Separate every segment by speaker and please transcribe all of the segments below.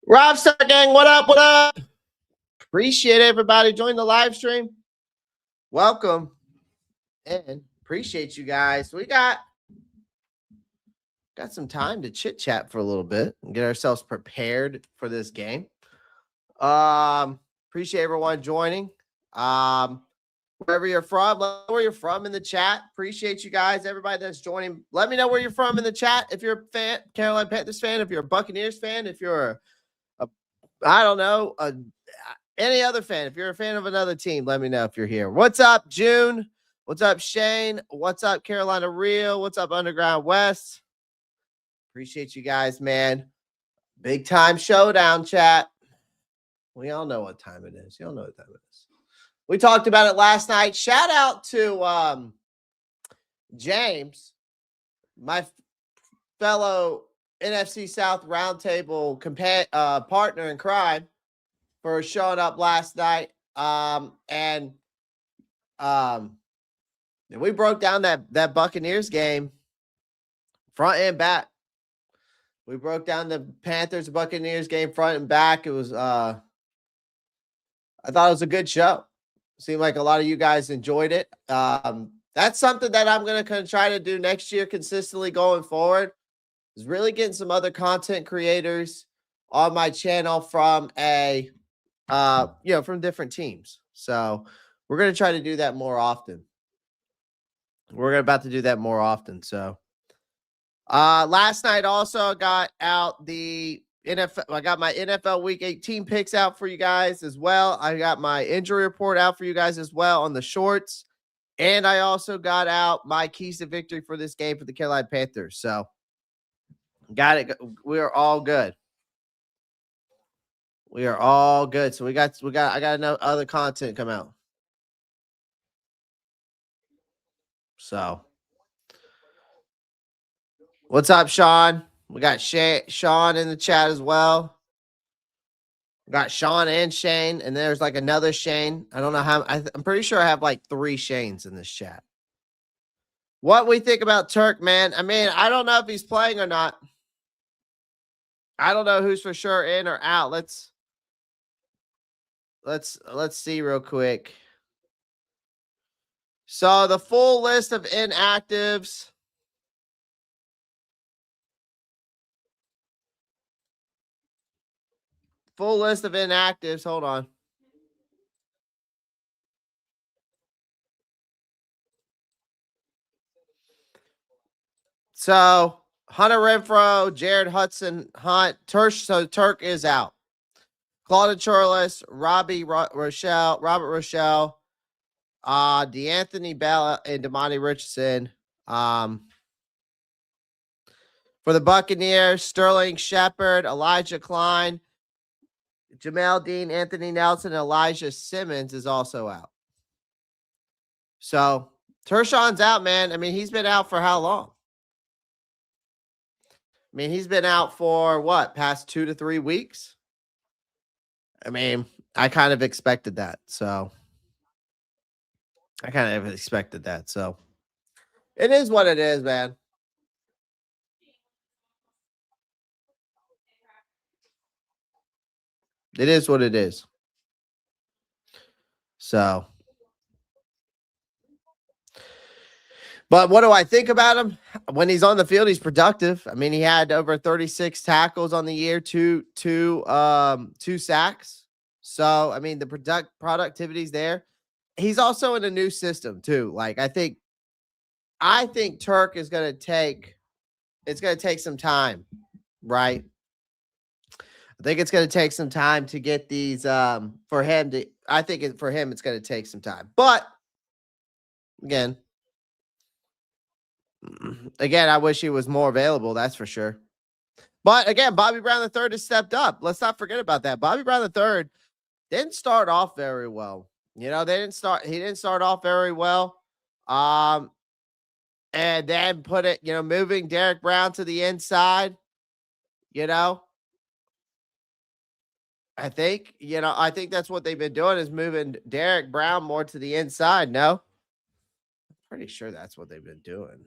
Speaker 1: Robstar Gang, what up? What up? Appreciate everybody joining the live stream. Welcome and appreciate you guys. We got some time to chit chat for a little bit and get ourselves prepared for this game. Appreciate everyone joining. Wherever you're from, let me know where you're from in the chat. Appreciate you guys, everybody that's joining. Let me know where you're from in the chat. If you're a fan, Carolina Panthers fan, if you're a Buccaneers fan, if you're I don't know, any other fan. If you're a fan of another team, let me know if you're here. What's up, June? What's up, Shane? What's up, Carolina Real? What's up, Underground West? Appreciate you guys, man. Big time showdown, chat. We all know what time it is. You all know what time it is. We talked about it last night. Shout out to James, my fellow NFC South Roundtable partner in crime, for showing up last night. We broke down that Buccaneers game front and back. We broke down the Panthers Buccaneers game front and back. It was I thought it was a good show. Seemed like a lot of you guys enjoyed it. That's something that I'm going to try to do next year consistently going forward, is really getting some other content creators on my channel from from different teams. So we're going to try to do that more often. We're about to do that more often. So last night also got out the NFL. I got my NFL Week 18 picks out for you guys as well. I got my injury report out for you guys as well on the shorts. And I also got out my keys to victory for this game for the Carolina Panthers. So got it. We are all good. We are all good. So I got enough other content come out. So what's up, Sean? We got Sean in the chat as well. We got Sean and Shane, and there's like another Shane. I don't know how. I'm pretty sure I have like 3 Shanes in this chat. What we think about Turk, man? I mean, I don't know if he's playing or not. I don't know who's for sure in or out. Let's see real quick. So the full list of inactives. Full list of inactives. Hold on. So Hunter Renfrow, Jared Hudson, Hunt, Turk is out. Claude Chorless, Robert Rochelle, DeAnthony Bell, and Damani Richardson. For the Buccaneers, Sterling Shepard, Elijah Klein, Jamel Dean, Anthony Nelson, and Elijah Simmons is also out. So Tershon's out, man. I mean, he's been out for how long? I mean, he's been out for what, past 2 to 3 weeks? I mean, I kind of expected that. So it is what it is, man. It is what it is. So, but what do I think about him? When he's on the field, he's productive. I mean, he had over 36 tackles on the year, two sacks. So, I mean, the productivity's there. He's also in a new system too. Like, I think Turk is going to take some time, right? I think it's going to take some time to get these for him, it's going to take some time. But again, I wish he was more available, that's for sure. But again, Bobby Brown III has stepped up. Let's not forget about that. Bobby Brown III didn't start off very well. He didn't start off very well. And then moving Derek Brown to the inside, I think that's what they've been doing, is moving Derek Brown more to the inside. No? I'm pretty sure that's what they've been doing.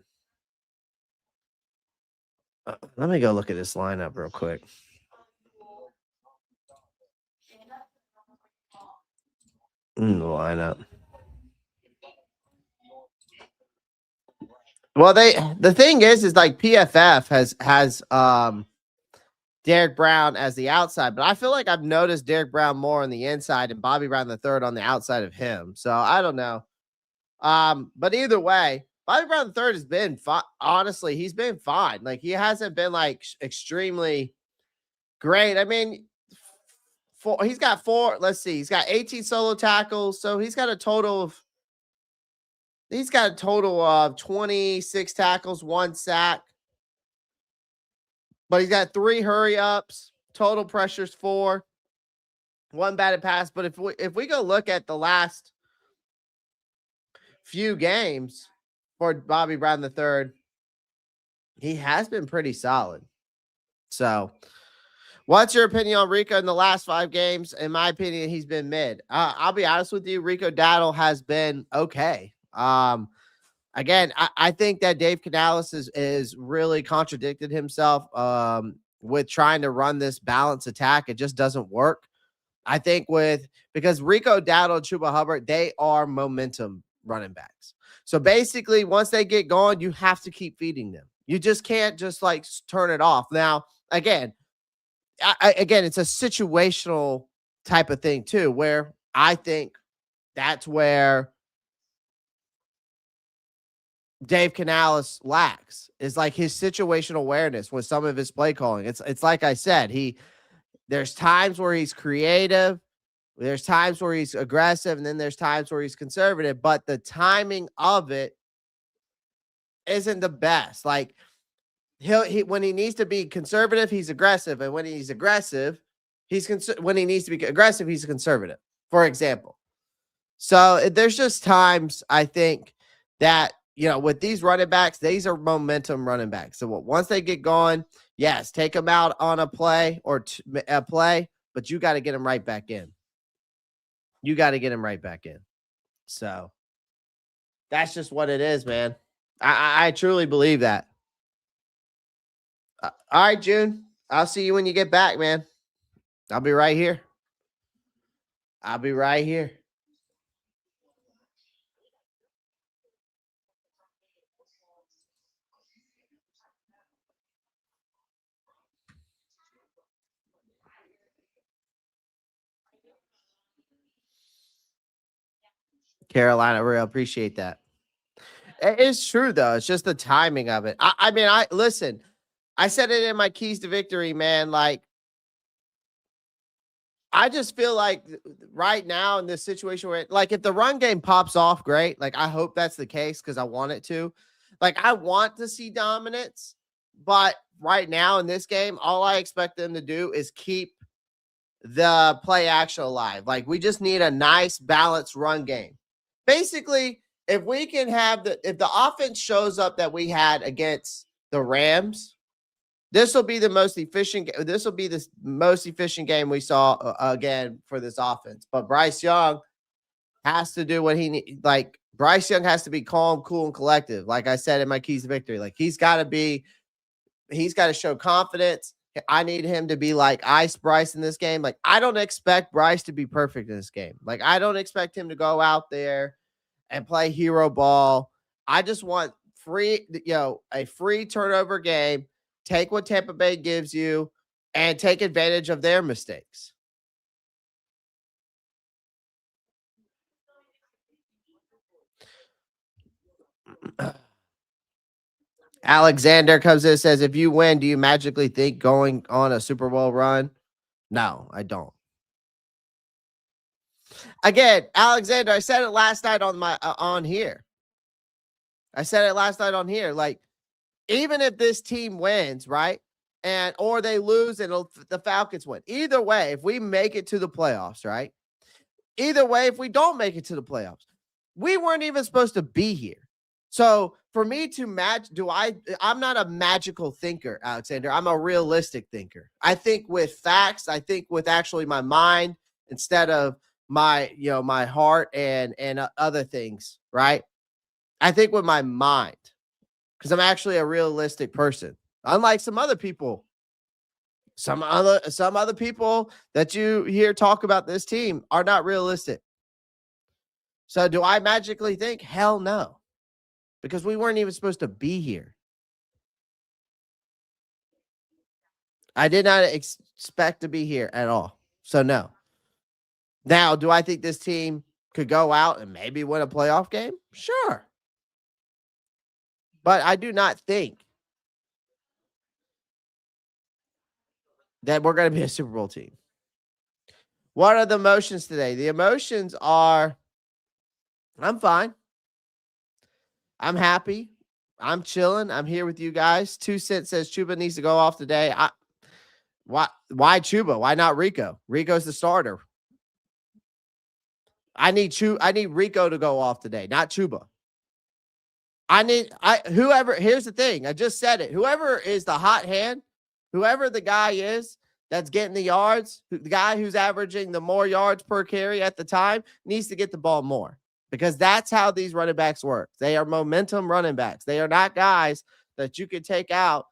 Speaker 1: Let me go look at this lineup real quick. in the lineup. Well, the thing is like PFF has Derek Brown as the outside, but I feel like I've noticed Derek Brown more on the inside and Bobby Brown the third on the outside of him. So I don't know. But either way, Bobby Brown the third has been fine. Honestly, he's been fine. Like he hasn't been like extremely great. I mean, he's got four. Let's see, he's got 18 solo tackles, so he's got a total of 26 tackles, 1 sack. But he's got 3 hurry ups, total pressures 4, 1 batted pass. But if we go look at the last few games for Bobby Brown III, he has been pretty solid. So, what's your opinion on Rico in the last 5 games? In my opinion, he's been mid. I'll be honest with you, Rico Dowdle has been okay. Again, I think that Dave Canales is really contradicted himself with trying to run this balanced attack. It just doesn't work. I think because Rico Dowdle and Chuba Hubbard, they are momentum running backs. So basically, once they get going, you have to keep feeding them. You just can't just like turn it off. Now, again, it's a situational type of thing too, where I think that's where Dave Canales lacks, is like his situational awareness with some of his play calling. It's like I said, there's times where he's creative, there's times where he's aggressive, and then there's times where he's conservative, but the timing of it isn't the best. Like he when he needs to be conservative, he's aggressive, and when he's aggressive, when he needs to be aggressive, he's conservative, for example. So there's just times I think that, with these running backs, these are momentum running backs. So once they get going, yes, take them out on a play or a play, but you got to get them right back in. You got to get them right back in. So that's just what it is, man. I truly believe that. All right, June. I'll see you when you get back, man. I'll be right here. Carolina, real appreciate that. It's true though. It's just the timing of it. I mean, listen. I said it in my keys to victory, man. Like, I just feel like right now in this situation where, like, if the run game pops off, great. Like, I hope that's the case because I want it to. Like, I want to see dominance, but right now in this game, all I expect them to do is keep the play action alive. Like, we just need a nice balanced run game. Basically, if we can have if the offense shows up that we had against the Rams, this will be the most efficient. This will be the most efficient game we saw again for this offense. But Bryce Young has to do what he needs. Like, Bryce Young has to be calm, cool, and collective. Like I said in my keys to victory, like he's got to show confidence. I need him to be like Ice Bryce in this game. Like, I don't expect Bryce to be perfect in this game. Like, I don't expect him to go out there and play hero ball. I just want a free turnover game. Take what Tampa Bay gives you and take advantage of their mistakes. Alexander comes in and says, if you win, do you magically think going on a Super Bowl run? No, I don't. Again, Alexander, I said it last night on here. Like, even if this team wins, right? Or they lose and the Falcons win. Either way, if we make it to the playoffs, right? Either way, if we don't make it to the playoffs, we weren't even supposed to be here. So for me to match, I'm not a magical thinker, Alexander. I'm a realistic thinker. I think with facts. I think with actually my mind instead of my heart and other things, right? I think with my mind because I'm actually a realistic person. Unlike some other people, some other people that you hear talk about this team are not realistic. So do I magically think? Hell no. Because we weren't even supposed to be here. I did not expect to be here at all. So no. Now, do I think this team could go out and maybe win a playoff game? Sure. But I do not think that we're going to be a Super Bowl team. What are the emotions today? The emotions are, I'm fine. I'm happy. I'm chilling. I'm here with you guys. 2 Cent says Chuba needs to go off today. Why Chuba? Why not Rico? Rico's the starter. I need Rico to go off today, not Chuba. Here's the thing. I just said it. Whoever is the hot hand, whoever the guy is that's getting the yards, the guy who's averaging the more yards per carry at the time needs to get the ball more, because that's how these running backs work. They are momentum running backs. They are not guys that you can take out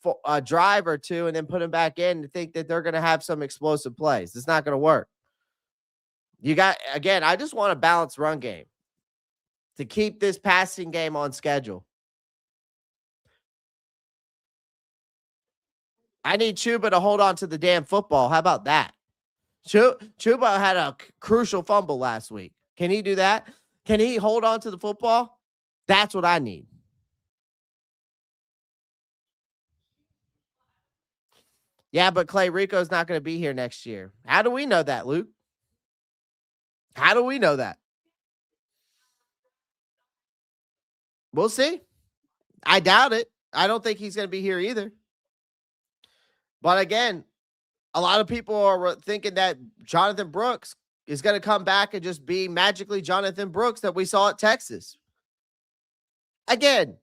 Speaker 1: for a drive or two and then put them back in and think that they're going to have some explosive plays. It's not going to work. I just want a balanced run game to keep this passing game on schedule. I need Chuba to hold on to the damn football. How about that? Chuba had a crucial fumble last week. Can he do that? Can he hold on to the football? That's what I need. Yeah, but Clay Rico's not going to be here next year. How do we know that, Luke? How do we know that? We'll see. I doubt it. I don't think he's going to be here either. But again, a lot of people are thinking that Jonathan Brooks is going to come back and just be magically Jonathan Brooks that we saw at Texas. Again,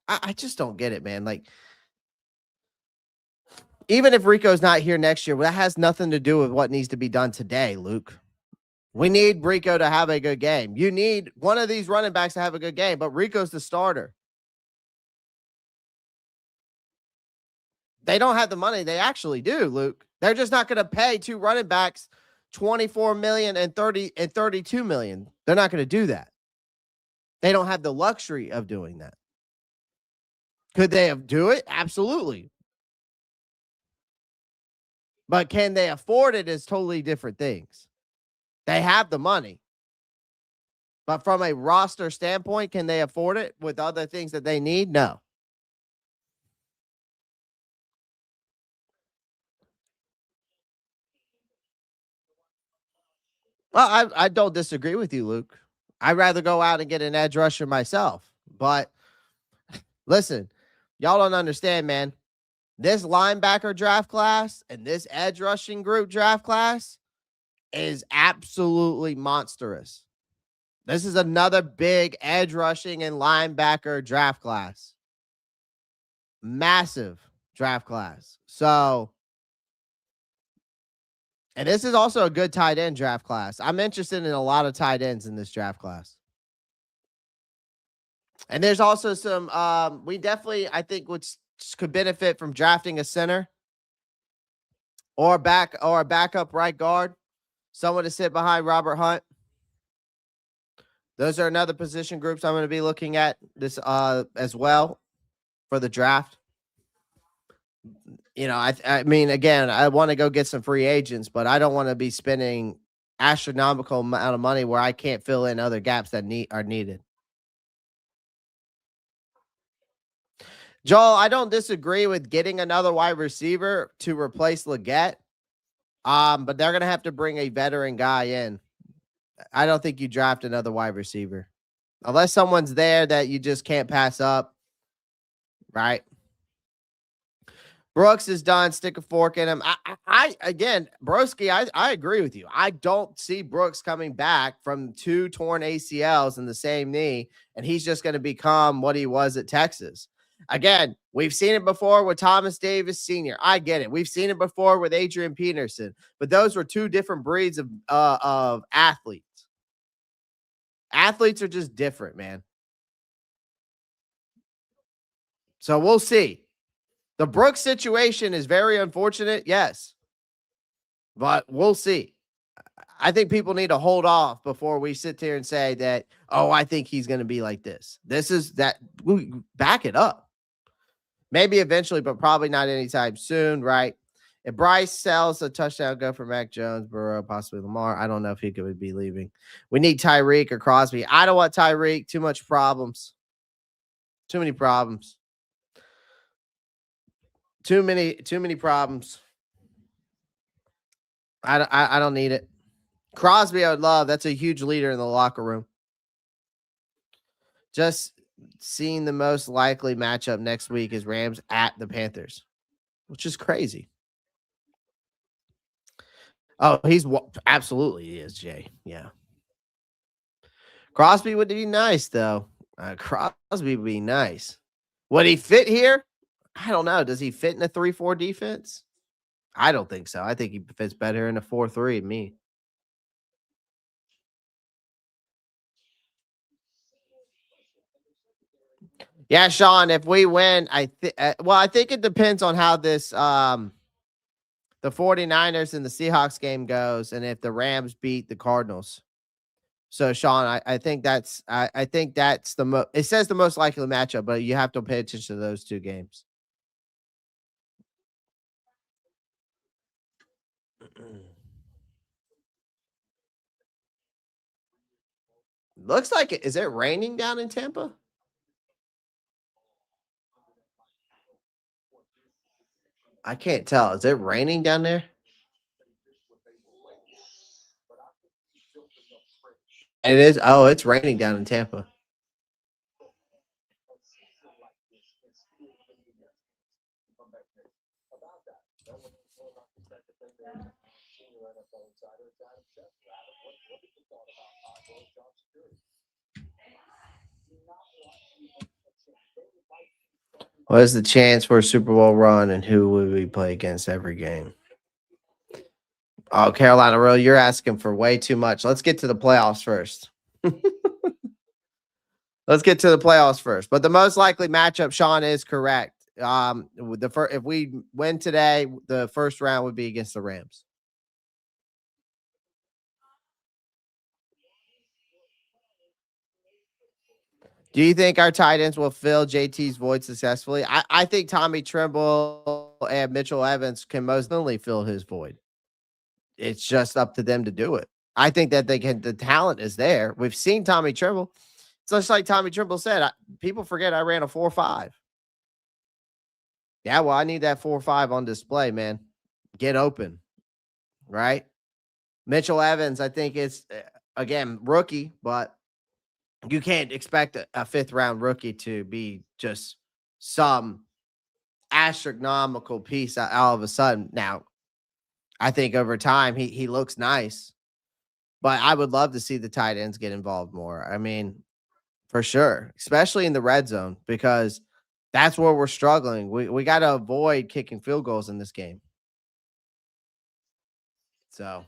Speaker 1: I just don't get it, man. Like, even if Rico's not here next year, that has nothing to do with what needs to be done today, Luke. We need Rico to have a good game. You need one of these running backs to have a good game, but Rico's the starter. They don't have the money. They actually do, Luke. They're just not going to pay 2 running backs $24 million and $32 million. They're not going to do that. They don't have the luxury of doing that. Could they do it? Absolutely. But can they afford it is totally different things. They have the money. But from a roster standpoint, can they afford it with other things that they need? No. Well, I don't disagree with you, Luke. I'd rather go out and get an edge rusher myself. But listen, y'all don't understand, man. This linebacker draft class and this edge rushing group draft class is absolutely monstrous. This is another big edge rushing and linebacker draft class. Massive draft class. So, and this is also a good tight end draft class. I'm interested in a lot of tight ends in this draft class. And there's also some, we definitely, I think, could benefit from drafting a center or a backup right guard, someone to sit behind Robert Hunt. Those are another position groups I'm going to be looking at this as well for the draft. You know, I mean, again, I want to go get some free agents, but I don't want to be spending astronomical amount of money where I can't fill in other gaps that are needed. Joel, I don't disagree with getting another wide receiver to replace Leggett, but they're going to have to bring a veteran guy in. I don't think you draft another wide receiver unless someone's there that you just can't pass up, right? Brooks is done. Stick a fork in him. Again, Broski, I agree with you. I don't see Brooks coming back from 2 torn ACLs in the same knee, and he's just going to become what he was at Texas. Again, we've seen it before with Thomas Davis Sr. I get it. We've seen it before with Adrian Peterson, but those were 2 different breeds of athletes. Athletes are just different, man. So we'll see. The Brooks situation is very unfortunate, yes. But we'll see. I think people need to hold off before we sit here and say that, oh, I think he's going to be like this. This is that. Back it up. Maybe eventually, but probably not anytime soon, right? If Bryce sells a touchdown, go for Mac Jones, Burrow, possibly Lamar. I don't know if he could be leaving. We need Tyreek or Crosby. I don't want Tyreek. Too much problems. Too many problems. Too many problems. I don't need it. Crosby, I would love. That's a huge leader in the locker room. Just seeing the most likely matchup next week is Rams at the Panthers, which is crazy. Oh, absolutely he is, Jay. Yeah. Crosby would be nice, though. Crosby would be nice. Would he fit here? I don't know. Does he fit in a 3-4 defense? I don't think so. I think he fits better in a 4-3 than me. Yeah, Sean, if we win, I think it depends on how this the 49ers and the Seahawks game goes and if the Rams beat the Cardinals. So Sean, I think that's I think that's it says the most likely matchup, but you have to pay attention to those two games. Looks like is it raining down in Tampa? I can't tell. Is it raining down there? It is. Oh, it's raining down in Tampa. What is the chance for a Super Bowl run, and who would we play against every game? Oh, Carolina, Royal, you're asking for way too much. Let's get to the playoffs first. Let's get to the playoffs first. But the most likely matchup, Sean, is correct. If we win today, the first round would be against the Rams. Do you think our tight ends will fill JT's void successfully? I think Tommy Tremble and Mitchell Evans can most definitely fill his void. It's just up to them to do it. I think that they can. The talent is there. We've seen Tommy Tremble. It's just like Tommy Tremble said. People forget I ran a 4.5. Yeah, well, I need that 4.5 on display, man. Get open, right? Mitchell Evans, I think it's again rookie, but you can't expect a fifth round rookie to be just some astronomical piece all of a sudden. Now, I think over time he looks nice, but I would love to see the tight ends get involved more. I mean, for sure, especially in the red zone, because that's where we're struggling. We got to avoid kicking field goals in this game. So,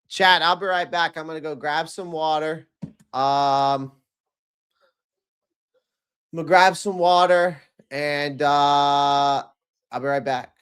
Speaker 1: chat, I'll be right back. I'm gonna go grab some water. I'm gonna grab some water and I'll be right back.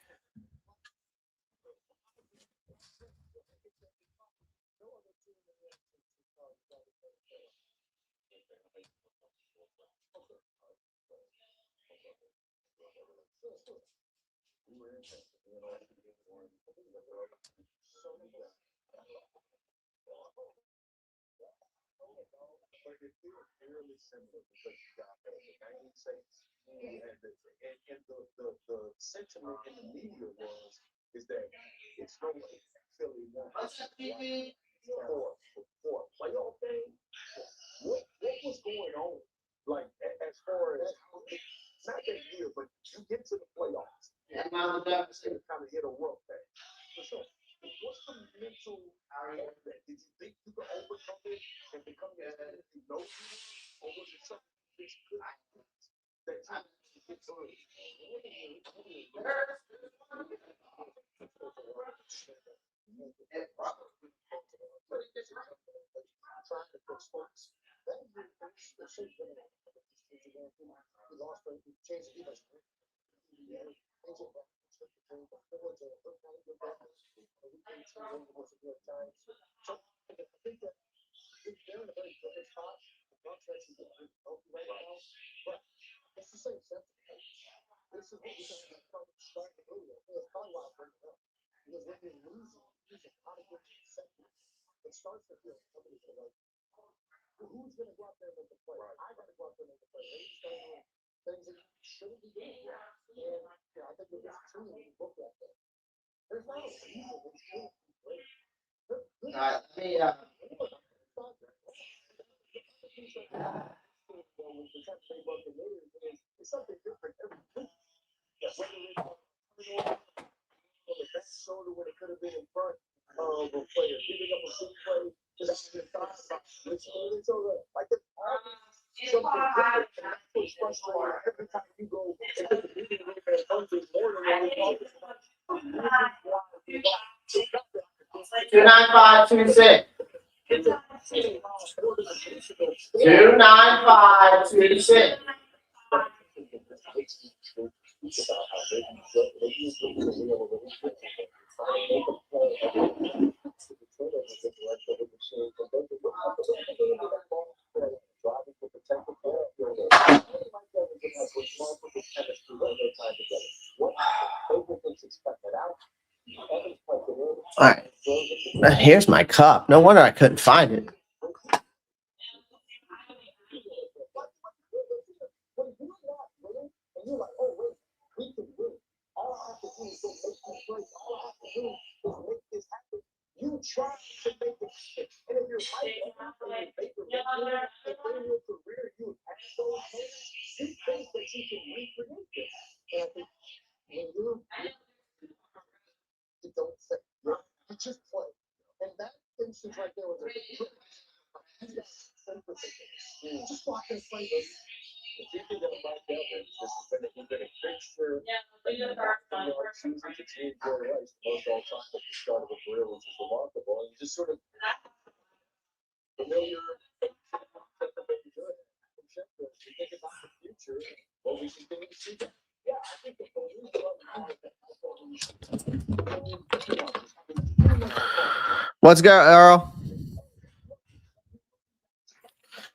Speaker 1: All right, let me, Two nine five two six. 29526. All right. Here's my cup. No wonder I couldn't find it. What's good, Earl?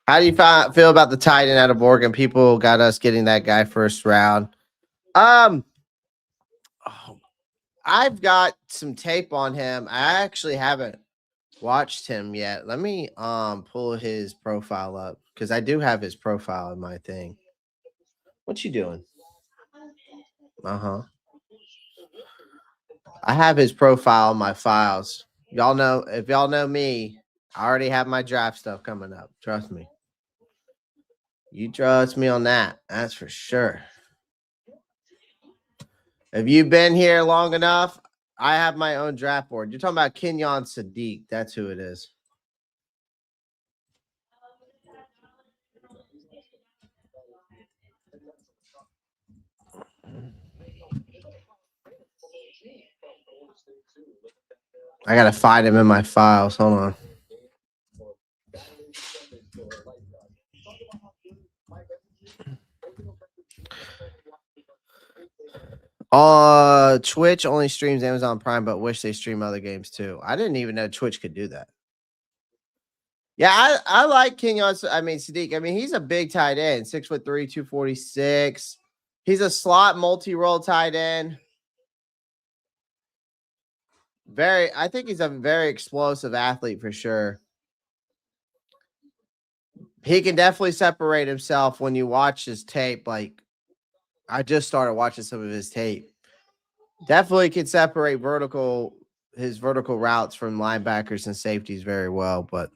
Speaker 1: How do you feel about the tight end out of Oregon? People got us getting that guy first round. I've got some tape on him. I actually haven't watched him yet. Let me pull his profile up because I do have his profile in my thing. What you doing? I have his profile in my files. Y'all know, if y'all know me, I already have my draft stuff coming up. Trust me. You trust me on that. That's for sure. Have you been here long enough? I have my own draft board. You're talking about Kenyon Sadiq. That's who it is. I gotta find him in my files. Hold on. Twitch only streams Amazon Prime, but wish they stream other games too. I didn't even know Twitch could do that. Yeah, I like Sadiq. I mean, he's a big tight end, 6'3", 246. He's a slot multi-role tight end. I think he's a very explosive athlete for sure. He can definitely separate himself when you watch his tape. Like, I just started watching some of his tape. Definitely can separate his vertical routes from linebackers and safeties very well, but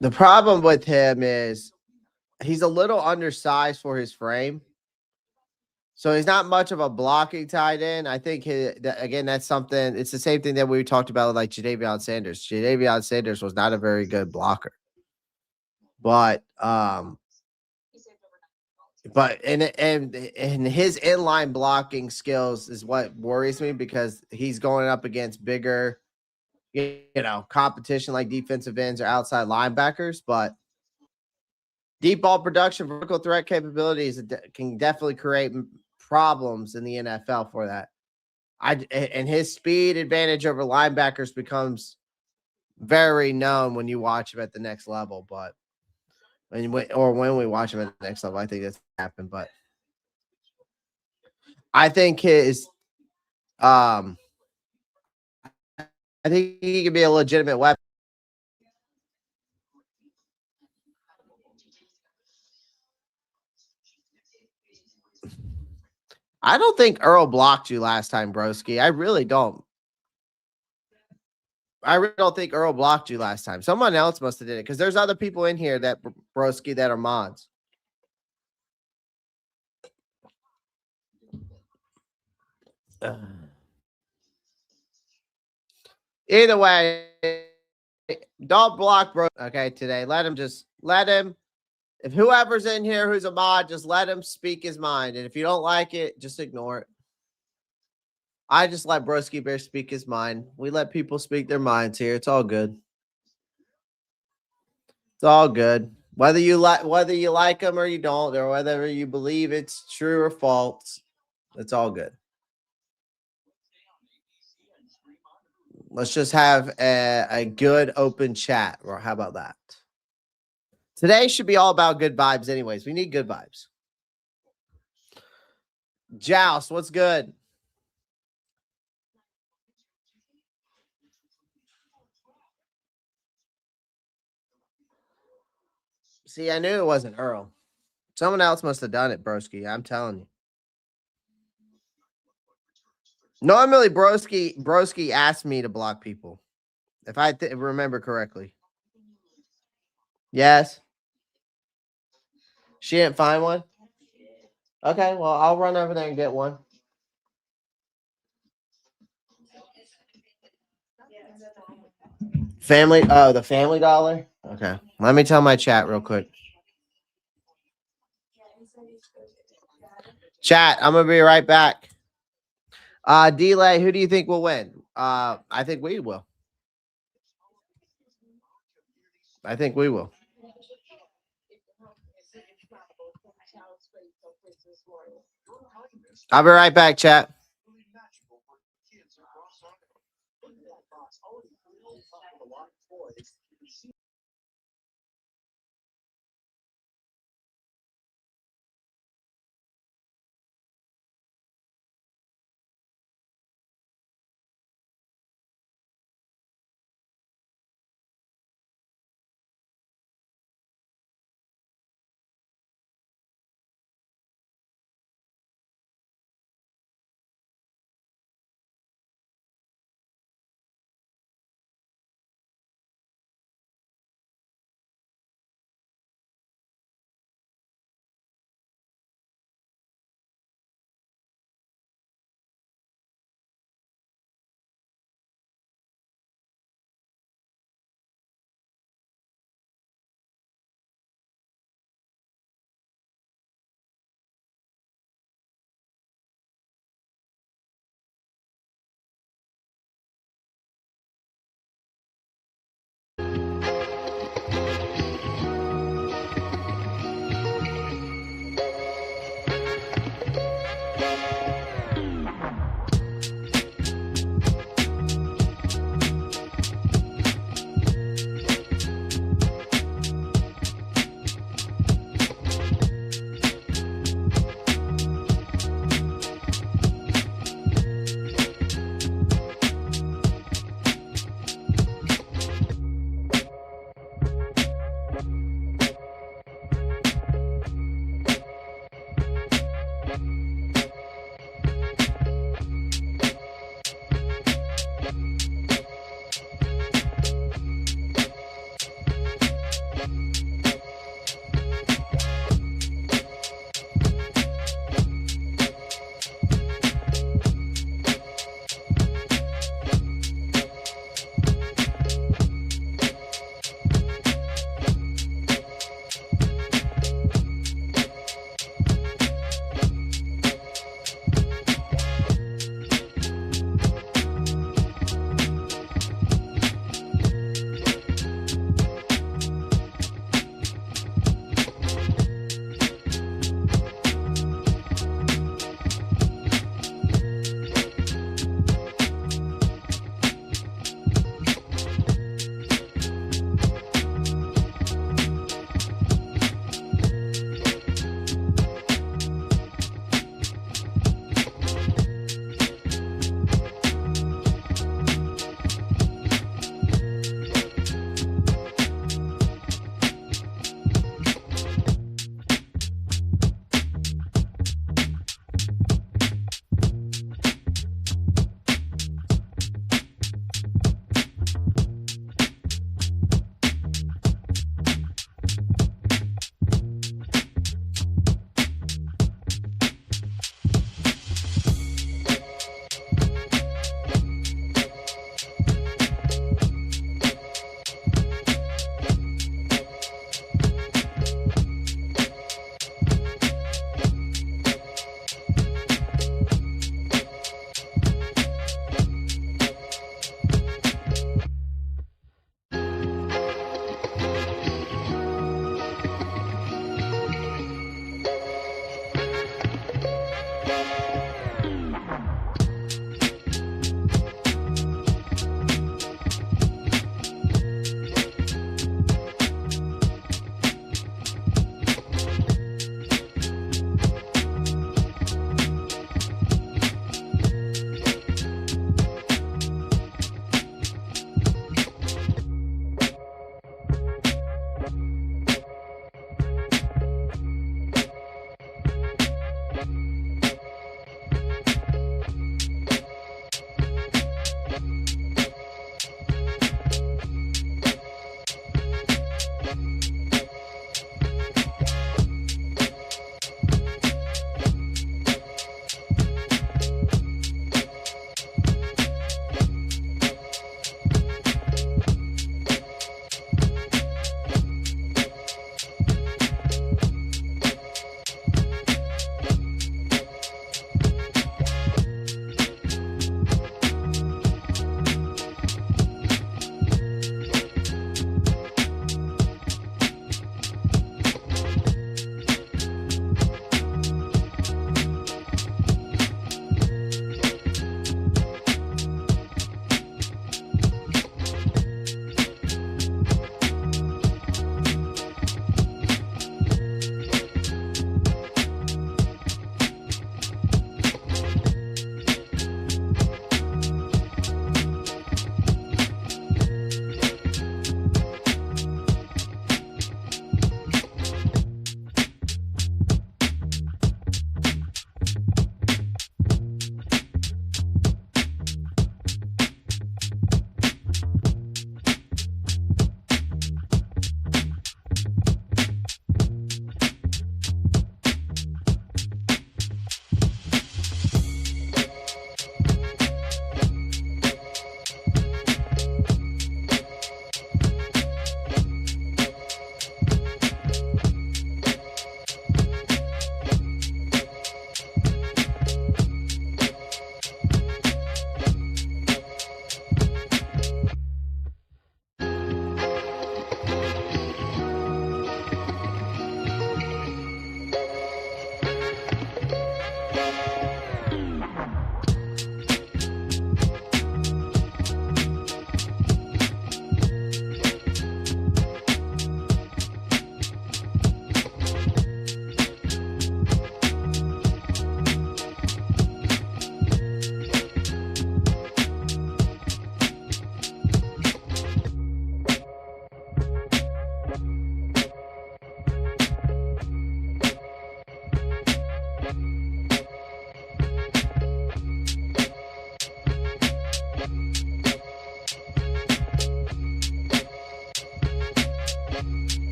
Speaker 1: the problem with him is he's a little undersized for his frame. So he's not much of a blocking tight end. I think, again, that's something. It's the same thing that we talked about with like Jadavion Sanders. Jadavion Sanders was not a very good blocker. But in his inline blocking skills is what worries me because he's going up against bigger, competition like defensive ends or outside linebackers. But Deep ball production, vertical threat capabilities can definitely create problems in the NFL for that. And his speed advantage over linebackers becomes very known when you watch him at the next level. But when we watch him at the next level, I think that's happened. But I think I think he could be a legitimate weapon. I don't think Earl blocked you last time, broski. I really don't. I really don't think Earl blocked you last time. Someone else must have did it because there's other people in here that broski that are mods. Either way, don't block bro. Okay, today let him. If whoever's in here who's a mod, just let him speak his mind. And if you don't like it, just ignore it. I just let Broski Bear speak his mind. We let people speak their minds here. It's all good. It's all good. Whether you like them or you don't, or whether you believe it's true or false, it's all good. Let's just have a good open chat. Or how about that? Today should be all about good vibes, anyways. We need good vibes. Joust, what's good? See, I knew it wasn't Earl. Someone else must have done it, broski. I'm telling you. Normally, broski asked me to block people, if I remember correctly. Yes. She didn't find one? Okay, well, I'll run over there and get one. The Family Dollar? Okay. Let me tell my chat real quick. Chat, I'm going to be right back. Delay, who do you think will win? I think we will. I think we will. I'll be right back, chat.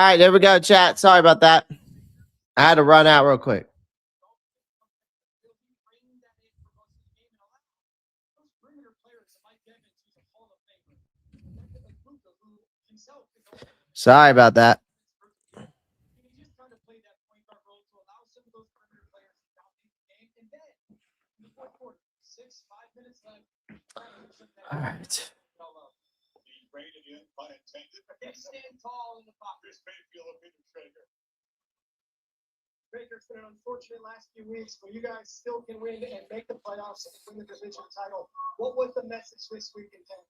Speaker 1: right, there we go, chat. Sorry about that. I had to run out real quick. Sorry about that. All right.
Speaker 2: It's been an unfortunate last few weeks, but you guys still can win and make the playoffs and win the division title. What was the message this week in Tampa?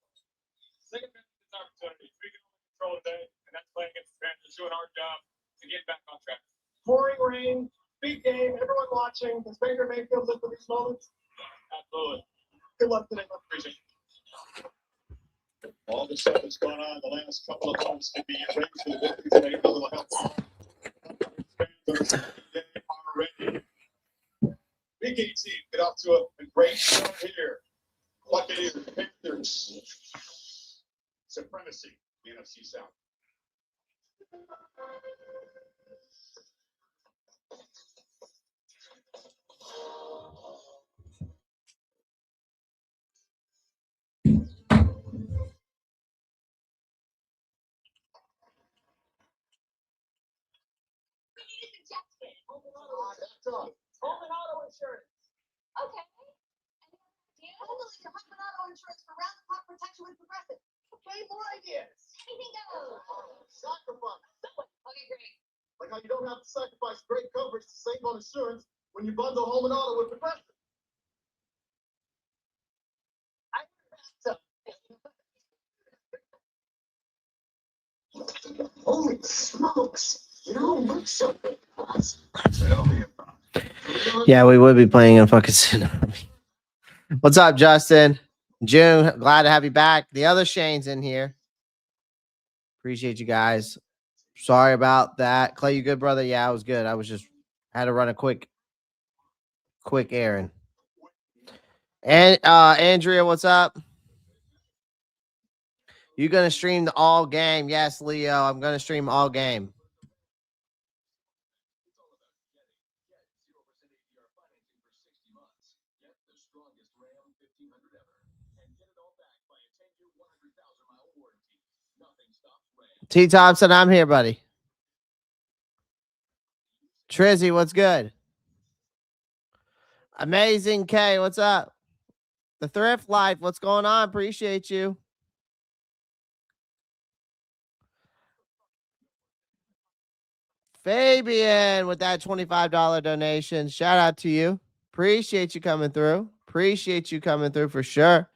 Speaker 2: Second message is opportunity. We can control today, and that's playing against the Panthers, doing our job to get back on track. Pouring rain, big game, everyone watching. Does Baker Mayfield look for these moments? Absolutely. Good luck today. Appreciate it. All the stuff that's gone on the last couple of months can be arranged for the victory today. A little help. Already. Big game team get off to a great start here. Buccaneers, Panthers, supremacy, the NFC South. Home and auto insurance.
Speaker 3: Okay. I believe your home and auto insurance for round-the-clock protection with Progressive.
Speaker 2: Okay, more ideas.
Speaker 3: Anything goes.
Speaker 2: Sacrifice.
Speaker 3: Okay, great.
Speaker 2: Like how you don't have to sacrifice great coverage to save on insurance when you bundle home and auto with Progressive. Holy smokes. You don't look so good.
Speaker 1: Yeah, we would be playing in fucking tsunami. What's up, Justin? June, glad to have you back. The other Shane's in here. Appreciate you guys. Sorry about that. Clay, you good, brother? Yeah, I was good. I was just had to run a quick errand. And Andrea, what's up? You gonna stream the all game? Yes, Leo. I'm gonna stream all game. T Thompson, I'm here, buddy. Trizzy, what's good? Amazing K, what's up? The Thrift Life, what's going on? Appreciate you. Fabian with that $25 donation. Shout out to you. Appreciate you coming through. Appreciate you coming through for sure.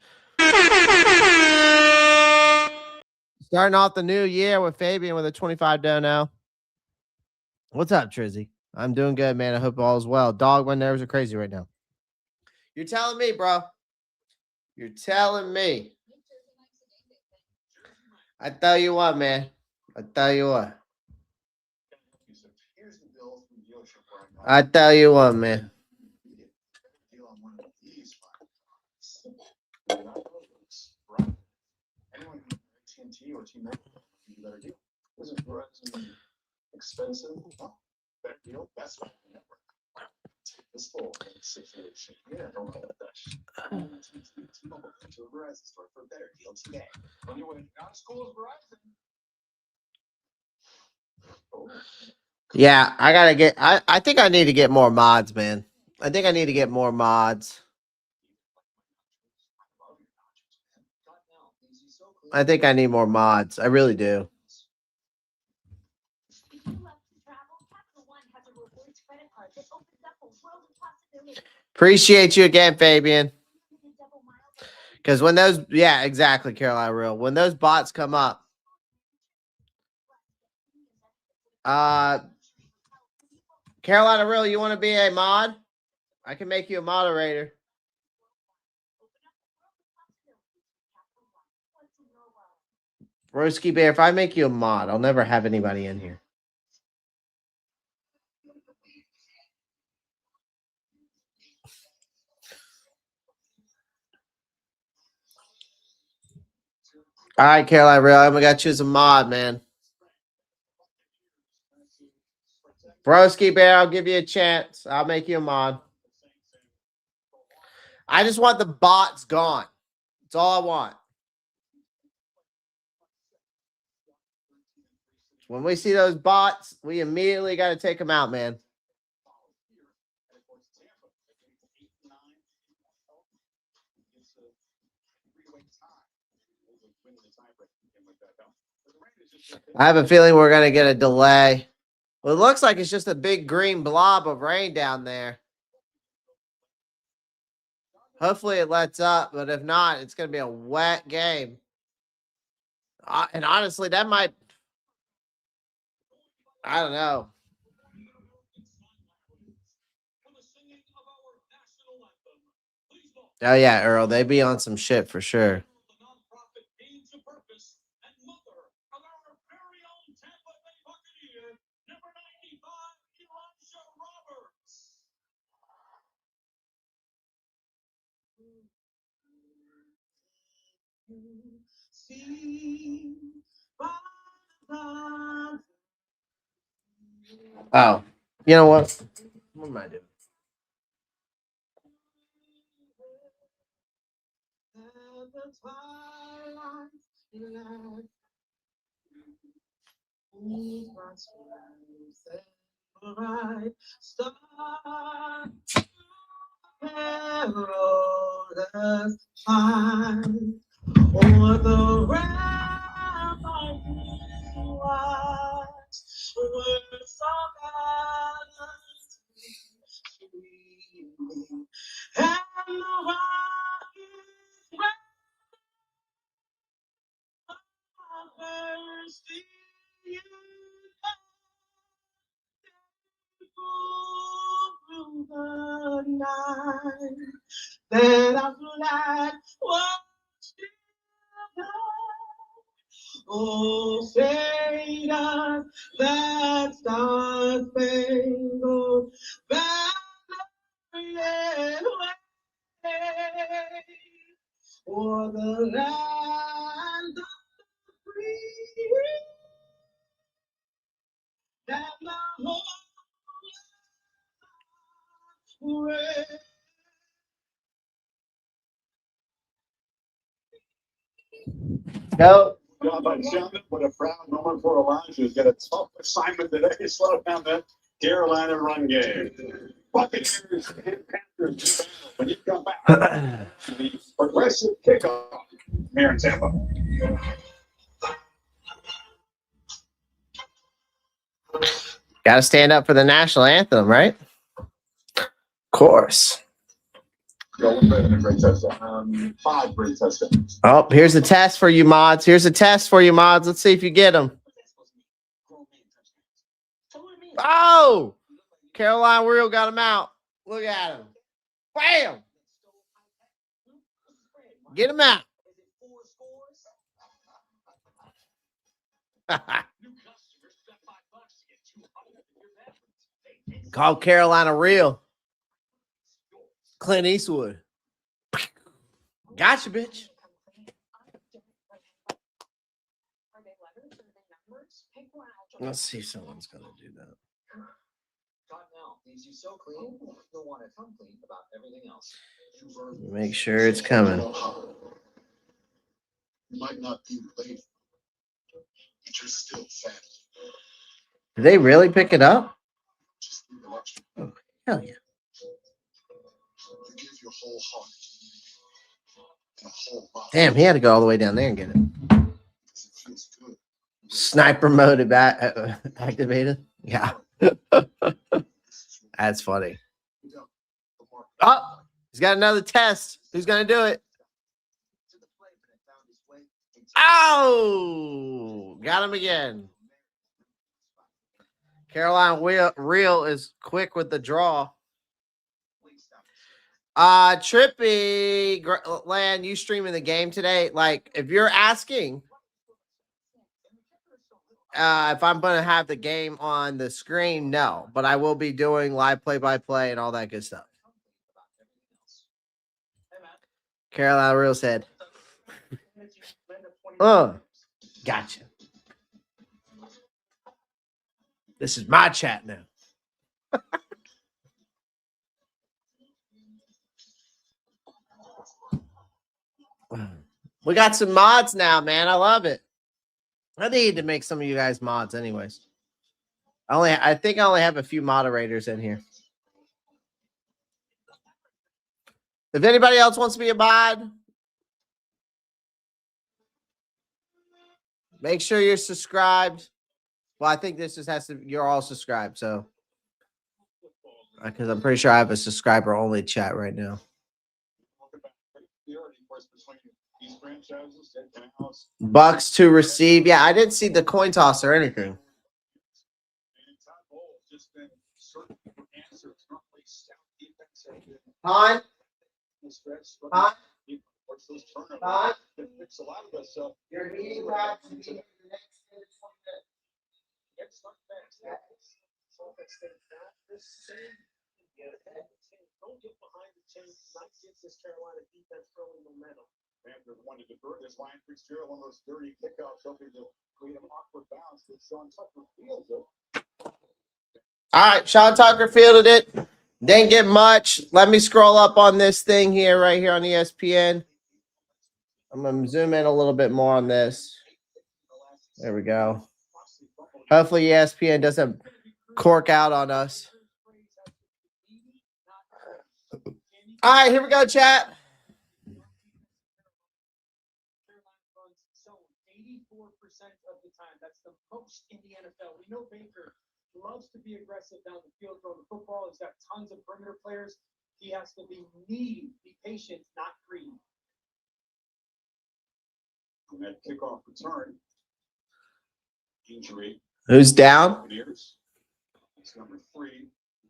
Speaker 1: Starting off the new year with Fabian with a 25 dono. What's up, Trizzy? I'm doing good, man. I hope all is well. Dog, my nerves are crazy right now. You're telling me, bro. You're telling me. I tell you what, man. I tell you what. I tell you what, man.
Speaker 2: Expensive, better deal, best network. This whole situation, yeah, don't know what that. T-Mobile to a Verizon store for a better deal today. On your way out of school is Verizon. Oh.
Speaker 1: Yeah, I gotta get. I think I need to get more mods, man. I think I need to get more mods. I think I need more mods. I really do. Appreciate you again, Fabian. Because when those, yeah, exactly, Carolina Real. When those bots come up, Carolina Real, you want to be a mod? I can make you a moderator. Broski Bear, if I make you a mod, I'll never have anybody in here. All right, Carolina Real, I'm gonna choose a mod, man. Broski Bear, I'll give you a chance. I'll make you a mod. I just want the bots gone. That's all I want. When we see those bots, we immediately got to take them out, man. I have a feeling we're going to get a delay. Well, it looks like it's just a big green blob of rain down there. Hopefully it lets up, but if not, it's going to be a wet game. And honestly, that might, I don't know. Oh, yeah, Earl, they be on some shit for sure. Oh, you know what? What am I doing?
Speaker 2: Or the ramp I watch were streaming, and the rockets thirsty you through the night that I'm glad was still. Oh, say does that star-spangled banner wave for the land of the free and the whole world.
Speaker 1: No.
Speaker 4: Job by Shelton with a proud moment for Elijah. He's got a tough assignment today. Slow down that Carolina run game. Buccaneers and Panthers when you come back. The progressive kickoff here in Tampa.
Speaker 1: Got to stand up for the national anthem, right? Of course.
Speaker 4: Great touchdown. 5 great touchdowns.
Speaker 1: Oh, here's a test for you mods. Here's a test for you mods. Let's see if you get them. Oh, Carolina Real got him out. Look at him. Bam. Get him out. Call Carolina Real. Clint Eastwood. Gotcha, bitch. Let's see if someone's going to do that. Make sure it's coming.
Speaker 4: You might not be late, but you're still fat.
Speaker 1: Did they really pick it up? Oh, hell yeah.
Speaker 4: You give your whole heart and whole body.
Speaker 1: Damn, he had to go all the way down there and get it.
Speaker 4: It feels good.
Speaker 1: Sniper mode activated. Yeah. That's funny. Oh, he's got another test. Who's going to do it? Oh, got him again. Carolina Real is quick with the draw. Trippy Land, you streaming the game today? Like, if you're asking if I'm going to have the game on the screen, no. But I will be doing live play-by-play and all that good stuff. Carolina Real said, gotcha. This is my chat now. We got some mods now, man. I love it. I need to make some of you guys mods anyways. I think I only have a few moderators in here. If anybody else wants to be a mod, make sure you're subscribed. Well, I think this just has to, you're all subscribed. So, because I'm pretty sure I have a subscriber only chat right now. Bucs to receive. Yeah, I didn't see the coin toss or anything. Hi. Hi. Hi. Your meeting has to be in the next 10 to 20 minutes.
Speaker 2: Don't get behind the chains. Not get this Carolina defense early momentum.
Speaker 4: Panthers wanted to divert this. Ryan Fitzgerald, one of those dirty kickoffs, hoping to create an awkward bounce. But Sean Tucker fields it.
Speaker 1: All right, Sean Tucker fielded it. Didn't get much. Let me scroll up on this thing here, right here on ESPN. I'm going to zoom in a little bit more on this. There we go. Hopefully ESPN doesn't cork out on us. All right, here we go, chat.
Speaker 2: 84% of the time. That's the most in the NFL. We know Baker loves to be aggressive down the field throwing the football. He's got tons of perimeter players. He has to be needy, be patient, not greedy.
Speaker 4: On that kickoff return, injury.
Speaker 1: Who's down?
Speaker 4: Buccaneers. It's number 3,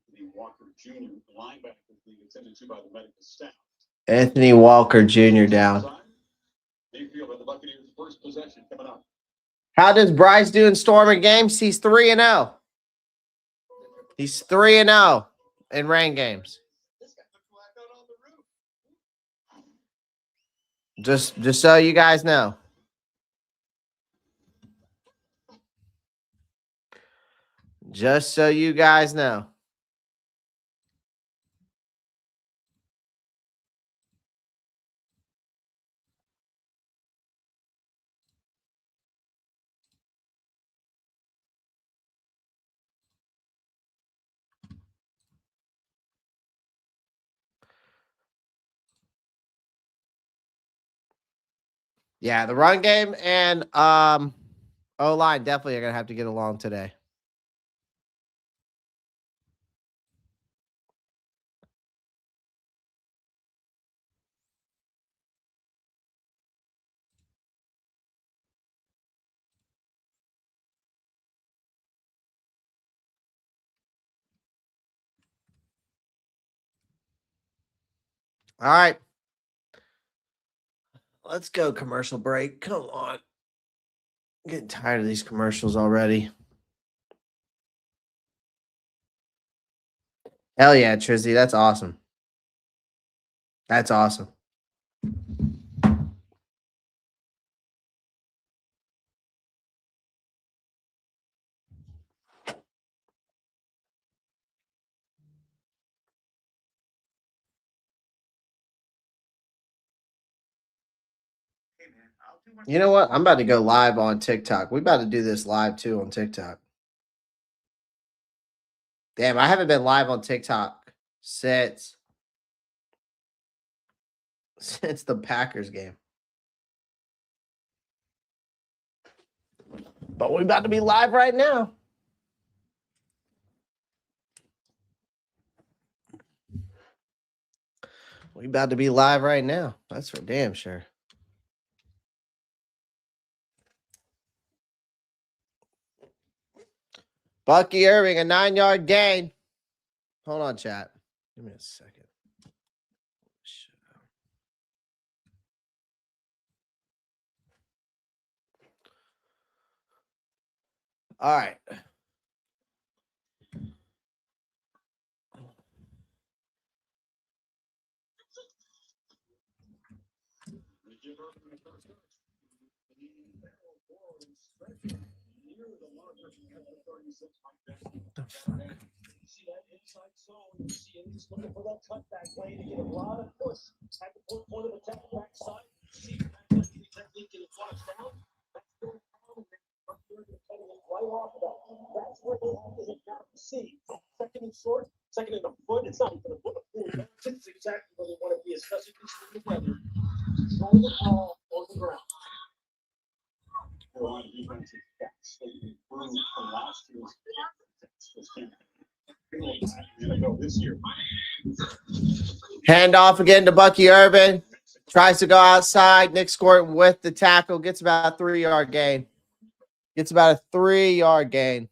Speaker 4: Anthony Walker Jr., the linebacker being attended to by the medical staff.
Speaker 1: Anthony Walker Jr. down.
Speaker 4: Mayfield at the Buccaneers' first possession coming up.
Speaker 1: How does Bryce do in storming games? He's 3-0. He's 3-0 in rain games. Just so you guys know. Just so you guys know. Yeah, the run game and O-line definitely are going to have to get along today. All right. Let's go commercial break. Come on. I'm getting tired of these commercials already. Hell yeah, Trizzy. That's awesome. That's awesome. You know what? I'm about to go live on TikTok. We about to do this live too on TikTok. Damn, I haven't been live on TikTok since the Packers game. But we're about to be live right now. We about to be live right now. That's for damn sure. Bucky Irving, a 9-yard gain. Hold on, chat. Give me a second. All right.
Speaker 2: the fuck? See that inside zone, you see him just looking for that cutback lane to get a lot of push at the point of attack backside. See that technique getting flushed down. That's going down, and then right off of that. That's where they have to hit down. See, second and short, second and a foot. It's not even a foot. It's exactly where they want to be, especially if they're together. Throw the ball on the ground.
Speaker 4: Carolina defense is absolutely improved from last year's this year.
Speaker 1: Handoff again to Bucky Irvin. Tries to go outside. Nick Scorton with the tackle. Gets about a 3-yard gain. Gets about a 3-yard gain.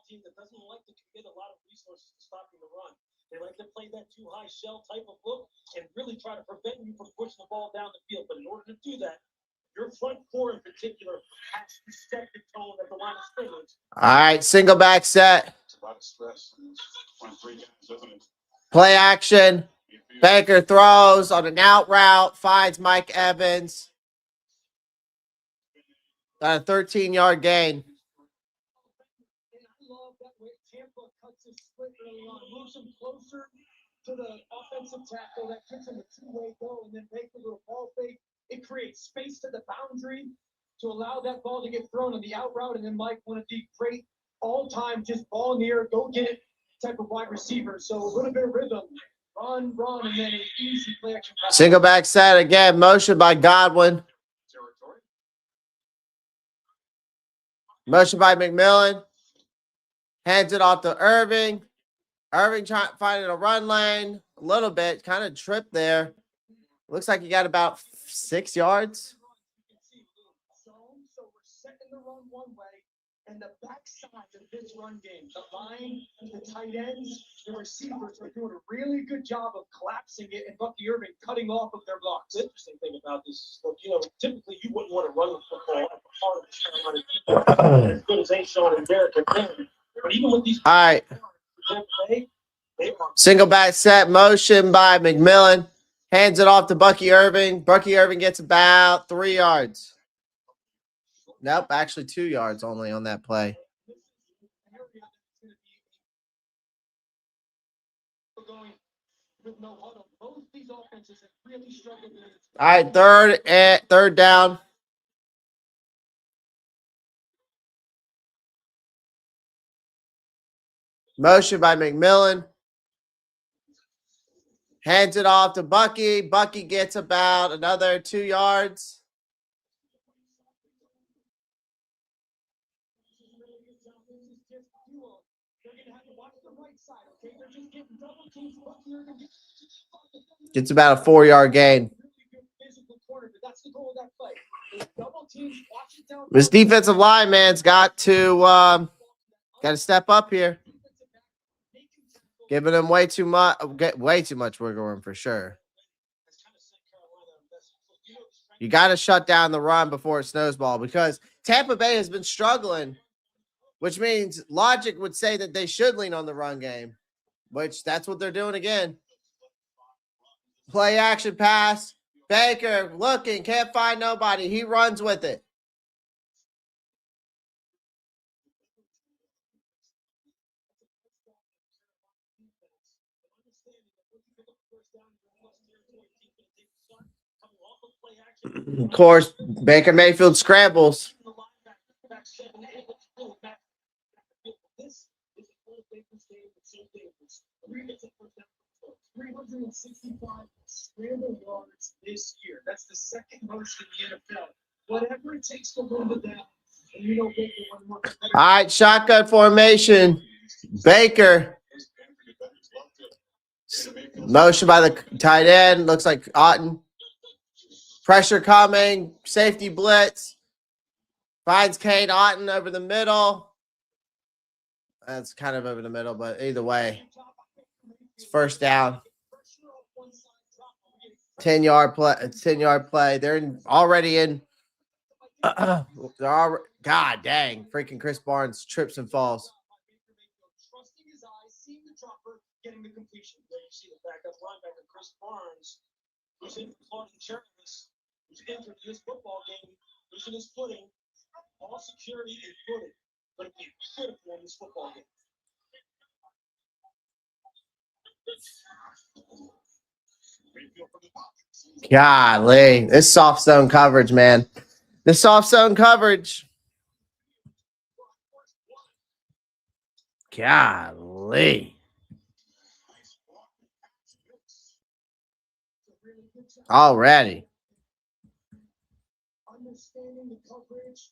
Speaker 2: Team that doesn't like to commit a lot of resources to stopping the run. They like to play that too high shell type of look and really try to prevent you from pushing the ball down the field. But in order to do that, your front four in particular has to set the tone at the line of scrimmage.
Speaker 1: All right, single back set.
Speaker 4: It's a lot of stress. Front three guys, doesn't it?
Speaker 1: Play action. Baker throws on an out route. Finds Mike Evans. Got a 13-yard gain.
Speaker 2: Moves him closer to the offensive tackle. That gives him a two-way go, and then make a little ball fake. It creates space to the boundary to allow that ball to get thrown on the out route, and then Mike one of the great all-time just ball in the air, go get it type of wide receiver. So a little bit of rhythm, run, and then an easy play action pass.
Speaker 1: Single back set again. Motion by Godwin. Motion by McMillan. Hands it off to Irving. Irving trying finding a run lane a little bit, kind of tripped there. Looks like he got about 6 yards.
Speaker 2: So we're setting the run one way, and the backside of this run game, the line, the tight ends, the receivers are doing a really good job of collapsing it, and Bucky Irving cutting off of their blocks. The interesting thing about this is, look, typically you wouldn't want to run the football at the heart of the Carolina defense as good as A-Sean and Derek have been. But even with these,
Speaker 1: All right. Single back set. Motion by McMillan. Hands it off to Bucky Irving. Bucky Irving gets about 3 yards. Nope, actually 2 yards only on that play. All right, third down. Motion by McMillan. Hands it off to Bucky. Bucky gets about another 2 yards. Gets about a 4-yard gain. This defensive line, man's got to step up here. Giving them way too much wiggle room for sure. You got to shut down the run before it snowballs because Tampa Bay has been struggling, which means logic would say that they should lean on the run game, which that's what they're doing again. Play action pass. Baker looking, can't find nobody. He runs with it. Of course, Baker Mayfield scrambles.
Speaker 2: Scramble yards this year. That's the second most in the NFL. Whatever it takes to win the down. And you know Baker won more.
Speaker 1: All right, shotgun formation. Baker. Motion by the tight end. Looks like Otten. Pressure coming. Safety blitz. Finds Kane Otten over the middle. That's kind of over the middle, but either way. It's first down. 10-yard play. They're already in. God dang. Freaking Chris Barnes trips and falls.
Speaker 2: Trusting his eyes, seeing the dropper, getting the complete Chris Barnes, who's in Claude Jarvis, who's injured in this football game, who's in his footing, all security and footing. But it'd be critical in this football game.
Speaker 1: Golly, this soft zone coverage, man. This soft zone coverage. Golly. Already.
Speaker 2: Understanding the coverage.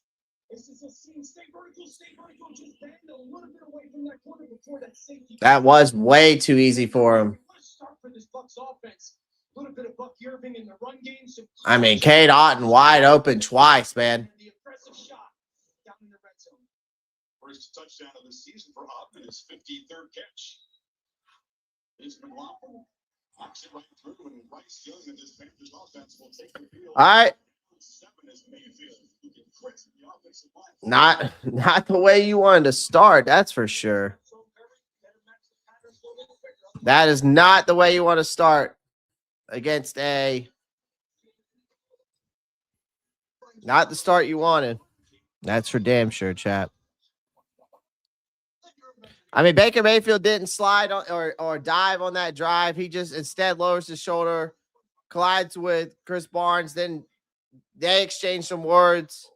Speaker 2: This is a scene. Stay vertical, just bend a little bit away from that corner before that safety.
Speaker 1: That was way too easy for him.
Speaker 2: Let's start for this Bucs offense. A little bit of Buck Irving in the run game.
Speaker 1: I mean, Cade Otton wide open twice, man.
Speaker 2: The aggressive shot down in the red zone.
Speaker 4: First touchdown of the season for Ottman, his 53rd catch. It's been long. Knocks it right through, and Bryce Young and this Panthers offense will take the field.
Speaker 1: All right.
Speaker 4: 7 is Mayfield, who can crisp the offensive line.
Speaker 1: Not the way you wanted to start, that's for sure. That is not the way you want to start against not the start you wanted. That's for damn sure, chap. I mean, Baker Mayfield didn't slide on or dive on that drive. He just instead lowers his shoulder, collides with Chris Barnes. Then they exchange some words.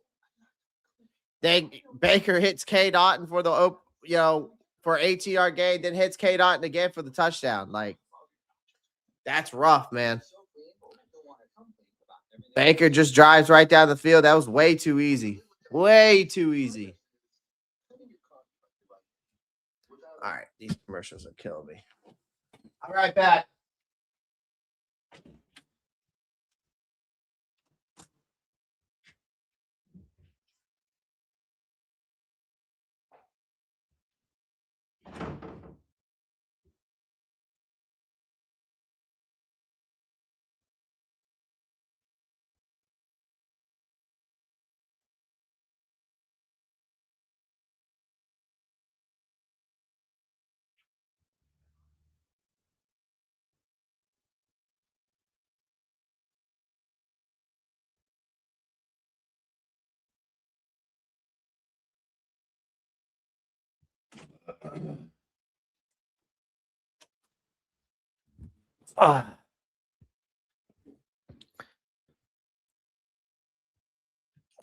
Speaker 1: Baker hits Cade Otton for for 18-yard gain, then hits Cade Otton again for the touchdown. Like, that's rough, man. Baker just drives right down the field. That was way too easy. Way too easy. All right, these commercials are killing me. I'll be right back.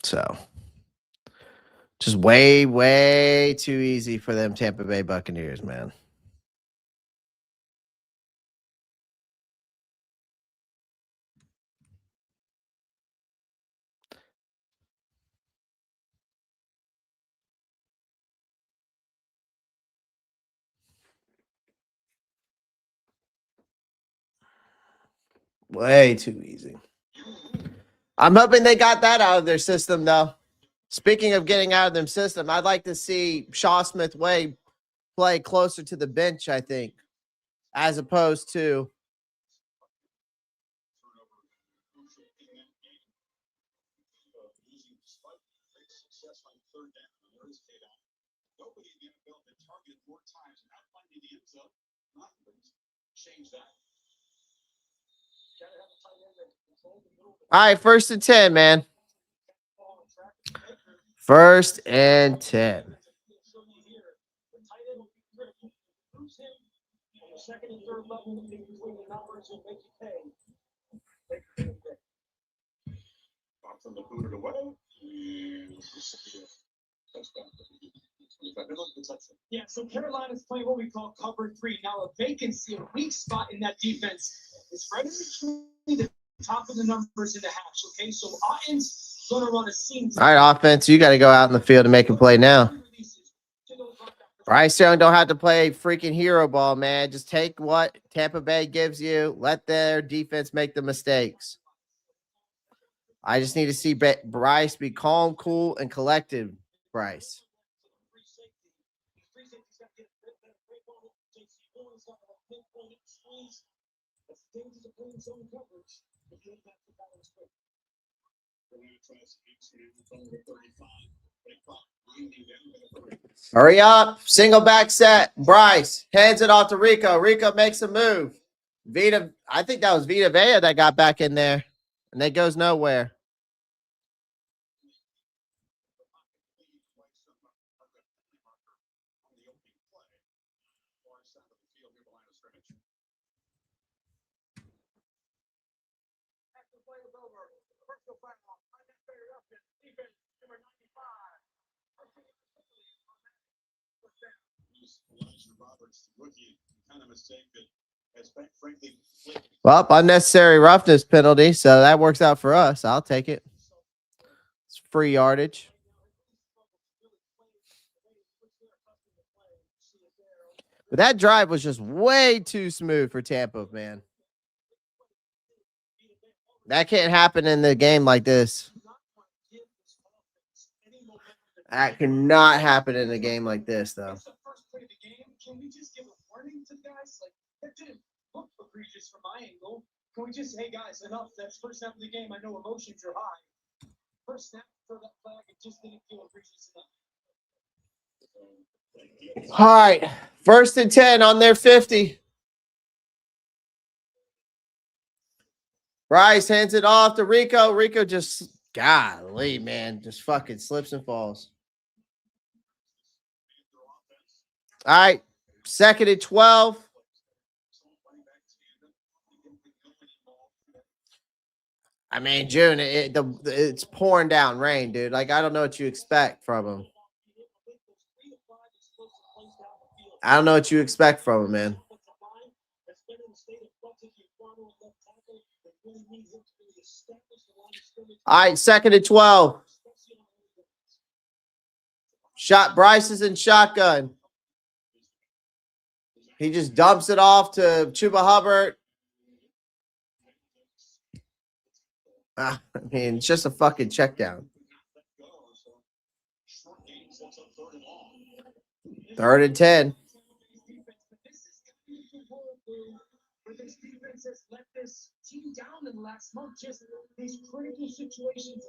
Speaker 1: So, just way, way too easy for them Tampa Bay Buccaneers, man. Way too easy. I'm hoping they got that out of their system, though. Speaking of getting out of their system, I'd like to see Shaw Smith-Way play closer to the bench, I think, as opposed to all right, 1st and 10, man. 1st and 10.
Speaker 2: Second and third level between the numbers will make you pay.
Speaker 4: From the boot away.
Speaker 2: Yeah, so Carolina's playing what we call cover 3. Now a vacancy, a weak spot in that defense is right in between the top of the numbers in the hatch. Okay, so Otton's going to run a seam.
Speaker 1: All right, offense, you got to go out in the field and make a play now. Bryce Young don't have to play freaking hero ball, man. Just take what Tampa Bay gives you. Let their defense make the mistakes. I just need to see Bryce be calm, cool, and collected, Bryce. Hurry up. Single back set. Bryce hands it off to Rico. Rico makes a move. Vita, I think that was Vita Vea that got back in there, and that goes nowhere. Well, unnecessary roughness penalty, so that works out for us. I'll take it. It's free yardage. But that drive was just way too smooth for Tampa, man. That can't happen in the game like this. That cannot happen in a game like this, though.
Speaker 2: Can we just give a warning to the guys? Like, that didn't look egregious from my angle. Can we just, hey guys, enough? That's first half of the game. I know emotions are high. First snap for that flag, it just didn't feel egregious enough.
Speaker 1: All right. 1st and 10 on their 50. Bryce hands it off to Rico. Rico just, golly, man, just fucking slips and falls. All right. 2nd and 12. I mean, June, it's pouring down rain, dude. Like, I don't know what you expect from him. I don't know what you expect from him, man. All right, 2nd and 12. Bryce is in shotgun. He just dumps it off to Chuba Hubbard. I mean, it's just a fucking check down. 3rd and 10.
Speaker 2: This defense has let this team down in the last month. Just these critical situations.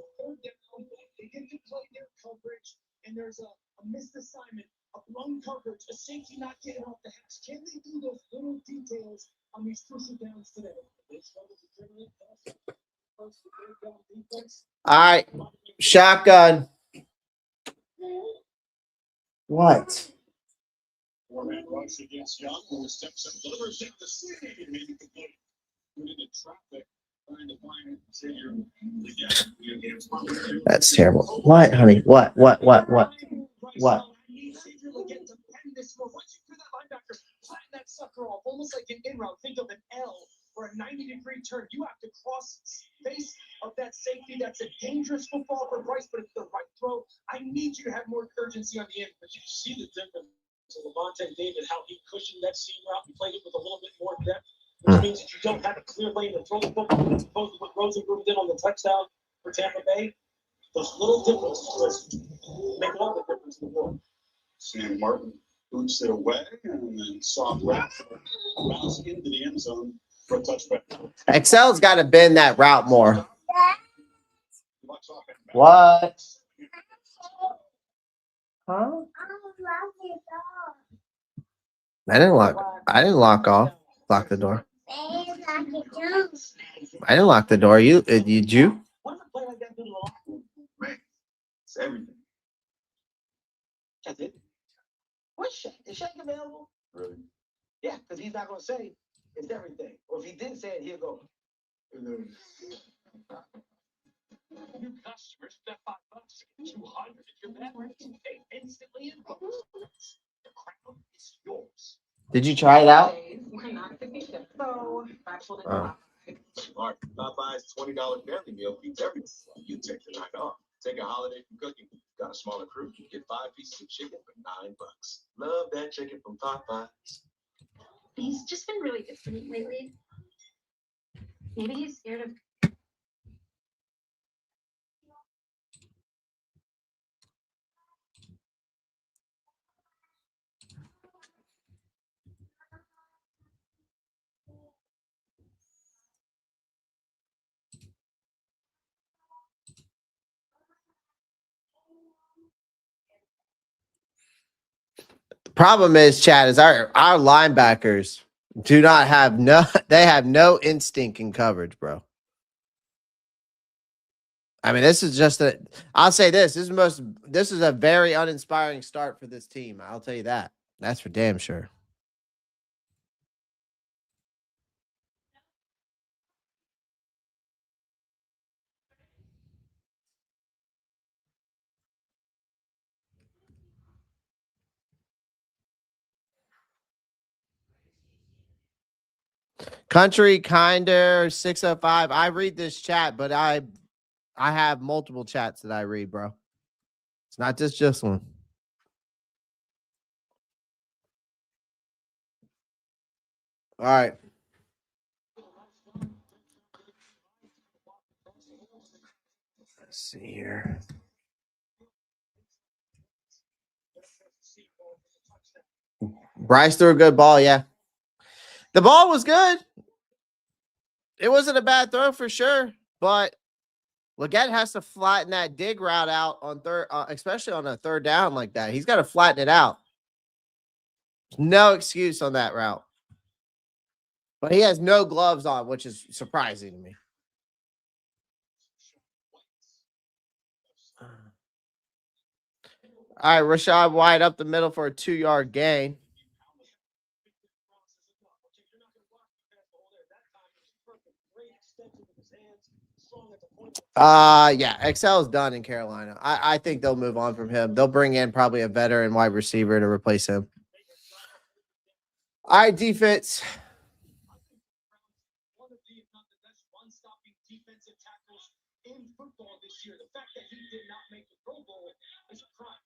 Speaker 2: They get to play their coverage, and there's a missed assignment, a blown coverage, a safety not getting off the hatch. Can they do those little details on these crucial downs today?
Speaker 1: All right, shotgun. What?
Speaker 4: Four-man rush against Young, who steps and delivers it to City. Maybe complete. Into traffic, trying to find
Speaker 1: That's terrible. What, honey? What?
Speaker 2: That sucker off, almost like an in route. Think of an L or a 90-degree turn. You have to cross space of that safety. That's a dangerous football for Bryce, but it's the right throw. I need you to have more urgency on the end. But you see the difference in Levante David, how he cushioned that seam route and played it with a little bit more depth, which means that you don't have a clear lane to throw the football as opposed to what Rosenberg did on the touchdown for Tampa Bay. Those little differences make all the difference in the world.
Speaker 4: Sam Martin boots it away and then soft wrap bounce into the end zone for a touchback.
Speaker 1: Excel's got to bend that route more. What? Huh? I didn't lock the door. I didn't lock the door. Did you?
Speaker 4: Man, it's everything.
Speaker 2: That's it. What's Shaq? Is Shaq available?
Speaker 4: Really?
Speaker 2: Yeah, because he's not going to say it's everything. Or if he did say it, he'll go. New customers, bet $5 to get 200 if you're better. Pay instantly in books. The crown is yours.
Speaker 1: Did you try it out?
Speaker 4: Smart. Popeye's $20 family meal feeds everything. You take the night off. Take a holiday from cooking. Got a smaller crew? Get 5 pieces of chicken for $9. Love that chicken from Popeyes.
Speaker 3: He's just been really different lately. Maybe he's scared of.
Speaker 1: Problem is, Chad, is our linebackers. Do not have they have no instinct in coverage, bro. I mean, this is just I'll say this is a very uninspiring start for this team. I'll tell you that. That's for damn sure. Country Kinder 605. I read this chat, but I have multiple chats that I read, bro. It's not just one. All right. Let's see here. Bryce threw a good ball, yeah. The ball was good. It wasn't a bad throw for sure, but Leggett has to flatten that dig route out on third, especially on a third down like that. He's got to flatten it out. No excuse on that route. But he has no gloves on, which is surprising to me. All right, Rashad White up the middle for a 2-yard gain. Yeah, XL is done in Carolina. I think they'll move on from him. They'll bring in probably a veteran wide receiver to replace him. All right, defense.
Speaker 2: One of the, if not the best run-stopping defensive tackles in football this year. The fact that he did not make the Pro Bowl is a crime.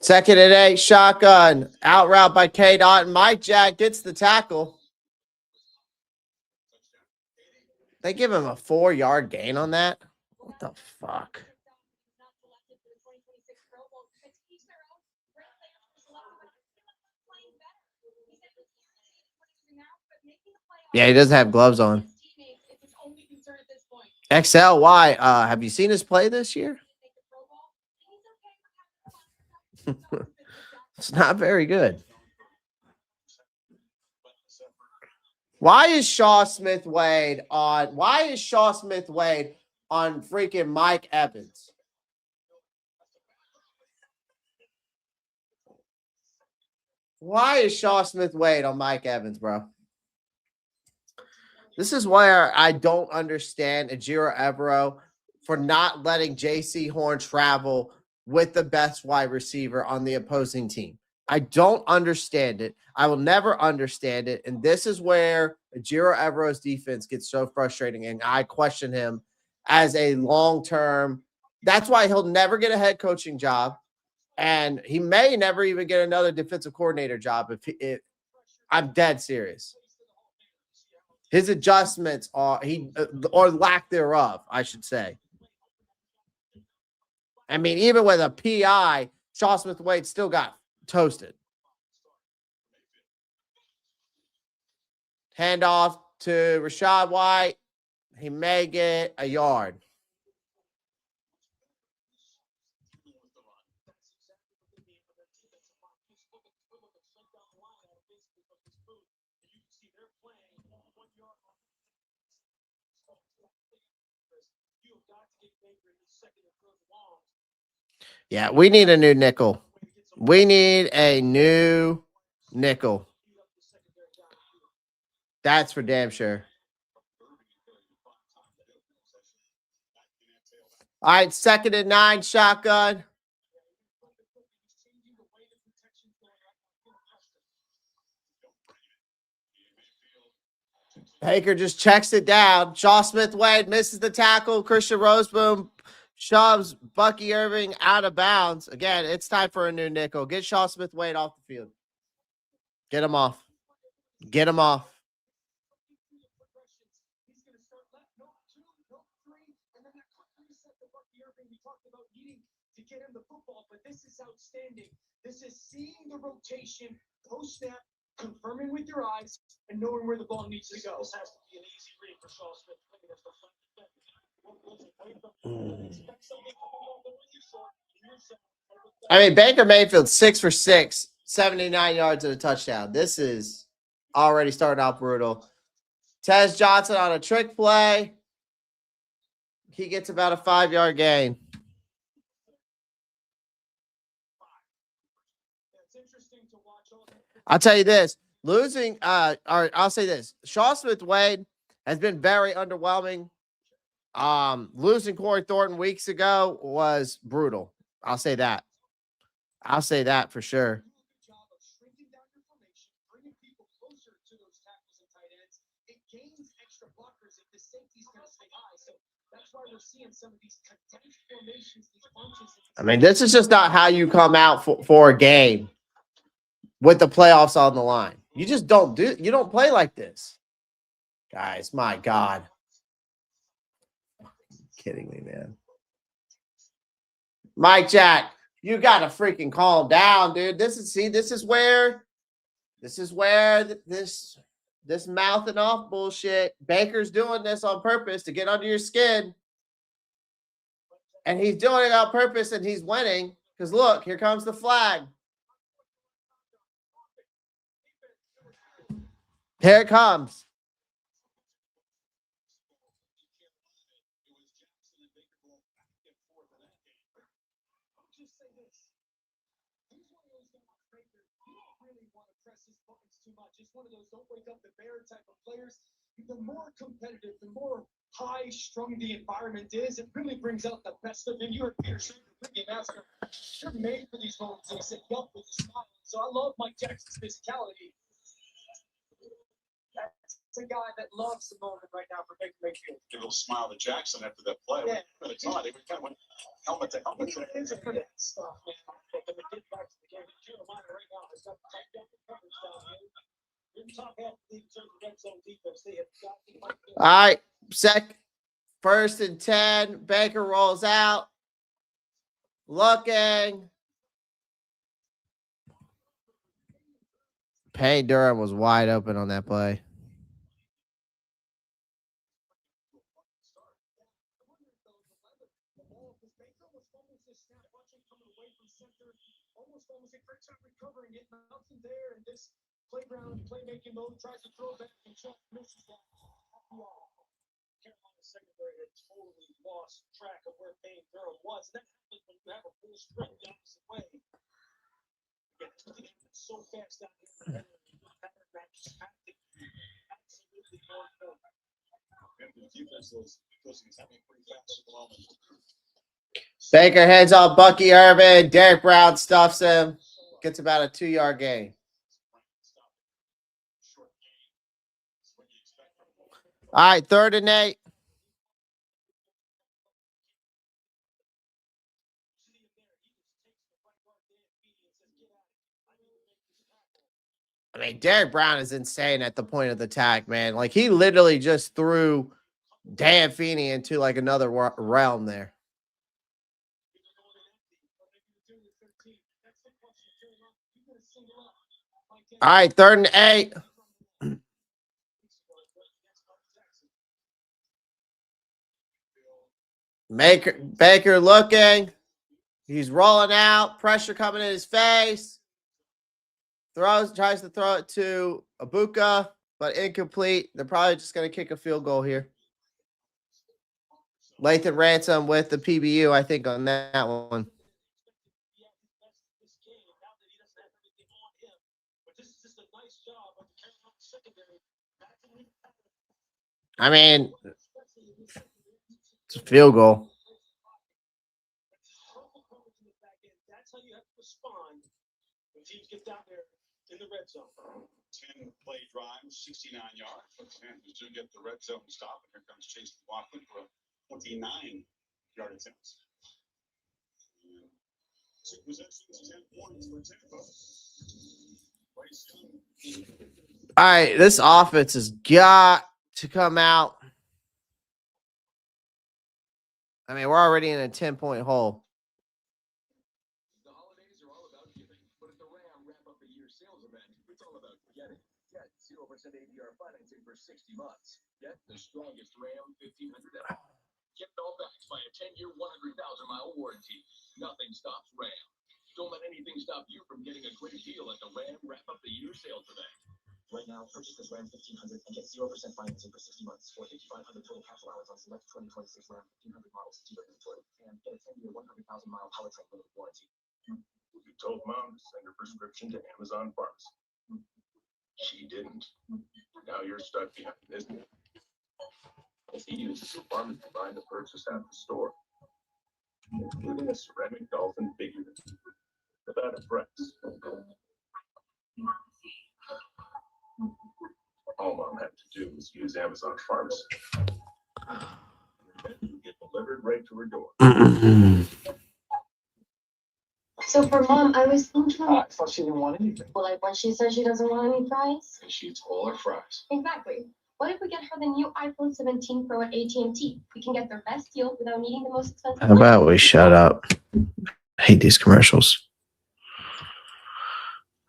Speaker 1: Second and 8, shotgun. Out route by K-Dot, and Mike Jack gets the tackle. They give him a 4-yard gain on that? What the fuck? Yeah, he doesn't have gloves on. XLY, have you seen his play this year? It's not very good. Why is Shaw Smith Wade on freaking Mike Evans? Why is Shaw Smith Wade on Mike Evans, bro? This is where I don't understand Ejiro Evero for not letting J.C. Horn travel with the best wide receiver on the opposing team. I don't understand it. I will never understand it. And this is where Ejiro Evero's defense gets so frustrating. And I question him as a long-term. That's why he'll never get a head coaching job. And he may never even get another defensive coordinator job. If I'm dead serious. His adjustments are or lack thereof, I should say. I mean, even with a PI, Shaw Smith Wade still got toasted. Handoff to Rashad White. He may get a yard. Yeah, we need a new nickel. We need a new nickel. That's for damn sure. All right, 2nd and 9, shotgun. Baker just checks it down. Shaw Smith Wade misses the tackle. Christian Roseboom shoves Bucky Irving out of bounds. Again, it's time for a new nickel. Get Shaw Smith Wade off the field. Get him off. Get him off.
Speaker 2: Get him the football, but this is outstanding. This is seeing the rotation post snap, confirming with your eyes, and knowing where the ball needs to go. This has to be an easy read for Shaw Smith.
Speaker 1: I mean, Baker Mayfield 6 for 6, 79 yards and a touchdown. This is already starting out brutal. Tez Johnson on a trick play. He gets about a 5-yard gain. I'll tell you this. Losing, or I'll say this. Shaw Smith-Wade has been very underwhelming. Losing Corey Thornton weeks ago was brutal. I'll say that. I'll say that for sure. I mean, this is just not how you come out for a game with the playoffs on the line. You just don't play like this. Guys, my God. Kidding me, man. Mike Jack, you got to freaking calm down, dude. This is where this mouthing off bullshit. Baker's doing this on purpose to get under your skin. And he's doing it on purpose and he's winning. Because look, here comes the flag. Here it comes.
Speaker 2: Just one of those don't wake up the bear type of players. The more competitive, the more high-strung the environment is, it really brings out the best of him. You heard Peter Schrager, Pregame ask him, you're made for these moments. And he said, yup, with a smile. So I love Mike Jackson's physicality. That's a guy that loves the moment right now for Baker Mayfield.
Speaker 4: Give a little smile to Jackson after that play.
Speaker 2: Yeah.
Speaker 4: It's odd. He kind of went helmet to helmet.
Speaker 2: It's a good stuff, man. But when they get back to the game, Carolina right now has got tight down the coverage down here.
Speaker 1: All right, first and 10. Baker rolls out. Looking. Payne Durham was wide open on that play.
Speaker 2: Playground, playmaking mode, tries to throw back and Chuck misses that. Carolina secondary had totally lost track of where Payne Durham was. That happens when you have a full sprint the opposite way. It's so fast out here. Absolutely
Speaker 1: Baker heads off Bucky Irvin. Derek Brown stuffs him. Gets about a 2-yard gain. All right, 3rd and 8. I mean, Derek Brown is insane at the point of the attack, man. Like, he literally just threw Dan Feeney into, like, another realm there. All right, 3rd and 8. Baker looking. He's rolling out. Pressure coming in his face. Tries to throw it to Ibuka, but incomplete. They're probably just going to kick a field goal here. Lathan Ransom with the PBU, I think, on that one. I mean, it's a field goal.
Speaker 2: That's how you have to respond when teams get down there in the red zone.
Speaker 4: 10 play drive, 69 yards. And you do get the red zone stop, and here comes Chase Watson for a 29-yard attempt. Two possessions, 10 points for Tampa. Bryce Young.
Speaker 1: All right, this offense has got to come out. I mean, we're already in a 10-point hole.
Speaker 5: The holidays are all about giving, but at the Ram wrap-up a year sales event, it's all about getting. Get 0% APR financing for 60 months. Get the strongest Ram 1500 ever. Get it all backed by a 10-year, 100,000-mile warranty. Nothing stops Ram. Don't let anything stop you from getting a great deal at the Ram Wrap Up the Year sales event.
Speaker 6: Right now, purchase this Ram 1500 and get 0% financing for 60 months or 5,500 total cash allowance on select 2026 Ram 1500 models to your inventory and get a 10-year, 100,000-mile powertrain limited warranty.
Speaker 5: You told Mom to send her prescription to Amazon Pharmacy. She didn't. Now you're stuck behind this. He uses your pharmacy to buy the purchase at the store, including a ceramic dolphin figure without a price. All Mom had to do was use Amazon Pharmacy. And it would get delivered right to her door.
Speaker 3: So for Mom, I was thinking,
Speaker 6: I thought she didn't want anything.
Speaker 3: well, like when she says she doesn't want any fries.
Speaker 5: And she eats all her fries.
Speaker 3: Exactly. What if we get her the new iPhone 17 Pro at AT&T? We can get their best deal without needing the most expensive.
Speaker 1: How about we shut up? I hate these commercials.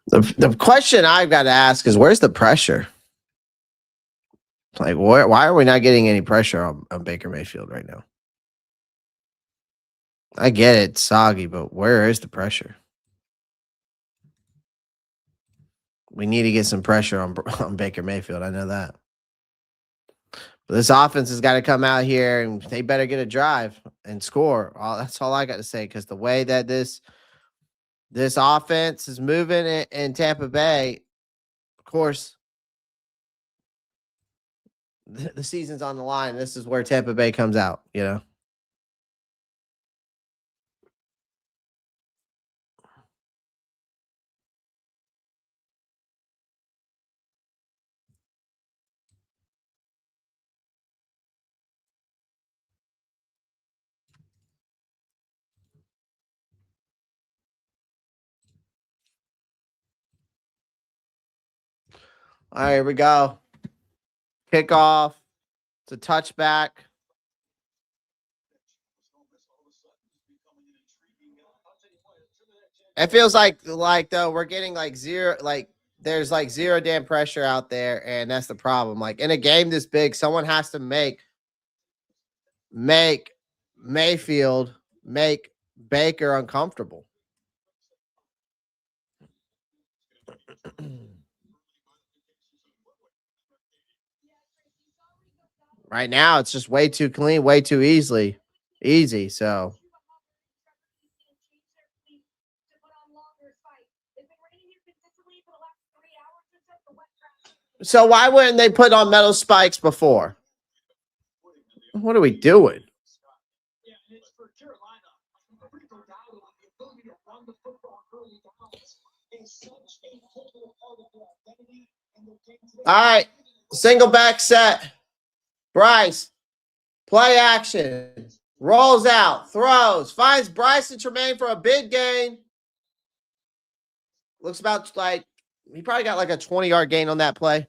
Speaker 1: The question I've got to ask is, where's the pressure? Like, why are we not getting any pressure on Baker Mayfield right now? I get it, it's soggy, but where is the pressure? We need to get some pressure on Baker Mayfield. I know that. But this offense has got to come out here and they better get a drive and score. That's all I got to say, because the way that this offense is moving in Tampa Bay, of course, the season's on the line. This is where Tampa Bay comes out, you know? All right, here we go. Kickoff. It's a touchback. It feels like though we're getting like zero, like there's like zero damn pressure out there, and that's the problem. Like in a game this big, someone has to make Mayfield, make Baker uncomfortable. Right now, it's just way too clean, way too easy. So. So why wouldn't they put on metal spikes before? What are we doing?
Speaker 2: Yeah, and it's for Carolina. Pretty undoubtedly, the ability to run the football early downs is such a pivotal part of their identity and their game today.
Speaker 1: All right, single back set. Bryce, play action, rolls out, throws, finds Bryce and Tre'von for a big gain. Looks about like he probably got like a 20-yard gain on that play.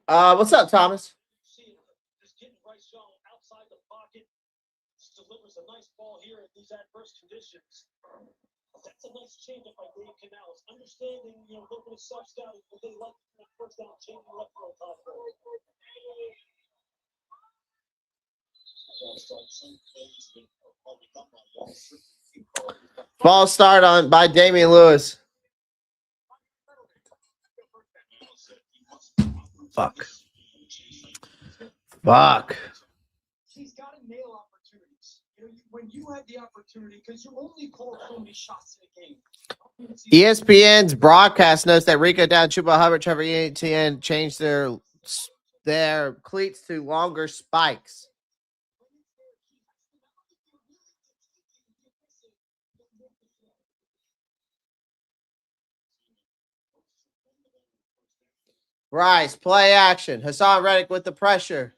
Speaker 1: What's up, Thomas?
Speaker 2: Just getting Bryce Young outside the pocket, delivers a nice ball here in these adverse conditions. That's a nice change up by Dave Canales. Understanding, a little bit of self-scouting, but they like that first down, changing left for a top.
Speaker 1: Ball start on by Damian Lewis. Fuck.
Speaker 2: He's got to nail opportunities. When you have the opportunity, because you only call so many shots in a game.
Speaker 1: ESPN's broadcast notes that Rico Down, Chuba Hubbard, Trevor Etienne changed their cleats to longer spikes. Bryce, play action. Hassan Reddick with the pressure.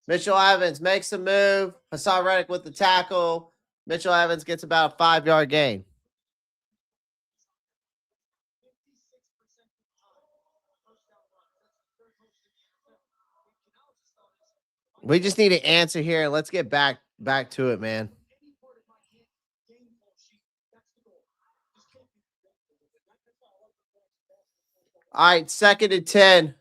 Speaker 1: Mitchell Evans makes a move. Hassan Reddick with the tackle. Mitchell Evans gets about a 5-yard gain. We just need an answer here, and let's get back to it, man. All right, 2nd and 10.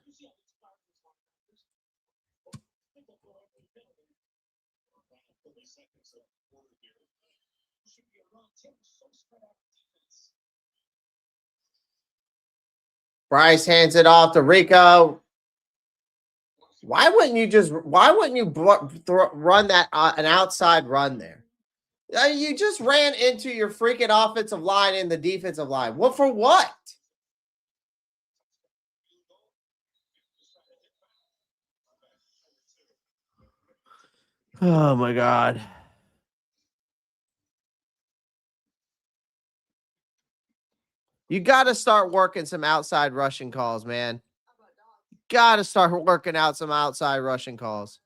Speaker 1: Bryce hands it off to Rico. Why wouldn't you run that an outside run there? You just ran into your freaking offensive line and the defensive line. What for what? Oh my God. You got to start working some outside rushing calls, man. Got to start working out some outside rushing calls.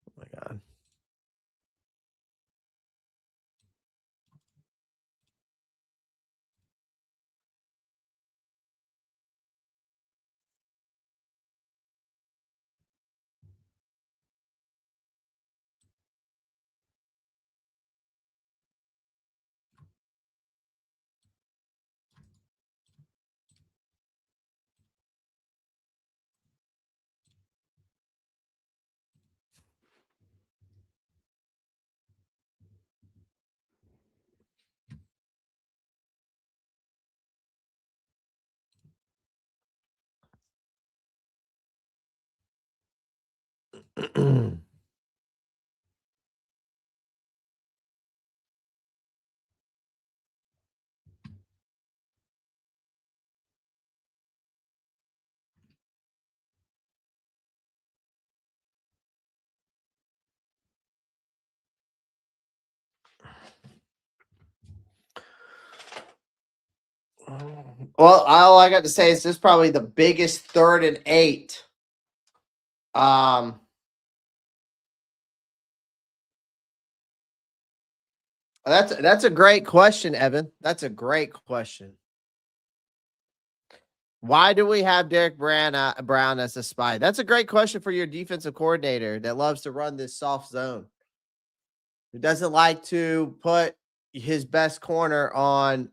Speaker 1: Oh my God. Well, all I got to say is this is probably the biggest 3rd and 8. That's a great question, Evan. That's a great question. Why do we have Derek Brown as a spy? That's a great question for your defensive coordinator that loves to run this soft zone. Who doesn't like to put his best corner on,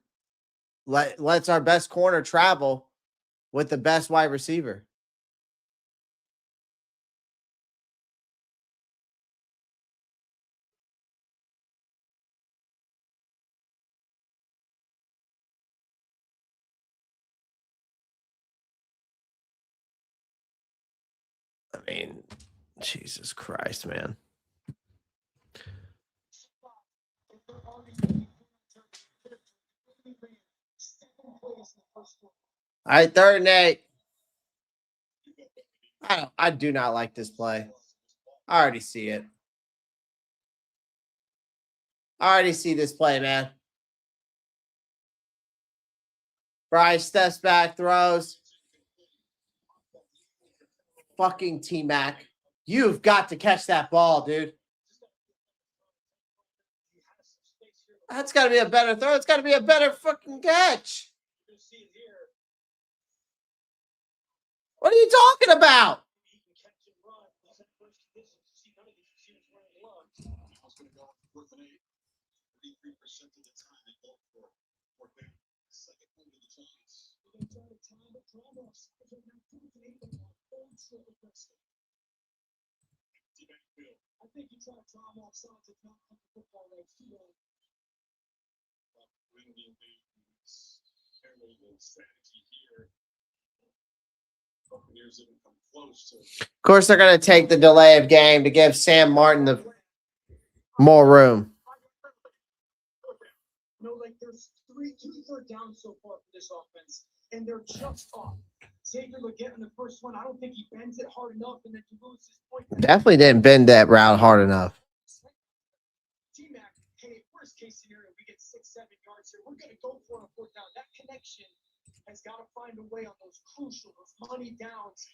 Speaker 1: lets our best corner travel with the best wide receiver. I mean, Jesus Christ, man. All right, 3rd and 8. I do not like this play. I already see it. I already see this play, man. Bryce steps back, throws. Fucking T-Mac. You've got to catch that ball, dude. That's got to be a better throw. It's got to be a better fucking catch. What are you talking about?
Speaker 2: I think you try to draw him offside to not put the football right to him.
Speaker 1: Of course, they're going to take the delay of game to give Sam Martin the more room.
Speaker 2: No, like there's 2 3rd downs so far for this offense, and they're just off. Xavier Legette in the first one, I don't think he bends it hard enough, and then to lose his point.
Speaker 1: Definitely didn't bend that route hard enough.
Speaker 2: T-Mac, hey, worst case scenario, we get 6 7 yards here. We're going to go for a 4th down. That connection has got to find a way on those crucial, those money downs.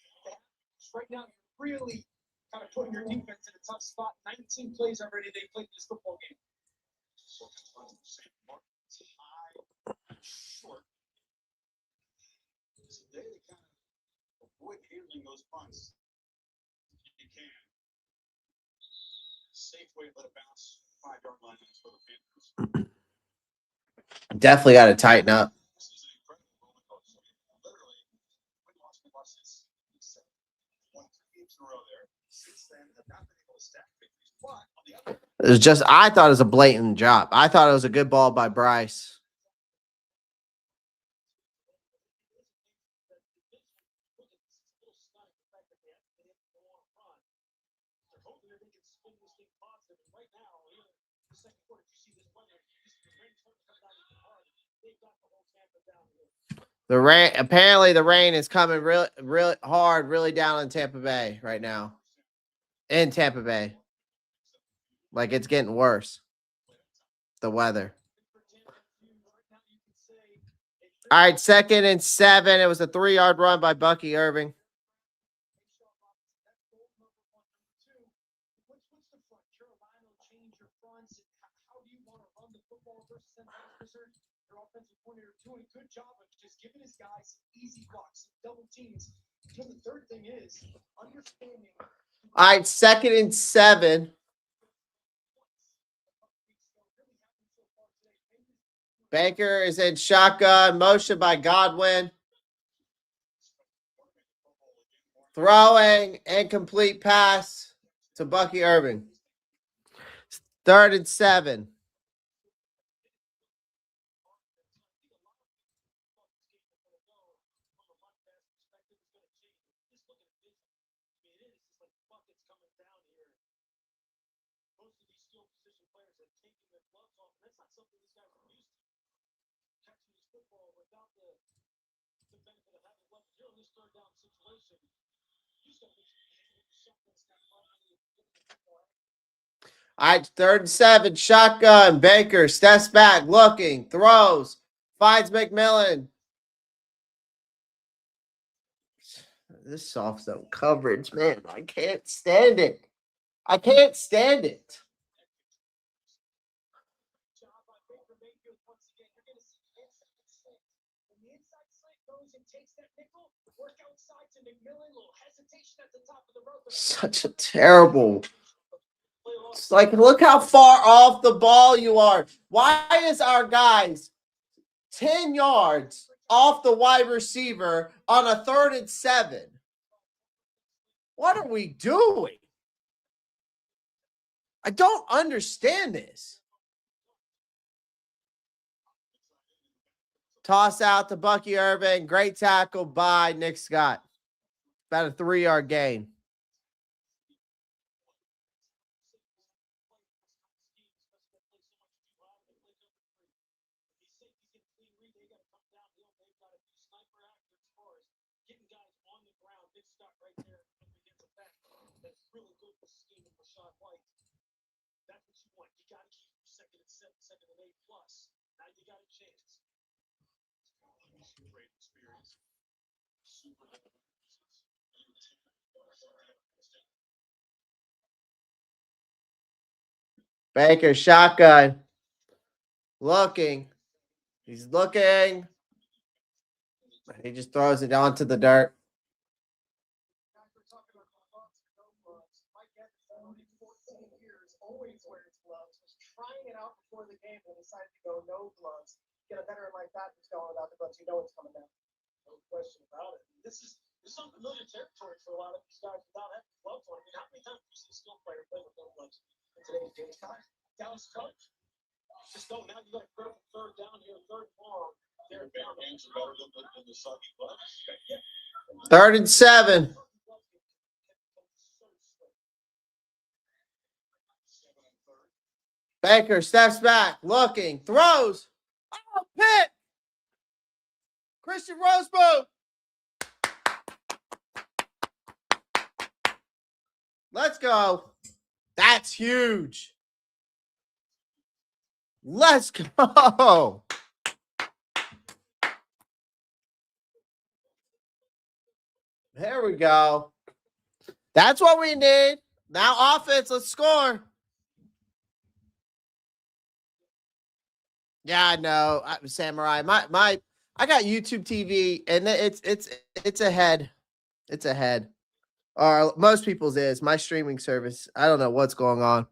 Speaker 2: Right now, you're really kind of putting your defense in a tough spot. 19 plays already they played this football game.
Speaker 4: Avoid handling those punts if you can. Safe way to let it bounce 5-yard line for the
Speaker 1: Definitely got to tighten up. It was just, I thought it was a blatant drop. I thought it was a good ball by Bryce. The rain, apparently the rain is coming really hard, really down in Tampa Bay right now. In Tampa Bay. Like it's getting worse. The weather. All right, 2nd and 7. It was a 3-yard run by Bucky Irving.
Speaker 2: Your offensive coordinator doing a good job of just giving his guys easy blocks, double teams. And the third thing is understanding.
Speaker 1: All right, 2nd and 7. Baker is in shotgun, motion by Godwin. Throwing, incomplete pass to Bucky Irving. 3rd and 7. All right, 3rd and 7. Shotgun. Baker steps back, looking, throws, finds McMillan. This soft zone coverage, man, I can't stand it. I can't stand it. Such a terrible. It's like, look how far off the ball you are. Why is our guys 10 yards off the wide receiver on a 3rd and 7? What are we doing? I don't understand this. Toss out to Bucky Irving. Great tackle by Nick Scott. About a 3-yard gain. Baker shotgun. Looking. He's looking. He just throws it onto the dirt.
Speaker 2: Always wears gloves. Was trying it out before the game and decided to go no gloves. Get a veteran like that who's going without the gloves. You know it's coming down. No question about it. This is unfamiliar territory for a lot of these guys without having gloves on. I mean, how many times do you see a skill player play with no gloves? And today's James Conner, Dallas Coach. Just go now. You got a critical 3rd down here, 3rd long. They're bare hands are better than the soggy gloves.
Speaker 1: 3rd and 7. Baker steps back, looking, throws. Oh, pick! Christian Roseboom. Let's go. That's huge. Let's go. There we go. That's what we need. Now offense, let's score. Yeah, I know. Samurai. I got YouTube TV and it's ahead. It's ahead. Or most people's is. My streaming service. I don't know what's going on.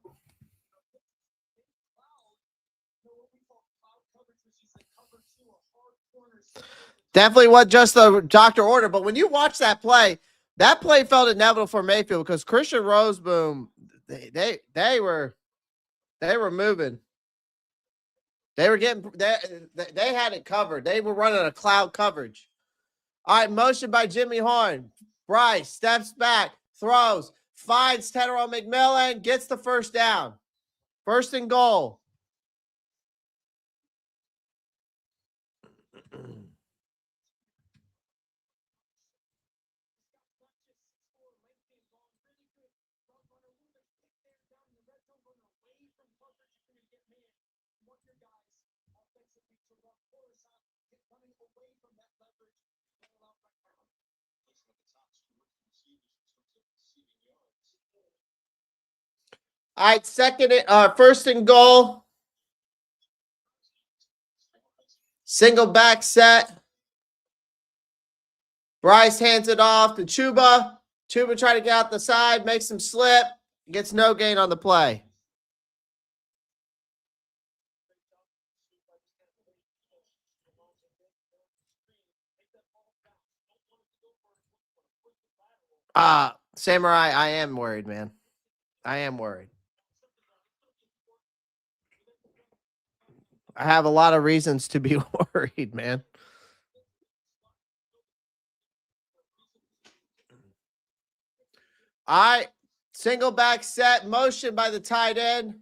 Speaker 1: Definitely wasn't just the doctor order, but when you watch that play felt inevitable for Mayfield because Christian Roseboom, they were moving. They were getting they had it covered. They were running a cloud coverage. All right, motion by Jimmy Horn. Bryce steps back, throws, finds Tedero McMillan, gets the first down. First and goal. All right, first and goal. Single back set. Bryce hands it off to Chuba. Chuba trying to get out the side, makes him slip, gets no gain on the play. Samurai, I am worried, man. I am worried. I have a lot of reasons to be worried, man. All right. Single back set. Motion by the tight end.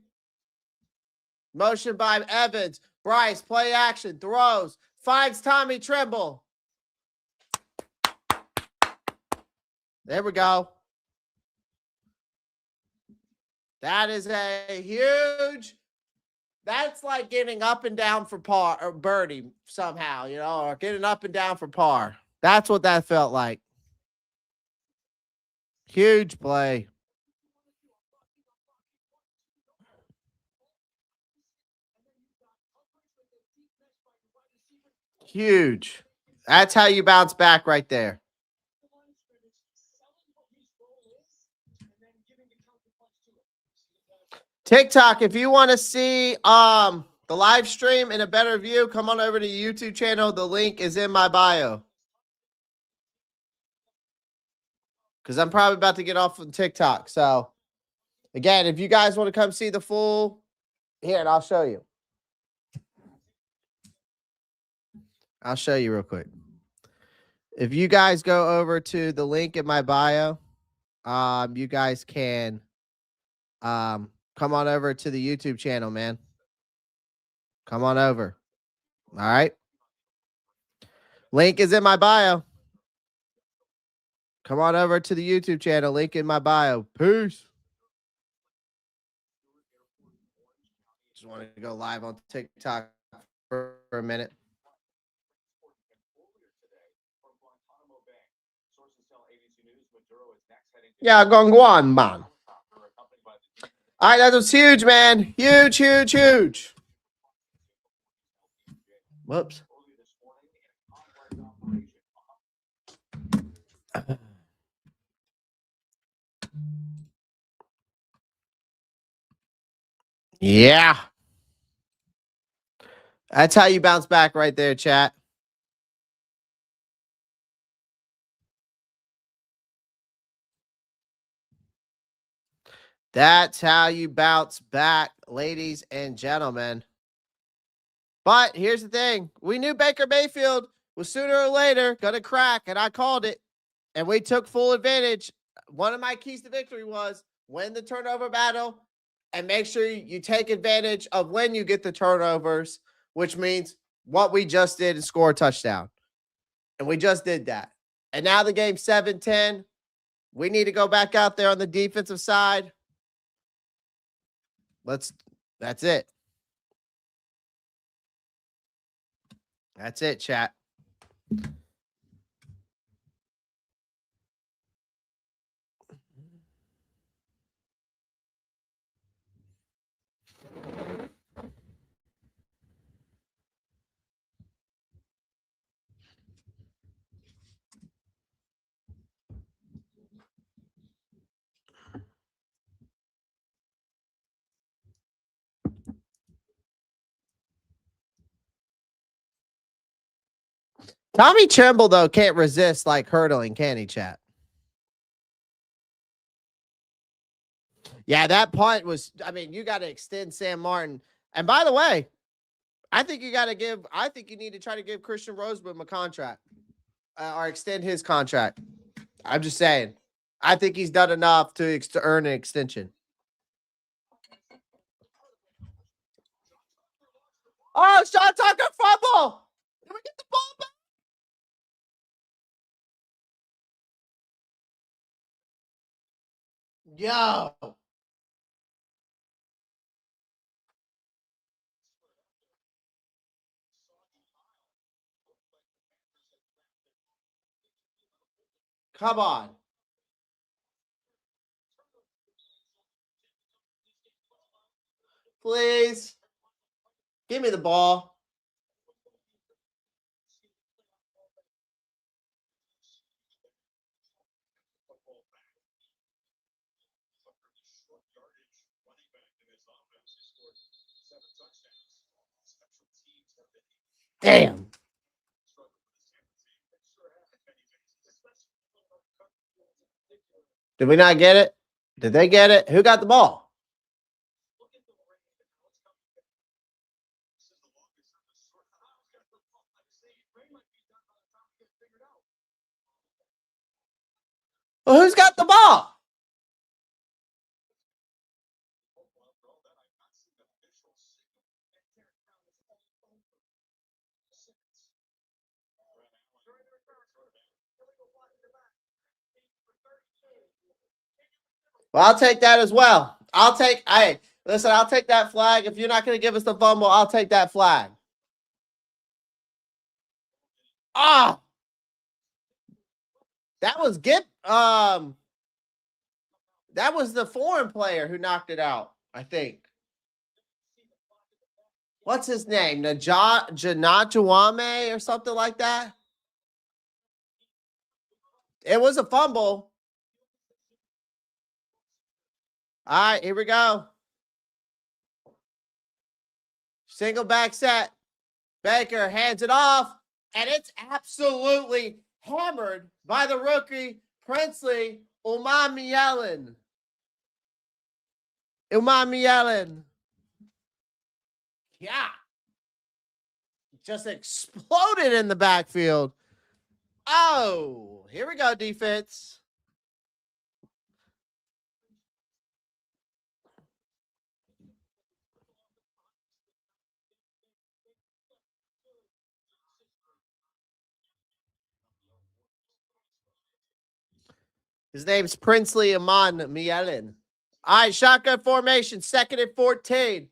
Speaker 1: Motion by Evans. Bryce, play action. Throws. Finds Tommy Tremble. There we go. That is a huge. That's like getting up and down for par or birdie somehow, or getting up and down for par. That's what that felt like. Huge play. Huge. That's how you bounce back right there. TikTok, if you want to see the live stream in a better view, come on over to the YouTube channel. The link is in my bio. Because I'm probably about to get off of TikTok. So, again, if you guys want to come see the full, here, and I'll show you. I'll show you real quick. If you guys go over to the link in my bio, you guys can come on over to the YouTube channel, man. Come on over. All right. Link is in my bio. Come on over to the YouTube channel. Link in my bio. Peace. Just wanted to go live on TikTok for a minute. Yeah, Gongguan, man. All right, that was huge, man. Huge, huge, huge. Whoops. Yeah. That's how you bounce back right there, chat. That's how you bounce back, ladies and gentlemen. But here's the thing. We knew Baker Mayfield was sooner or later going to crack, and I called it, and we took full advantage. One of my keys to victory was win the turnover battle and make sure you take advantage of when you get the turnovers, which means what we just did is score a touchdown. And we just did that. And now the game's 7-10. We need to go back out there on the defensive side. That's it. That's it, chat. Tommy Tremble, though, can't resist like hurdling, can he, chat? Yeah, that punt was, I mean, you got to extend Sam Martin. And by the way, I think you need to try to give Christian Roseboom a contract or extend his contract. I'm just saying. I think he's done enough to earn an extension. Oh, Sean Tucker fumble. Can we get the ball back? Yo. Come on. Please. Give me the ball. Damn. Did we not get it? Did they get it? Who got the ball? Well, who's got the ball? Well, I'll take that as well. I'll take that flag. If you're not going to give us the fumble, I'll take that flag. Ah! That was that was the foreign player who knocked it out, I think. What's his name? Janajuame or something like that? It was a fumble. All right, here we go. Single back set. Baker hands it off, and it's absolutely hammered by the rookie, Princely Umamielen. Yeah. Just exploded in the backfield. Oh, here we go, defense. His name's Princely Umamielen. All right, shotgun formation, 2nd and 14.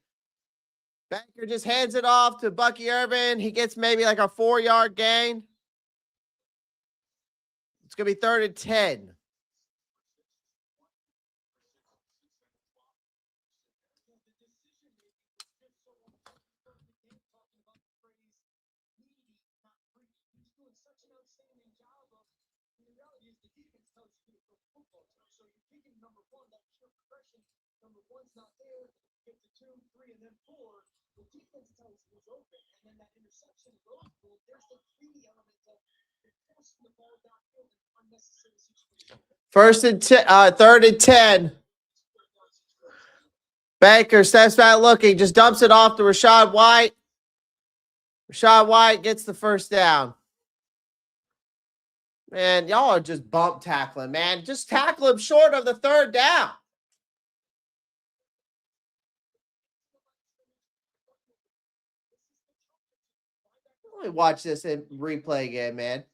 Speaker 1: Baker just hands it off to Bucky Irvin. He gets maybe like a 4-yard gain. It's going to be 3rd and 10. First and 3rd and 10. Baker steps back looking, just dumps it off to Rachaad White. Rachaad White gets the first down. Man, y'all are just bump tackling, man. Just tackle him short of the 3rd down. Let me watch this in replay again, man.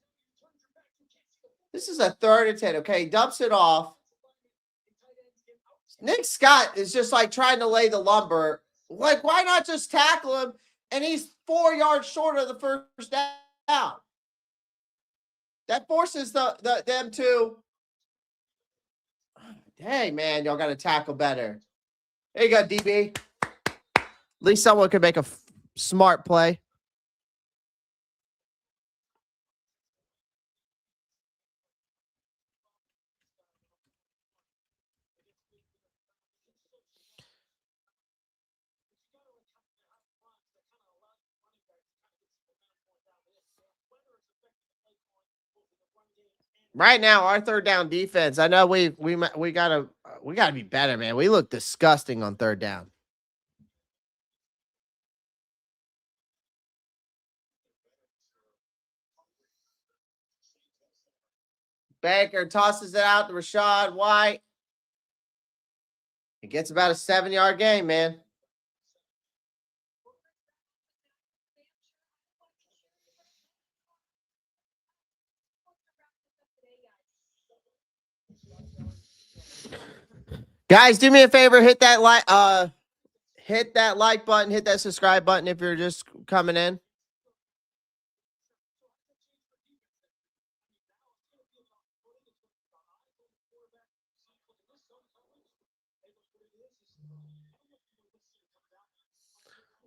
Speaker 1: This is a 3rd and 10. Okay, he dumps it off. Nick Scott is just like trying to lay the lumber. Like, why not just tackle him? And he's 4 yards short of the first down. That forces them to. Dang, man, y'all got to tackle better. There you go, DB. At least someone could make a smart play. Right now, our third down defense. I know we gotta be better, man. We look disgusting on third down. Baker tosses it out to Rashad White. It gets about a 7-yard gain, man. Guys, do me a favor, hit that like button, hit that subscribe button if you're just coming in.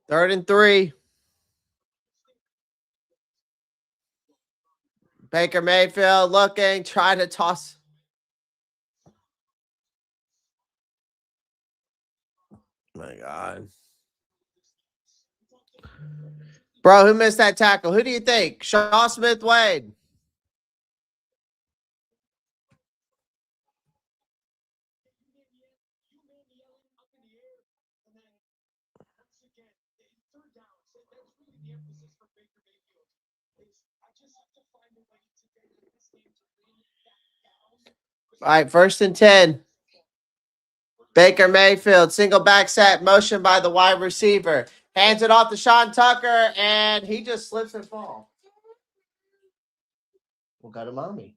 Speaker 1: Third and 3. Baker Mayfield looking, trying to toss. My God. Bro, who missed that tackle? Who do you think? Shaw Smith Wade. All right, 1st and 10. Baker Mayfield, single back set, motion by the wide receiver. Hands it off to Sean Tucker, and he just slips and falls. We'll go to mommy.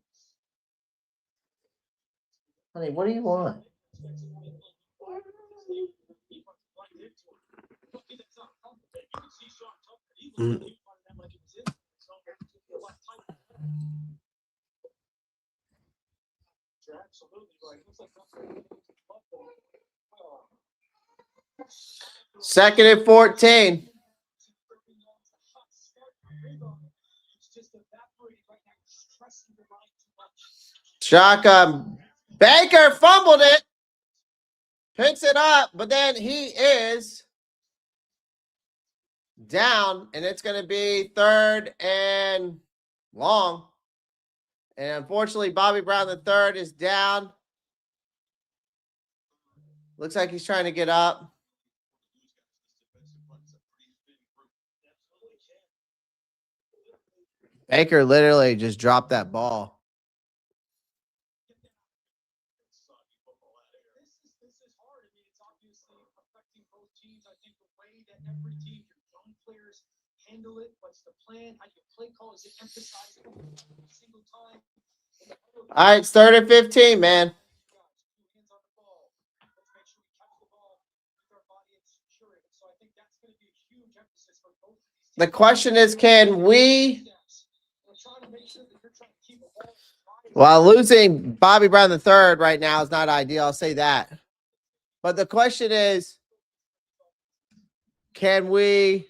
Speaker 1: Honey, what do you want? Second and 14. Shotgun. Baker fumbled it. Picks it up, but then he is down, and it's going to be 3rd and long. And unfortunately, Bobby Brown III is down. Looks like he's trying to get up. Baker literally just dropped that ball.
Speaker 2: This is hard. I mean, it's obviously affecting both teams. I think the way that every team, your young players handle it. What's the plan? How do you play call? Is it emphasized every single time?
Speaker 1: All right, it's 3rd and 15, man. The question is, can we, while losing Bobby Brown III right now is not ideal, I'll say that. But the question is, can we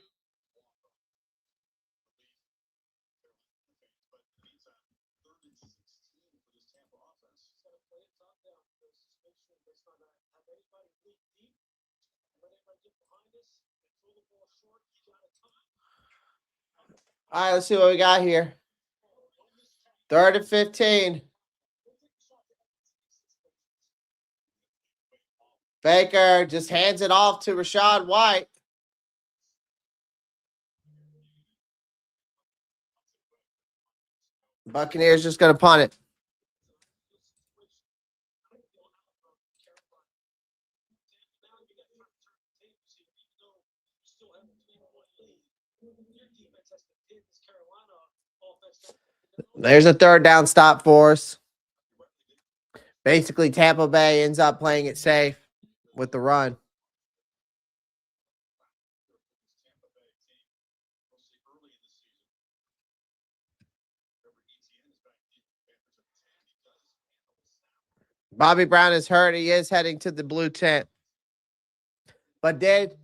Speaker 1: all right, let's see what we got here. 3rd and 15. Baker just hands it off to Rashad White. Buccaneers just going to punt it. There's a 3rd down stop for us. Basically, Tampa Bay ends up playing it safe with the run. Bobby Brown is hurt. He is heading to the blue tent. But did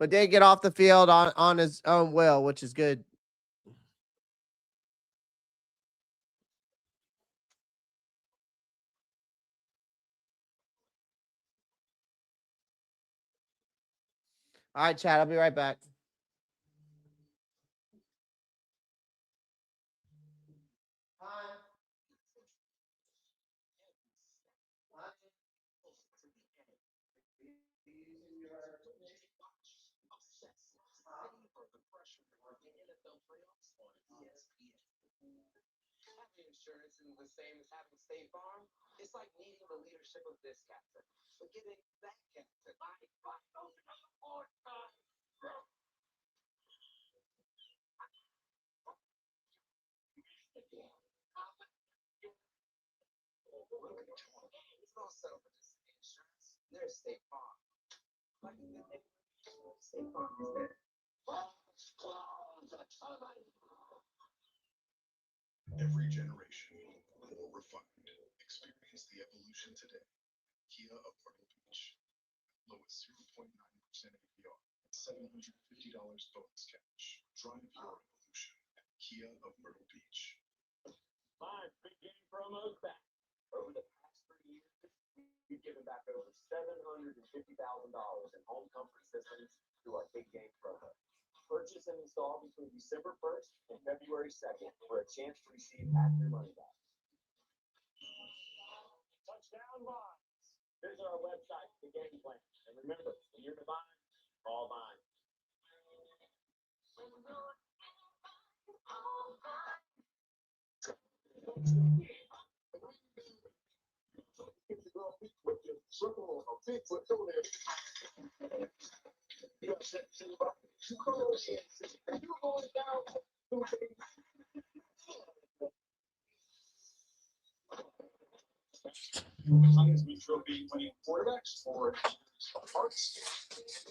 Speaker 1: get off the field on his own will, which is good. All right, Chad, I'll be right back.
Speaker 6: insurance is the same as having State Farm. It's like needing the leadership of this captain, but getting that captain. It's not settle for just insurance. There's State Farm. Like the name, State Farm is there.
Speaker 4: Every generation, more refined. Experience the evolution today. Kia of Myrtle Beach. Lowest 0.9% APR. $750 bonus cash. Drive your evolution at Kia of Myrtle Beach.
Speaker 5: 5 big game promos back.
Speaker 6: Over the past 3 years, we've given back over $750,000 in home comfort systems through our big game promo. Purchase and install between December 1st and February 2nd for a chance to receive half your money back.
Speaker 5: Touchdown lines. Visit our website for the game plan. And remember, when you're divine, all mine.
Speaker 4: Heisman Trophy winning quarterbacks for Hearts.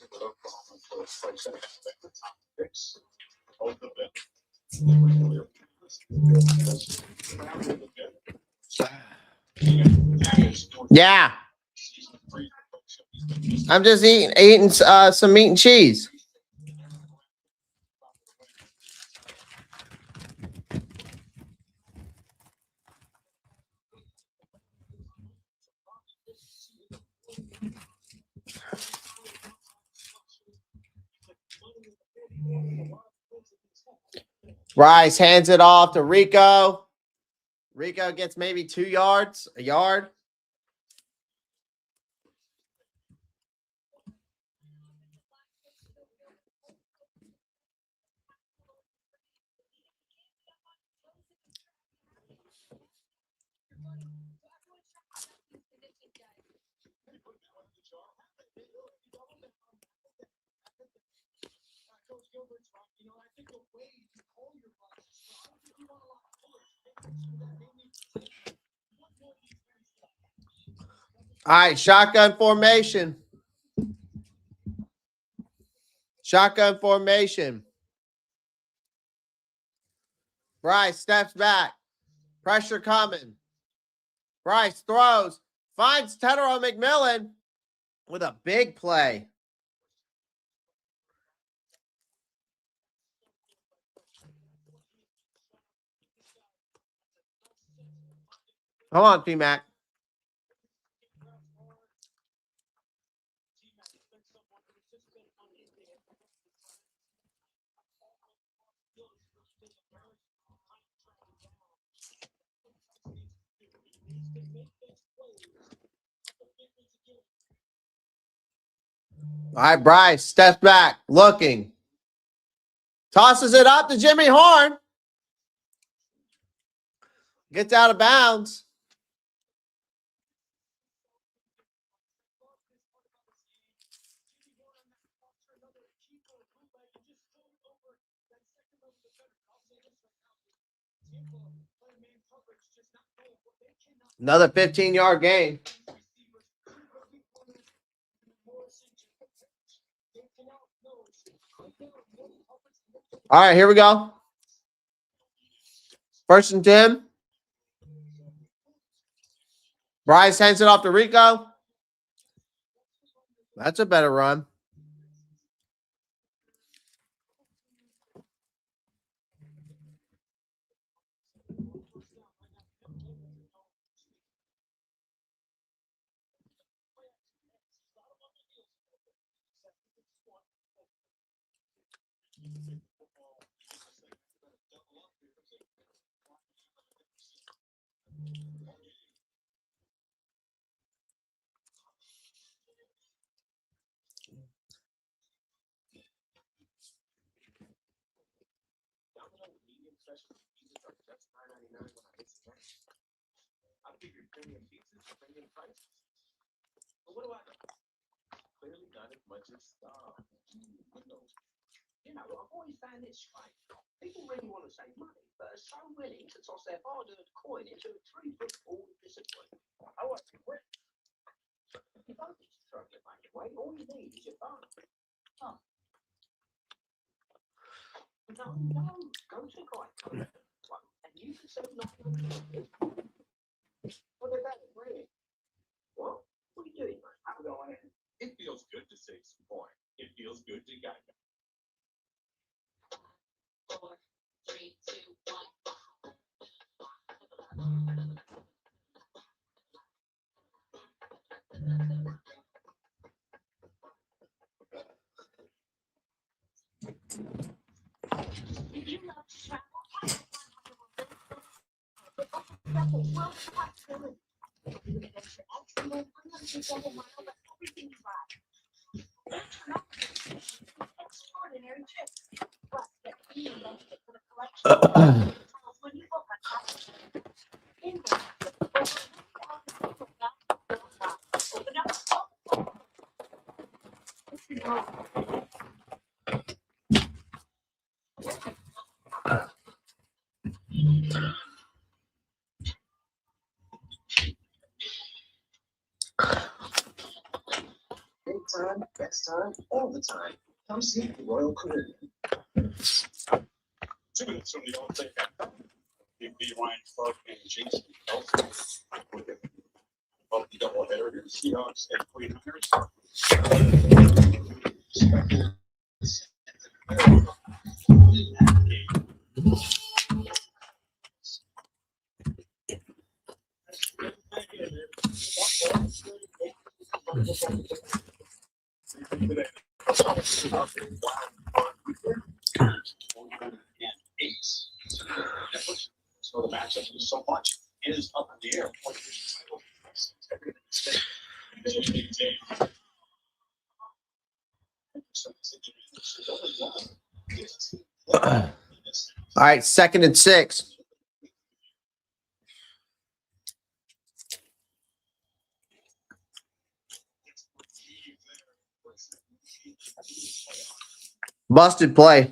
Speaker 4: The top picks, both of them.
Speaker 1: Yeah. I'm just eating some meat and cheese. Bryce hands it off to Rico. Rico gets maybe 2 yards, a yard. All right, shotgun formation. Shotgun formation. Bryce steps back. Pressure coming. Bryce throws. Finds Tetero McMillan with a big play. Come on, P-Mac. All right, Bryce steps back, looking. Tosses it up to Jimmy Horn. Gets out of bounds. Another 15-yard gain. All right, here we go. 1st and 10. Bryce hands it off to Rico. That's a better run.
Speaker 6: I'll give you premium pizzas for premium prices. But what do I know? Clearly not as much as you know, I've always found it strange. People really want to save money, but are so willing to toss their hard-earned coin into a 3-foot pool of disappointment. I want to win. If you don't need to throw your money away, all you need is your phone. Oh. No, go to coin. And you can save nothing. What about it, really? What? What are you doing, man? I'm going in.
Speaker 5: It feels good to save some coin. It feels good to get it.
Speaker 3: 4, 3, 2, 1. If you love to travel, you get extra excellent, unlimited mile, but everything you buy. Extraordinary trips. Plus, get free membership for the collection. When you book on top, open up.
Speaker 6: Big time, best time, all the time. Come see the Royal Caribbean.
Speaker 4: 2 minutes from the All-State halftime. Big B, Ryan Clark, and Jason Nelson with the both the doubleheader here. Seahawks and 49ers. So the matchup is so much is up in the air.
Speaker 1: All right, 2nd and 6. Busted play.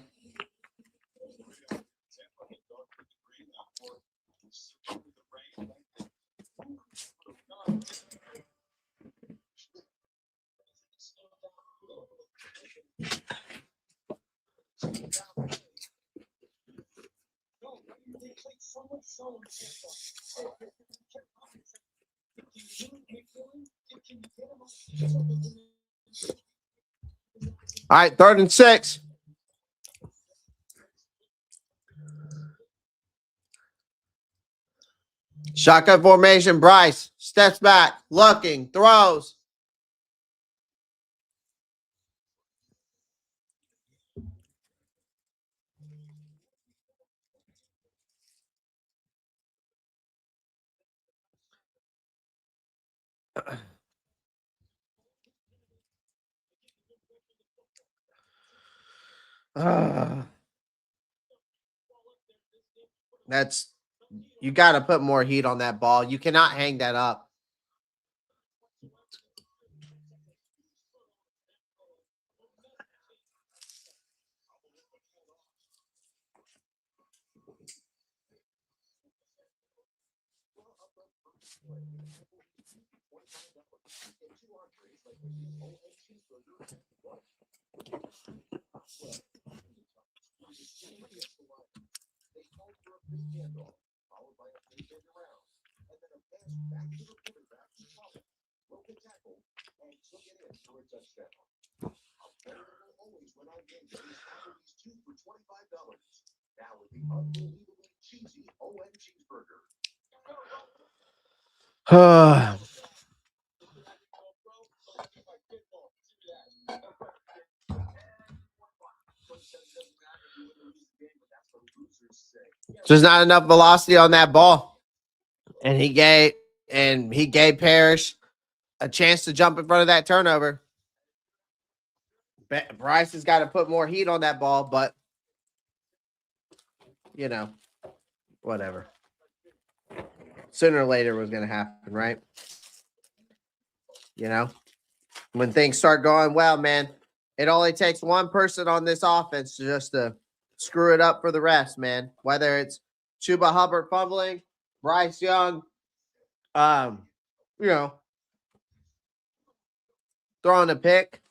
Speaker 1: All right, 3rd and 6. Shotgun formation. Bryce steps back, looking, throws. That's you got to put more heat on that ball. You cannot hang that up. There's not enough velocity on that ball. And he gave Parrish a chance to jump in front of that turnover. Bryce has got to put more heat on that ball, but you know, whatever. sooner or later was going to happen, right? You know, when things start going well, man, it only takes one person on this offense to just to screw it up for the rest, man. Whether it's Chuba Hubbard fumbling, Bryce Young, you know, throwing a pick,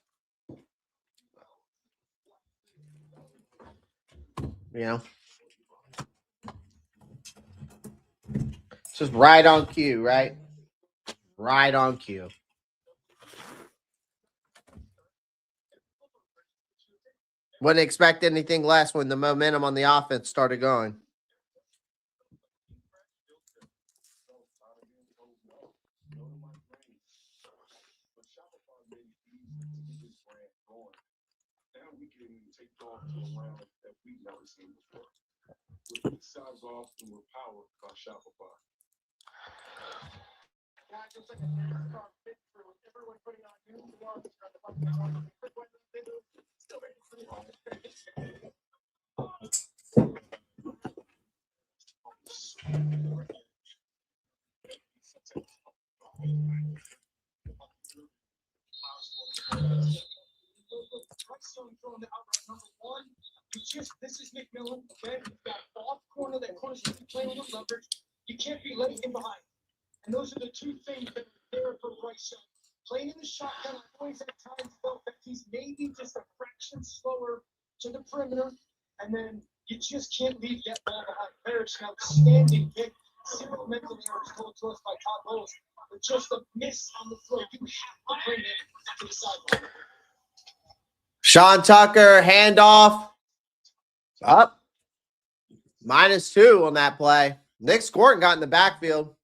Speaker 1: you know, it's just right on cue, right? Right on cue. Wouldn't expect anything less when the momentum on the offense started going.
Speaker 5: Now we can take off to a round that we've never seen before. With each size off and we're powered by Shopify.
Speaker 2: Guys, it's like a NASCAR pit crew. Everyone putting on new gloves for the Buccaneers. Quick one, they do. Still ready for the offense. Bryce Young throwing the outright number one. This is McMillan, okay? You've got off corner, that corner's going to be playing with leverage. You can't be letting him behind. And those are the two things that are there for Bryce Young. Playing in the shotgun, I always at times felt that he's maybe just a fraction slower to the perimeter. And then you just can't leave that ball behind. There's an outstanding kick. 0 mental errors told to us by Todd Bowles. But just a miss on the throw. You have to bring it to the sideline.
Speaker 1: Sean Tucker, handoff. Up. -2 on that play. Nick Scorton got in the backfield.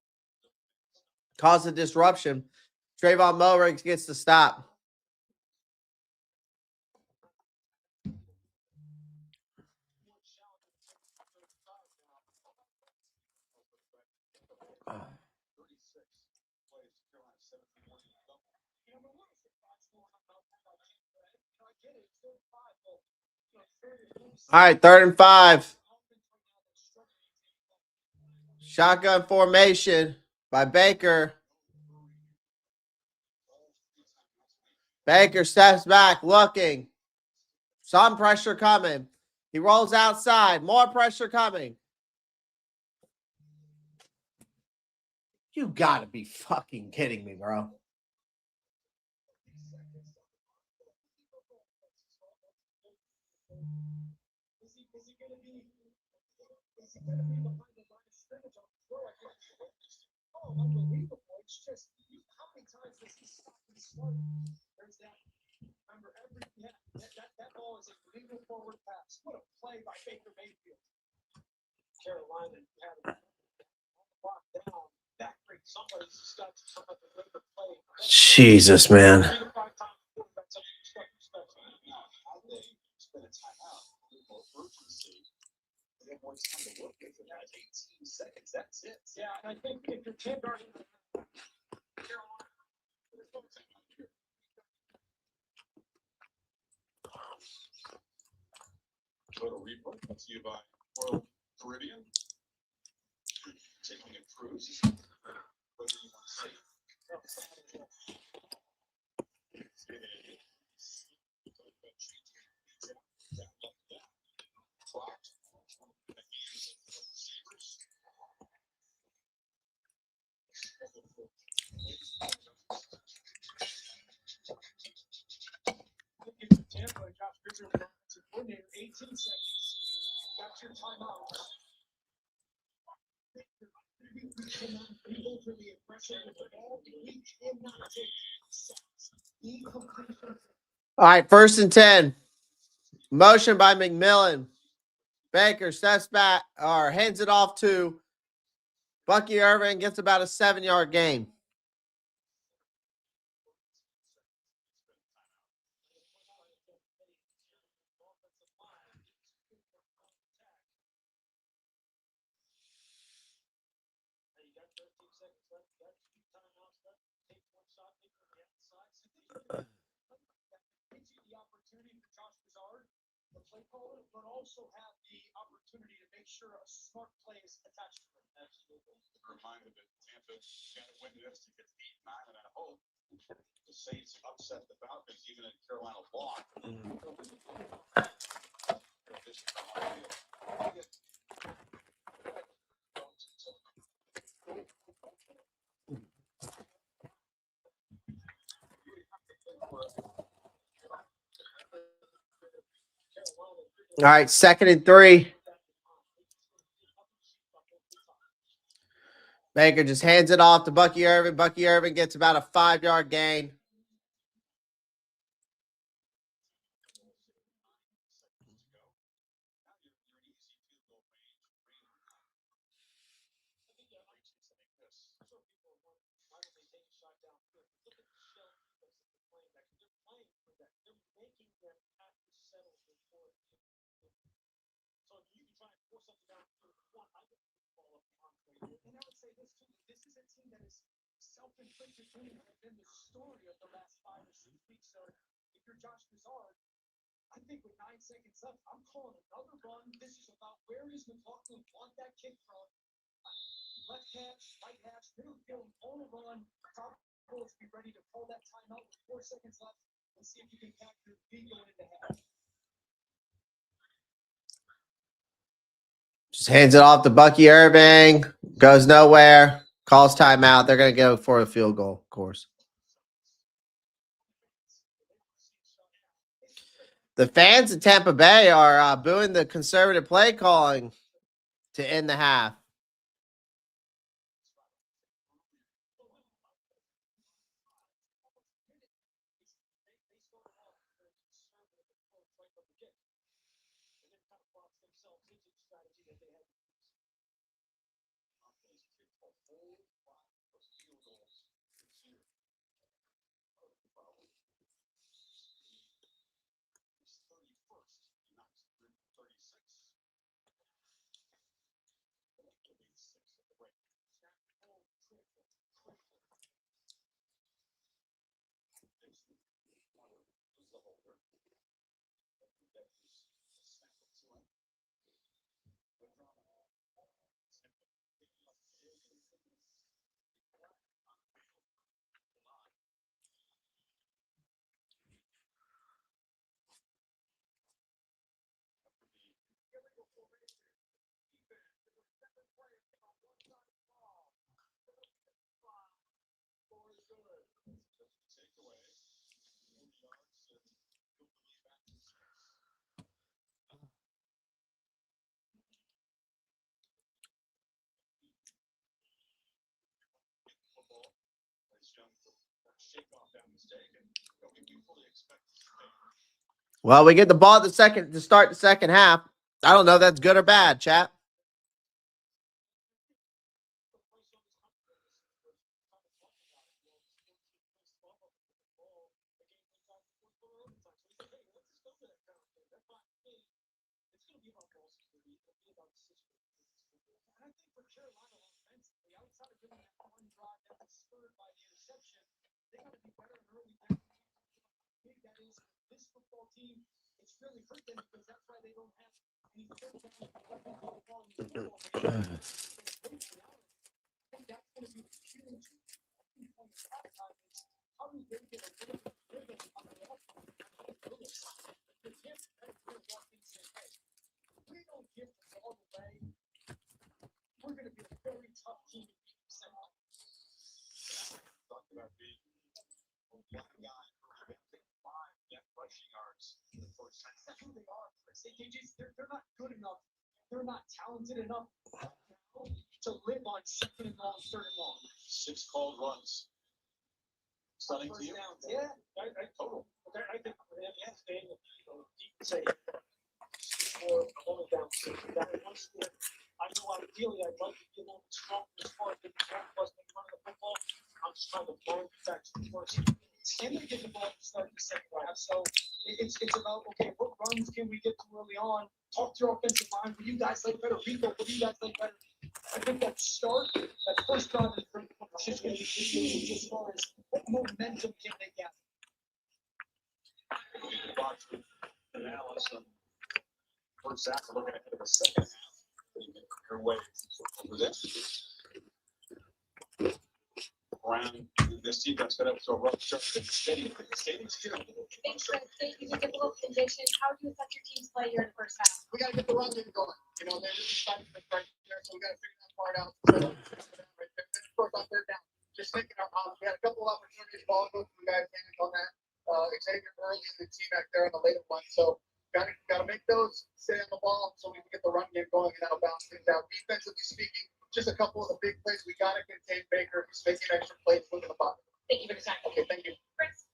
Speaker 1: Caused a disruption. Tre'von Mulriggs gets the stop. All right, 3rd and 5. Shotgun formation by Baker. Baker steps back, looking. Some pressure coming. He rolls outside. More pressure coming. You gotta be fucking kidding me, bro.
Speaker 2: Unbelievable. It's just, how many times does he stop and start? There's that. Remember, that ball is a legal forward pass. What a play by Baker Mayfield. Carolina had it locked down. That great. Somebody's got to come up and make a play.
Speaker 1: Jesus, man.
Speaker 2: That's it. Yeah, and I think if you're 10 guard,
Speaker 5: Total replay brought to you by Royal Caribbean. Taking a cruise. Whether you want to say
Speaker 2: Tampa, Josh Bridger, the coordinator, 18 seconds. Got your timeout. We cannot be overly aggressive with the ball. We cannot take sacks. Incompletion.
Speaker 1: All right, 1st and 10. Motion by McMillan. Baker steps back or hands it off to Bucky Irvin, gets about a 7-yard gain.
Speaker 2: the play caller, but also have the opportunity to make sure a smart play is attached to it. Absolutely.
Speaker 4: Reminded that Tampa got to win this to get 8-9, and I hope the Saints upset the Falcons, even in Carolina lost.
Speaker 1: All right, 2nd and 3. Baker just hands it off to Bucky Irvin. Bucky Irvin gets about a 5-yard gain.
Speaker 2: And I would say this too. This is a team that is self-inflicted pain has been the story of the last 5 or 6 weeks. So if you're Josh Broussard, I think with 9 seconds left, I'm calling another run. This is about where does McLaughlin want that kick from? Left hash, right hash, middle field, on a run. Top Bulls be ready to pull that timeout with 4 seconds left and see if you can capture the lead going into half.
Speaker 1: Just hands it off to Bucky Irving. Goes nowhere. Calls timeout. They're going to go for a field goal, of course. The fans in Tampa Bay are booing the conservative play calling to end the half. Well, we get the ball at to start the second half. I don't know if that's good or bad, chat.
Speaker 2: I think for Carolina offensively, outside of doing that one drive that was spurred by the interception, they got to be better in early down. I think that is this football team. It's really hurt them because that's why they don't have any third down football in the football game. I think that's going to be the huge key point of halftime is how do they get a little bit of rhythm on the offense? They can't walk in and say, hey, we don't give the ball away. We're going to be a very tough team to beat.
Speaker 4: Talked about being one guy for 5 net rushing yards in the first half.
Speaker 2: That's who they are. They're not good enough. They're not talented enough to live on 2nd and long, 3rd and long.
Speaker 4: 6 called runs. Stunning to you?
Speaker 2: Yeah,
Speaker 6: I total. Okay, I think staying deep safe for a moment down. That one score. I know ideally I'd like to be a little bit stronger as far as the plus than running the football. I'm just trying to blind protection first.
Speaker 2: And they get the ball to start the second half. So it's about, okay, what runs can we get to early on? Talk to your offensive line. What do you guys like better? Rico, what do you guys like better? I think that start, that first drive is going to be huge as far as what momentum can they get.
Speaker 4: We can watch with Dallas and first half. We're looking ahead to the second half. Your way around this team that's got up to a rough start. Stadium's here.
Speaker 3: Thanks, Red State. These are difficult conditions. How do you affect your team's play here in the first half?
Speaker 2: We got to get the run game going. You know, they're just starting to right there, so we got to figure that part out. So, right there. Then, of course, on third down, just thinking our we had a couple of opportunities. Ball goes to the guys on that. Xavier early in the team back there on the later one. So, got to make those stay on the ball so we can get the run game going and that'll bounce things out. Defensively speaking, just a couple of the big plays. We got to contain Baker. He's making extra plays, looking the bucket.
Speaker 3: Thank you for the time.
Speaker 2: Okay, thank you.
Speaker 3: Chris.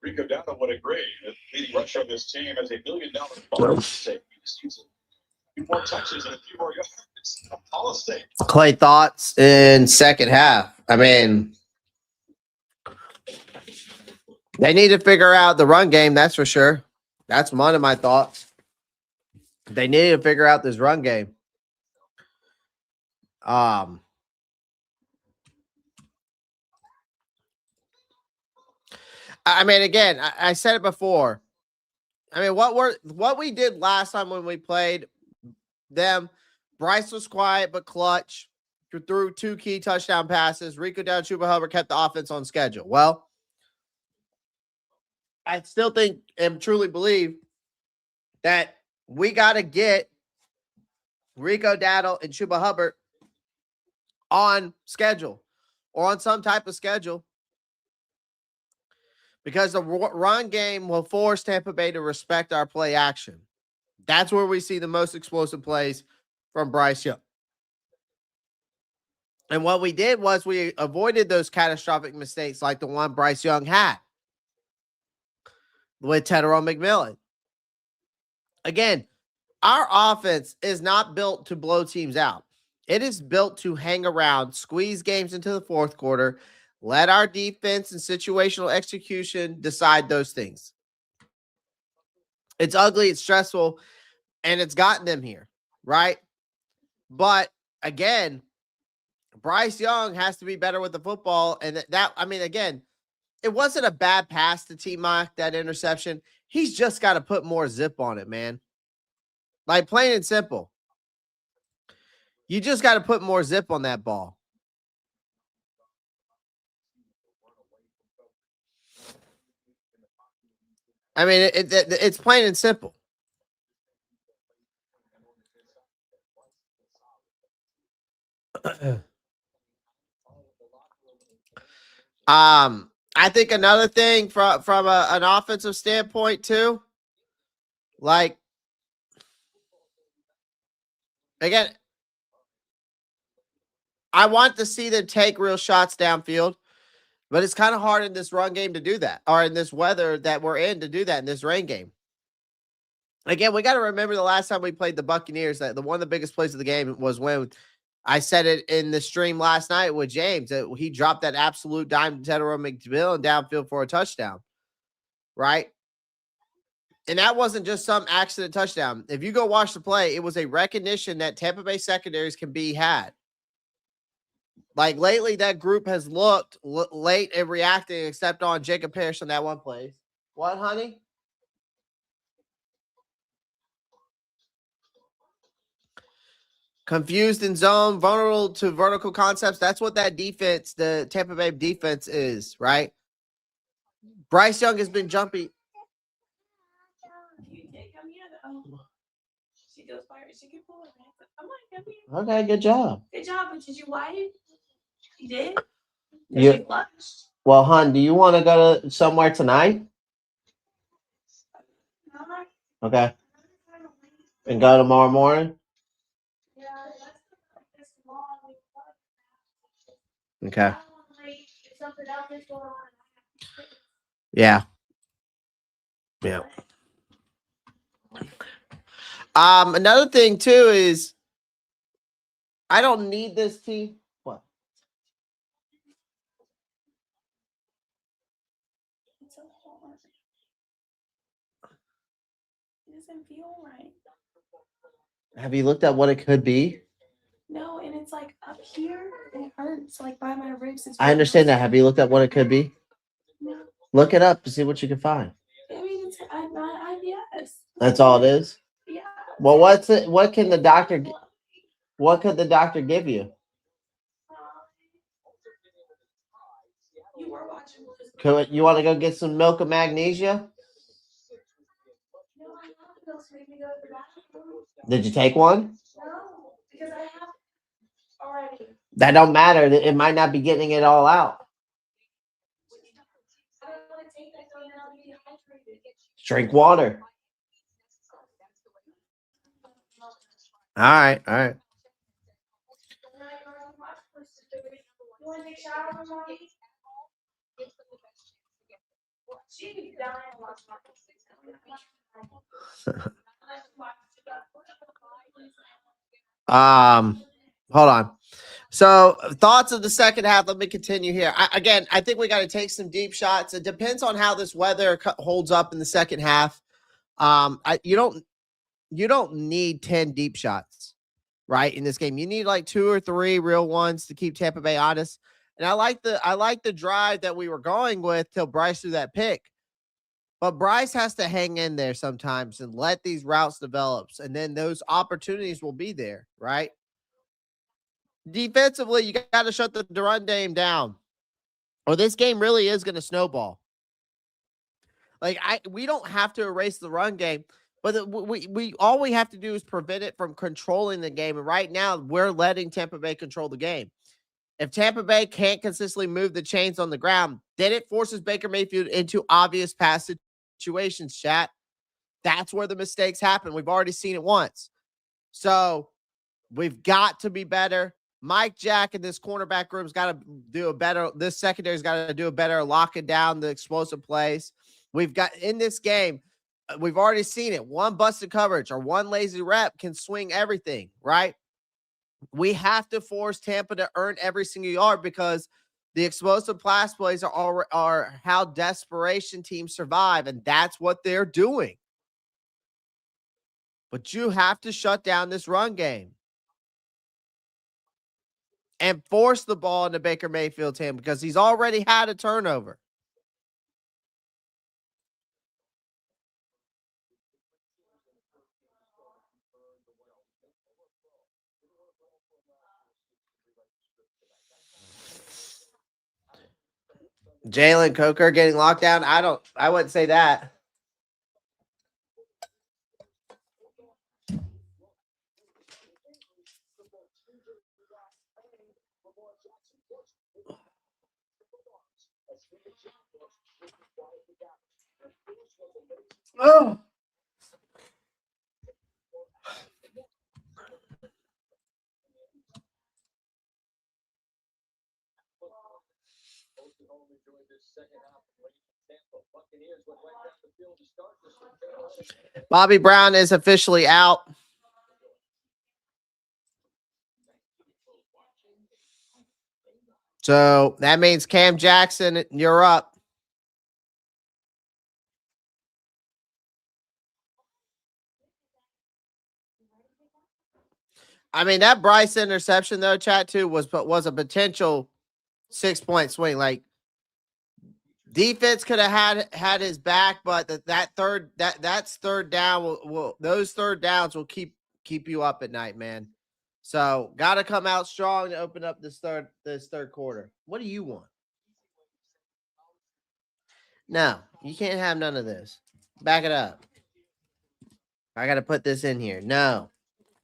Speaker 4: Rico Dowdle would agree. The leading rusher of this team has $1 million bonus safety this season. A few more touches and a few more yards. All state.
Speaker 1: Clay, thoughts in second half? I mean, they need to figure out the run game, that's for sure. That's one of my thoughts. They need to figure out this run game. I mean, again, I said it before. I mean, what we did last time when we played them, Bryce was quiet but clutch. Threw 2 key touchdown passes. Rico Dowdle, Chuba Hubbard kept the offense on schedule. Well, I still think and truly believe that we got to get Rico Dowdle and Chuba Hubbard on schedule or on some type of schedule because the run game will force Tampa Bay to respect our play action. That's where we see the most explosive plays from Bryce Young. And what we did was we avoided those catastrophic mistakes like the one Bryce Young had with Tre'von McMillan. Again, our offense is not built to blow teams out. It is built to hang around, squeeze games into the fourth quarter, let our defense and situational execution decide those things. It's ugly, it's stressful, and it's gotten them here, right? But again, Bryce Young has to be better with the football. And I mean, again, it wasn't a bad pass to T-Mac, that interception. He's just got to put more zip on it, man. Like, plain and simple. You just got to put more zip on that ball. I mean, it's plain and simple. I think another thing from an offensive standpoint too, like, again, I want to see them take real shots downfield, but it's kind of hard in this run game to do that, or in this weather that we're in to do that in this rain game. Again, we got to remember the last time we played the Buccaneers, that one of the biggest plays of the game was when I said it in the stream last night with James, that he dropped that absolute dime to Tre'von McMillan downfield for a touchdown, right? And that wasn't just some accident touchdown. If you go watch the play, it was a recognition that Tampa Bay secondaries can be had. Like, lately, that group has looked late in reacting, except on Jacob Parrish on that one play. What, honey? Confused in zone, vulnerable to vertical concepts. That's what that defense, the Tampa Bay defense, is, right? Bryce Young has been jumpy. Okay, good job.
Speaker 7: Good job, but did you wipe? You did?
Speaker 1: You well, hon, do you want to go to somewhere tonight? Okay. And go tomorrow morning? Okay. Yeah. Yeah. Another thing too is I don't need this team. What?
Speaker 7: It's so hard. It doesn't feel right.
Speaker 1: Have you looked at what it could be?
Speaker 7: No, and it's like up here, and it hurts, like by my ribs.
Speaker 1: I understand that. Have you looked at what it could be?
Speaker 7: No.
Speaker 1: Look it up to see what you can find.
Speaker 7: I mean, it's IBS.
Speaker 1: That's all it is?
Speaker 7: Yeah,
Speaker 1: Well, what's it? What can the doctor? What could the doctor give you?
Speaker 7: You were watching Blues.
Speaker 1: You want to go get some milk and magnesia?
Speaker 7: No, I have pills to make me go to the bathroom.
Speaker 1: Did you take one?
Speaker 7: No, because I have already.
Speaker 1: That don't matter. It might not be getting it all out.
Speaker 7: I don't want to take that so then I'll be dehydrated.
Speaker 1: Drink water. All right. All right.
Speaker 7: And I already watched Blues. You want to take a shower, Mommy? She'd be dying to watch my
Speaker 1: Hold on. So, thoughts of the second half. Let me continue here. I think we got to take some deep shots. It depends on how this weather holds up in the second half. You don't need 10 deep shots, right? In this game, you need like 2 or 3 real ones to keep Tampa Bay honest. And I like the drive that we were going with till Bryce threw that pick. But Bryce has to hang in there sometimes and let these routes develop, and then those opportunities will be there, right? Defensively, you got to shut the run game down, or this game really is going to snowball. Like we don't have to erase the run game, but we all we have to do is prevent it from controlling the game. And right now, we're letting Tampa Bay control the game. If Tampa Bay can't consistently move the chains on the ground, then it forces Baker Mayfield into obvious pass situations, chat. That's where the mistakes happen. We've already seen it once. So we've got to be better. Mike Jack and this cornerback room's got to do a better. This secondary's got to do a better locking down the explosive plays. We've got in this game, we've already seen it. One busted coverage or one lazy rep can swing everything, right? We have to force Tampa to earn every single yard because the explosive pass plays are how desperation teams survive, and that's what they're doing. But you have to shut down this run game and force the ball into Baker Mayfield's hand because he's already had a turnover. Jalen Coker getting locked down. I wouldn't say that. Oh. Bobby Brown is officially out. So that means Cam Jackson, you're up. I mean, that Bryce interception, though, chat too, was a potential 6-point swing. Like, defense could have had his back, but that's third down. Those third downs will keep you up at night, man. So got to come out strong to open up this third quarter. What do you want? No, you can't have none of this. Back it up. I got to put this in here. No,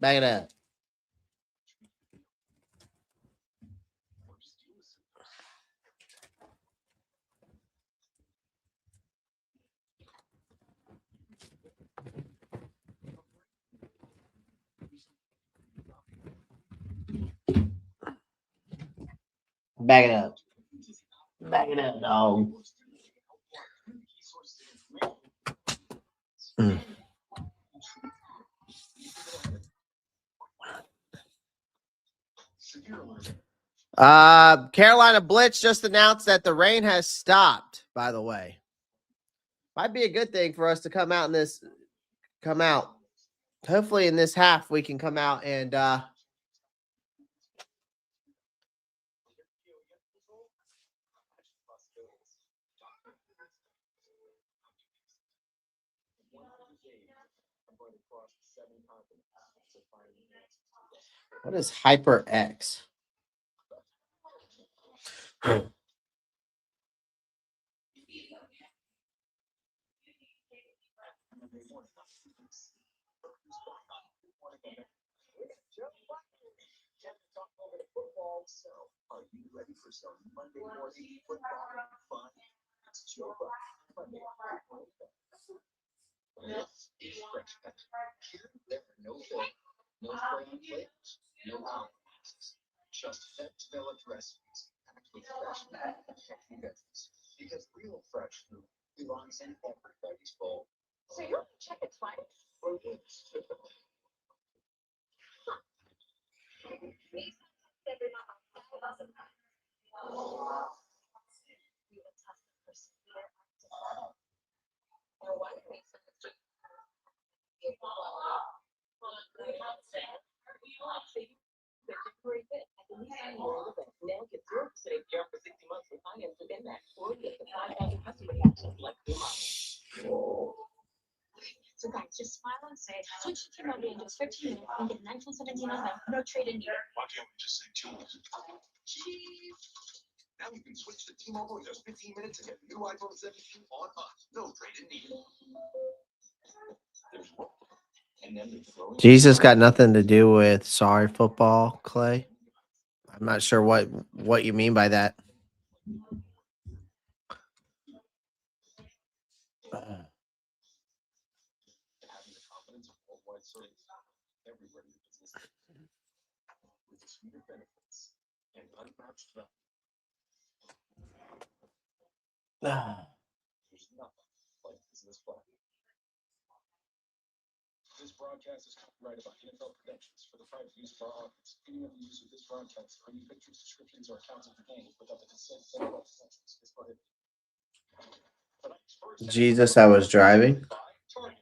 Speaker 1: back it up. Back it up. Back it up, dog. Carolina Blitz just announced that the rain has stopped, by the way. Might be a good thing for us to come out. Hopefully in this half we can come out and What is HyperX?
Speaker 5: So, are you ready for some Monday morning football fun? It's Joe Buck. Monday morning. This is Fresh Cut. Here, there are no fillers, no spray-on flavors, no compromises. Just developed recipes packed with fresh meat and healthy veggies. Because real fresh food belongs in everybody's bowl.
Speaker 8: So you only check it twice?
Speaker 5: Or this.
Speaker 8: Now get 0% APR for 60 months with finance within that, or get the 5,000 customer reactions like new money. So guys, just smile and say, switch to T-Mobile in just 15 minutes and get $19.17 a month, no trade-in needed.
Speaker 5: Why can't we just say cheese? Cheese. Now you can switch to T-Mobile in just 15 minutes and get a new iPhone 17 on us. No trade-in needed. There's one. And then they're throwing
Speaker 1: Jesus got nothing to do with sorry football, Clay. I'm not sure what you mean by that.
Speaker 5: having the confidence of worldwide service everywhere your business is. With the suite of benefits and unmatched value, there's nothing like business fun. This broadcast is copyrighted by NFL Productions for the private use of our audience. Any of the use of this broadcast for any pictures, descriptions, or accounts of the game without the consent of NFL Productions is prohibited. Tonight's first
Speaker 1: Jesus, I was driving.
Speaker 5: Target.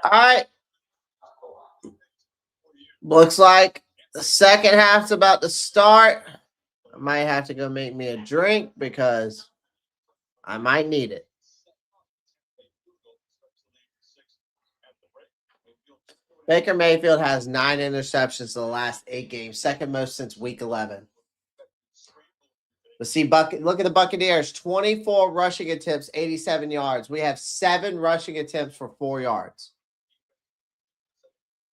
Speaker 1: All right. Looks like the second half's about to start. I might have to go make me a drink because I might need it. Baker Mayfield has 9 interceptions in the last 8 games, second most since week 11. Let's see, look at the Buccaneers, 24 rushing attempts, 87 yards. We have 7 rushing attempts for 4 yards.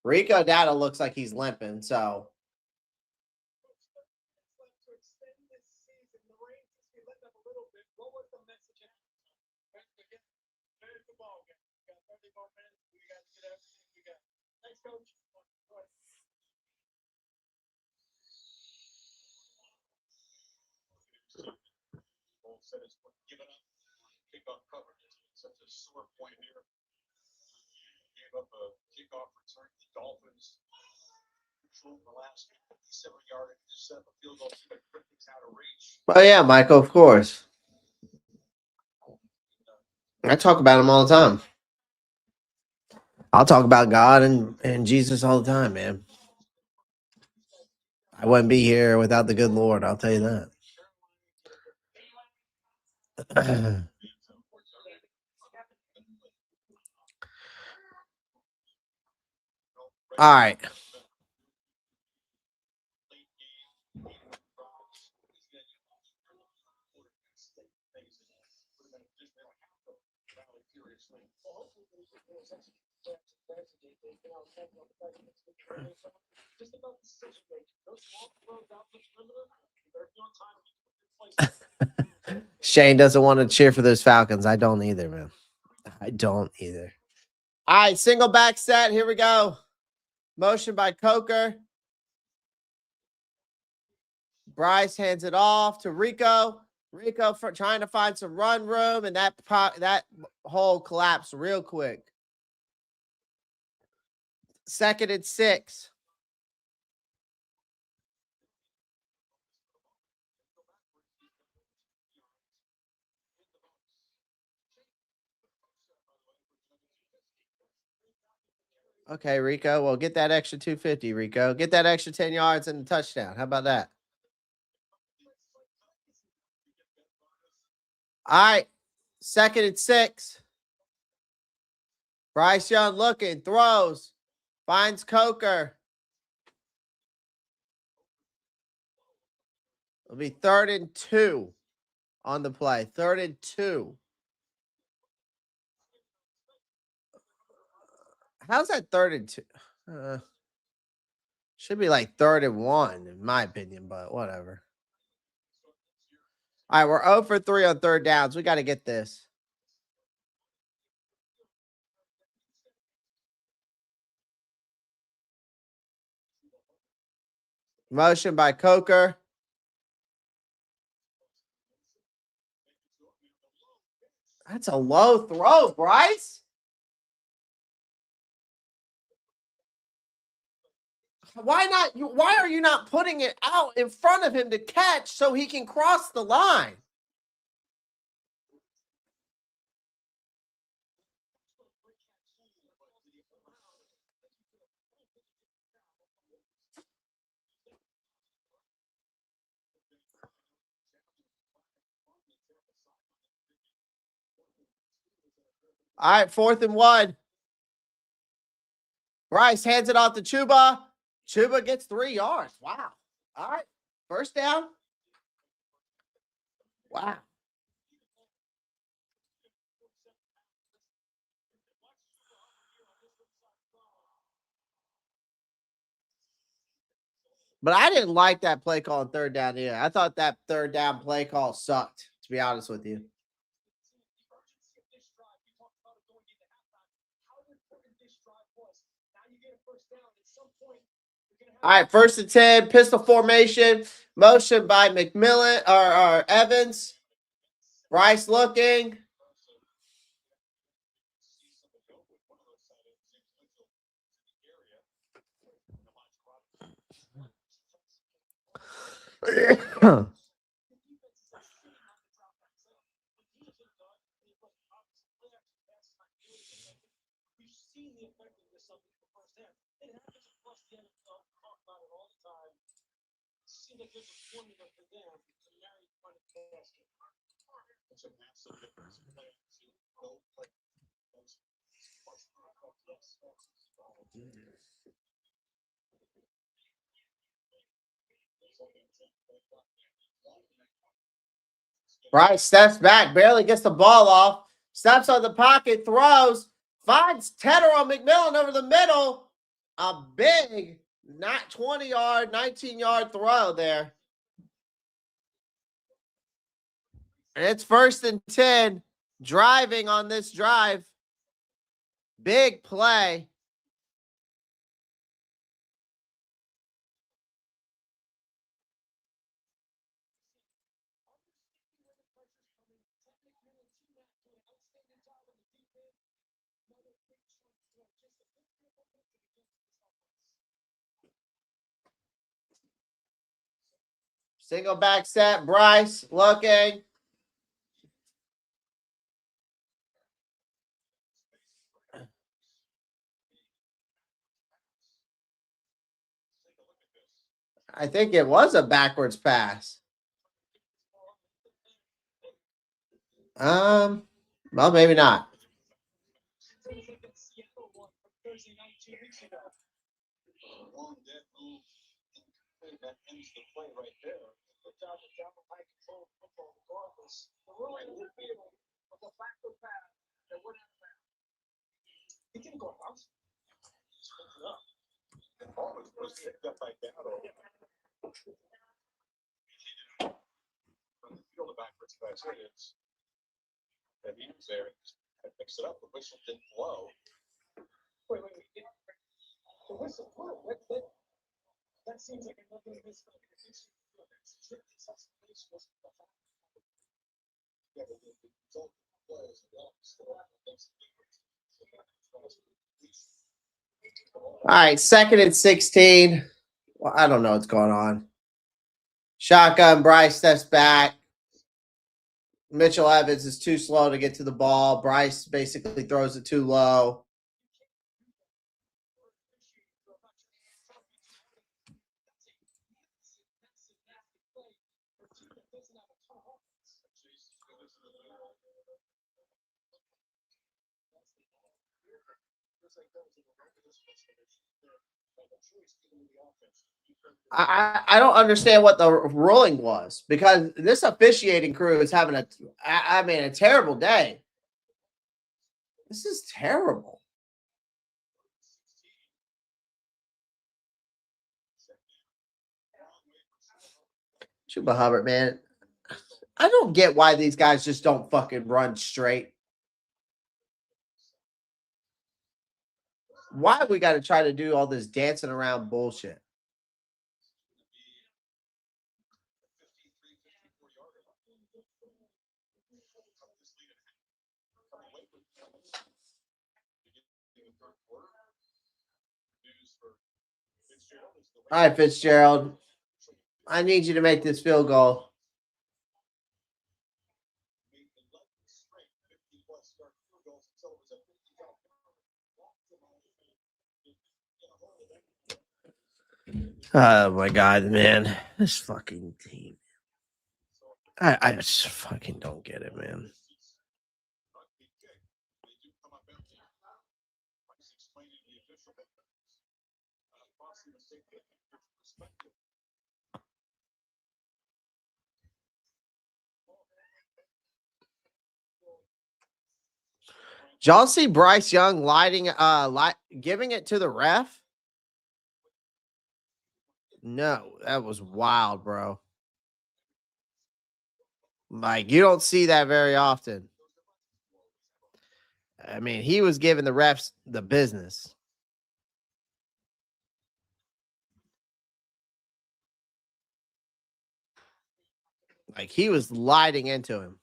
Speaker 1: Rico Dowdle looks like he's limping, so.
Speaker 5: Said it's given up kickoff coverage. Such a sore point here. Gave up a kickoff return to the Dolphins. In the last 57-yard intercept, a field goal to critics out of reach.
Speaker 1: Oh yeah, Michael, of course. I talk about him all the time. I'll talk about God and Jesus all the time, man. I wouldn't be here without the good Lord, I'll tell you that. All right. Shane doesn't want to cheer for those Falcons. I don't either, man. I don't either. All right, single back set. Here we go. Motion by Coker. Bryce hands it off to Rico. Rico trying to find some run room, and that hole collapsed real quick. 2nd and 6. Okay, Rico. Well, get that extra 250, Rico. Get that extra 10 yards and a touchdown. How about that? All right. 2nd and 6. Bryce Young looking, throws, finds Coker. It'll be 3rd and 2 on the play. 3rd and 2. How's that 3rd and 2? Should be like 3rd and 1, in my opinion, but whatever. All right, we're 0 for 3 on 3rd downs. We got to get this. Motion by Coker. That's a low throw, Bryce. Why are you not putting it out in front of him to catch so he can cross the line? All right, 4th and 1. Bryce hands it off to Chuba. Chuba gets 3 yards. Wow. All right, 1st down. Wow. But I didn't like that play call on 3rd down either. I thought that 3rd down play call sucked, to be honest with you. All right, 1st and 10, pistol formation, motion by McMillan or Evans. Bryce looking. Bryce steps back, barely gets the ball off, steps on the pocket, throws, finds Tedder on McMillan over the middle. A big, not 20-yard, 19-yard throw there. And it's 1st and 10, driving on this drive. Big play. Single back set, Bryce looking. I think it was a backwards pass. Well, maybe not.
Speaker 4: That he was there and mix it up. The whistle didn't blow.
Speaker 2: Wait. The whistle blew. That seems like another whistle.
Speaker 1: All right, 2nd and 16. Well, I don't know what's going on. Shotgun, Bryce steps back. Mitchell Evans is too slow to get to the ball. Bryce basically throws it too low. I don't understand what the ruling was because this officiating crew is having a terrible day. This is terrible. Chuba Hubbard, man. I don't get why these guys just don't fucking run straight. Why we got to try to do all this dancing around bullshit? All right, Fitzgerald. I need you to make this field goal. Oh my God, man. This fucking team. I just fucking don't get it, man. Did y'all see Bryce Young giving it to the ref? No, that was wild, bro. Like, you don't see that very often. I mean, he was giving the refs the business. Like, he was lighting into him.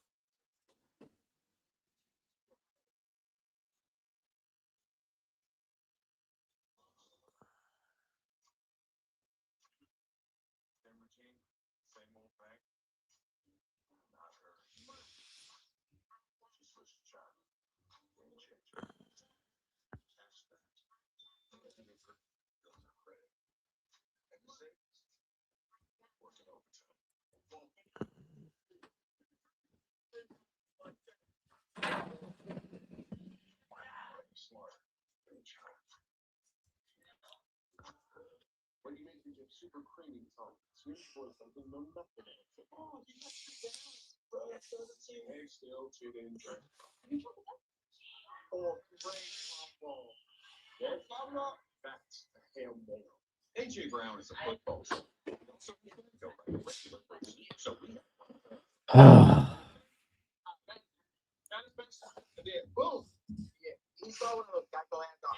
Speaker 5: When you make your super creamy tongue, sweet for something no nothing in it. Oh, you got to balance, bro. Hey, still chicken drink. Oh, great football. Yes, Pablo. That's a Hail Mary. AJ Brown is a football. So we go by the regular person. So we that is best. And then boom. Yeah, he saw one of those Geico ads on.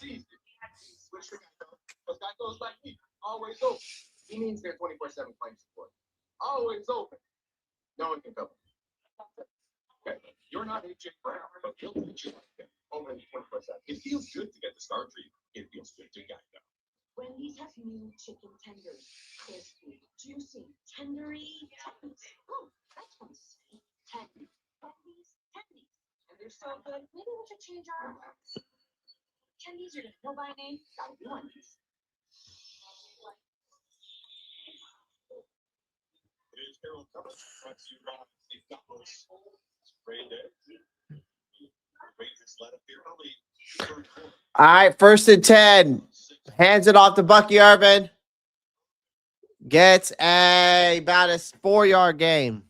Speaker 5: Seized it. Switch to Geico. Because Geico's like me. Always open. He means they're 24/7 claim support. Always open. No one can cover. Okay. You're not AJ Brown, but he'll treat you like that. Open 24/7. It feels good to get the star treatment. It feels good to Geico.
Speaker 8: Wendy's has new chicken tenders. Crispy, juicy, tendery, tendies. Oh, that's from sweet tendies. Tendies. And they're so good. Maybe we should change our tendies are just no by name. Gotta be Wendy's.
Speaker 4: Here's Harold Cummins. Brought to you by McDonald's. Great day. Rangers led up here early. Third quarter.
Speaker 1: All right, 1st and 10. Hands it off to Bucky Irvin. Gets about a 4-yard game.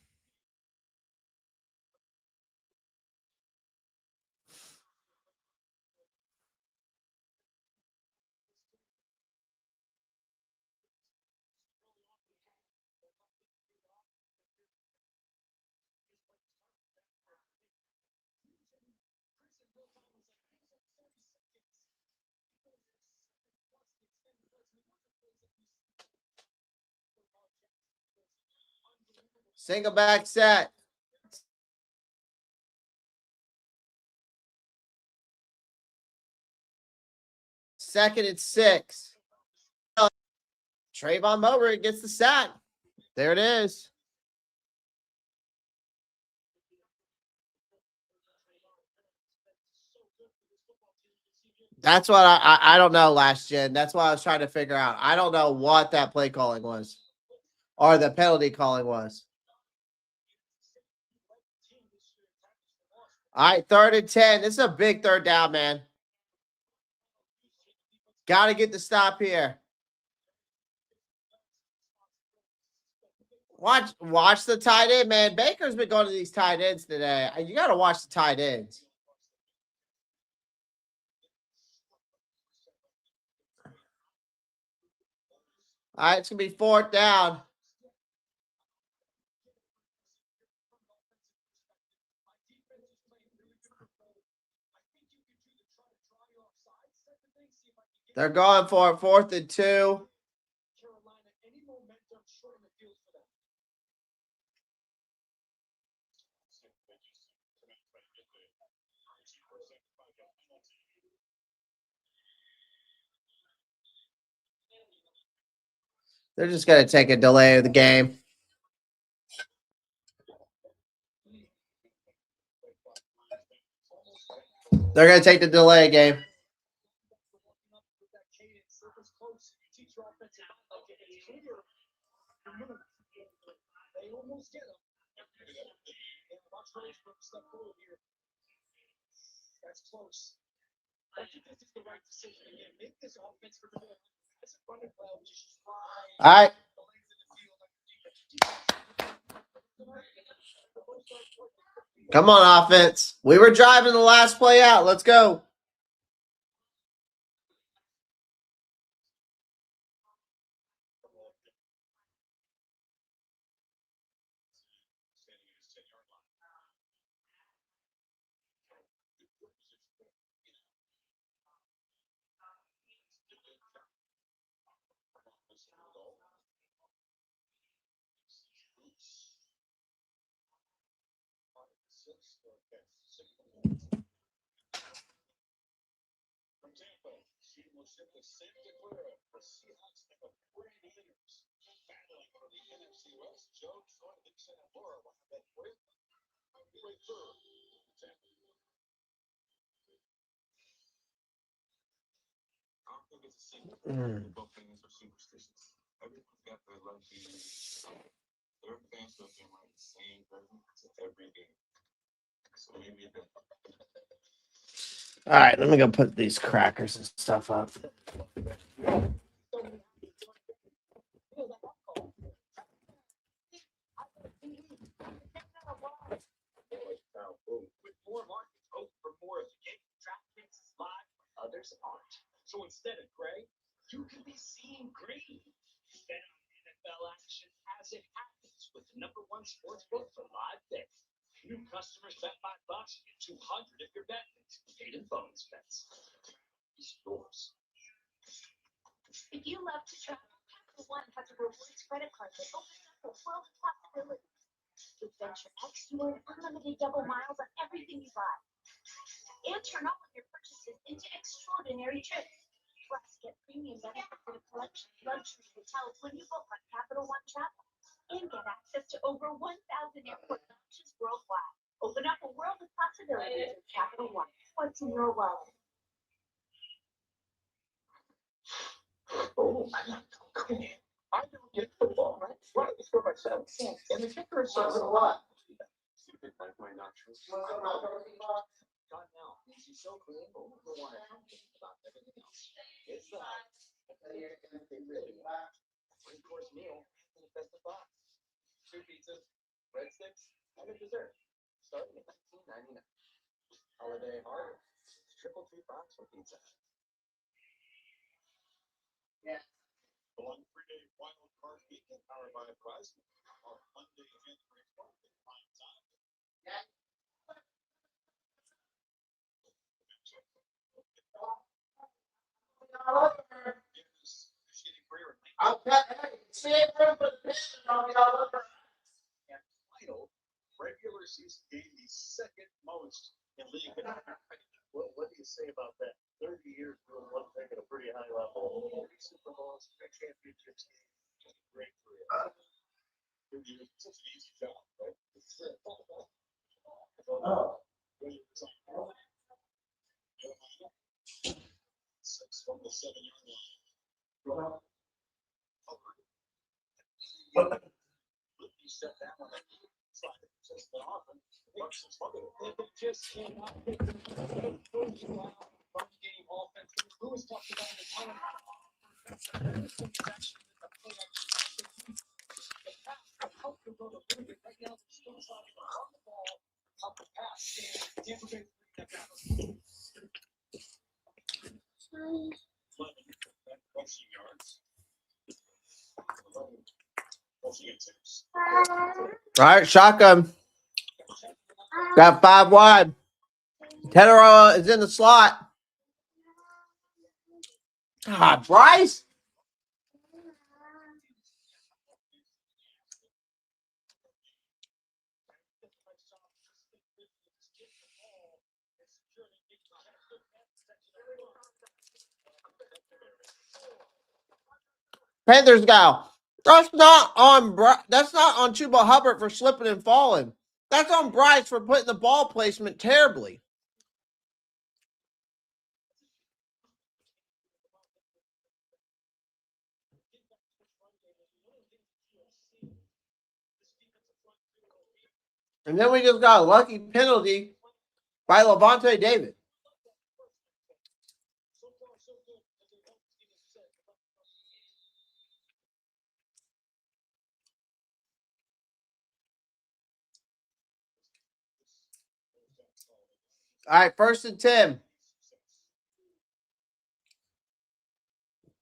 Speaker 1: Single back set. Second and 6. Tre'von Moberg gets the sack. There it is. That's what I don't know, last gen. That's what I was trying to figure out. I don't know what that play calling was or the penalty calling was. All right, 3rd and 10. This is a big 3rd down, man. Got to get the stop here. Watch the tight end, man. Baker's been going to these tight ends today. You got to watch the tight ends. All right, it's going to be 4th down. They're going for it, 4th and 2.
Speaker 2: Carolina, any momentum short in the field for them.
Speaker 1: They're just going to take a delay of the game. They're going to take the delay game.
Speaker 2: They almost get him. That's close. I think this is the right decision. Again, make this offense for the as a running play, just try
Speaker 1: All right.
Speaker 2: the length of the field.
Speaker 1: Come on, offense. We were driving the last play out. Let's go.
Speaker 4: From Tampa, she will ship the same declare. The Seahawks make a great leaders. Battling for the NFC West, Joe, Troy, Nixon, and Laura will have that great through.
Speaker 5: I don't think it's a secret. Football fans are superstitious. Everyone's got their lucky. Their fans have been like the same person to every game. So maybe a bit.
Speaker 1: All right, let me go put these crackers and stuff up.
Speaker 6: With more markets open for more of the game, DraftKings is live when others aren't. So instead of gray, you can be seeing green. Bet on NFL action as it happens with the #1 sportsbook for live betting. New customers bet $5 and get $200 if you're betting. Paid in bonus bets. It's yours.
Speaker 8: If you love to travel, Capital One has a rewards credit card that opens up a world of possibilities. With Venture X, you earn unlimited double miles on everything you buy. And turn all of your purchases into extraordinary trips. Plus, get premium benefits for the collection of luxury hotels when you book on Capital One Travel. And get access to over 1,000 airport lounges worldwide. Open up a world of possibilities with Capital One. What's in your wallet?
Speaker 6: Oh, I don't get football, right? Well, I score myself. And the kicker is a lot.
Speaker 5: Stupid, like my nachos.
Speaker 6: God now, he's so clean, but we don't want to complain about everything else. It's the they really want. 3-course meal in the best of box. 2 pizzas, breadsticks, and a dessert. Starting at $19.99. Holiday hard. Triple treat box for pizza.
Speaker 4: The 3-day wild card weekend powered by Bryce on Monday, January 12th at prime time. Final regular season game, the second most in league. What do you say about that? 30 years doing one thing at a pretty high level. 3 Super Bowls, 3 championships. Great career. 30 years, it's such an easy job, right? Oh. 6 from the 7-yard line. You set that one up. Just often.
Speaker 2: They just cannot get the first round run game offense. Lewis talked about it a ton. It's actually the play action. The pass will help them run a little bit. Right now, they're still trying to run the ball, help the pass. And Tampa Bay rushing yards. Rushing attempts.
Speaker 1: All right, shotgun. Got 5 wide. Tedero is in the slot. Bryce. Panthers go. That's not on Chuba Hubbard for slipping and falling. That's on Bryce for putting the ball placement terribly. And then we just got a lucky penalty by Levante David. All right, 1st and 10.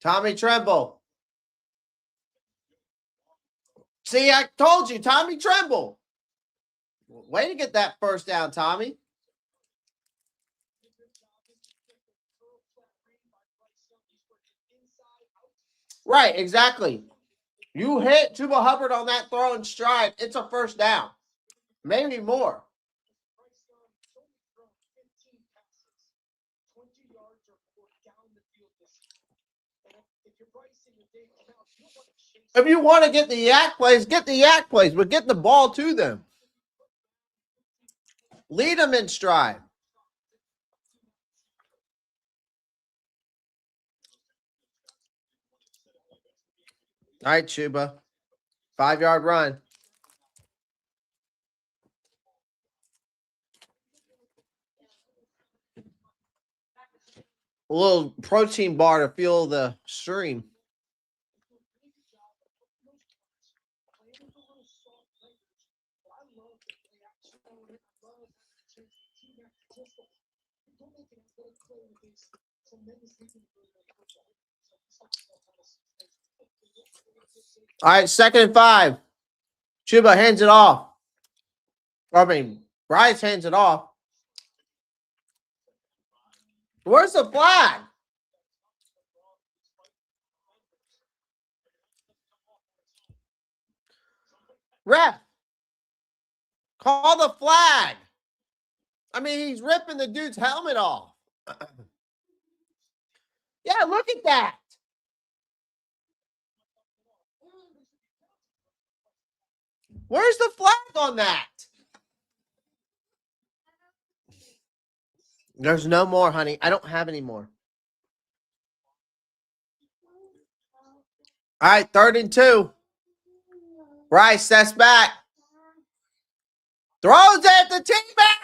Speaker 1: Tommy Tremble. See, I told you, Tommy Tremble. Way to get that first down, Tommy. Right, exactly. You hit Chuba Hubbard on that throw in stride, it's a first down. Maybe more. If you want to get the yak plays, get the yak plays, but get the ball to them. Lead them in stride. All right, Chuba. 5-yard run. A little protein bar to fuel the stream. All right, 2nd and 5. Chuba hands it off. Bryce hands it off. Where's the flag? Ref, call the flag. I mean, he's ripping the dude's helmet off. Yeah, look at that. Where's the flag on that? There's no more, honey. I don't have any more. All right, 3rd and 2. Bryce sets back. Throws it to T-Mac.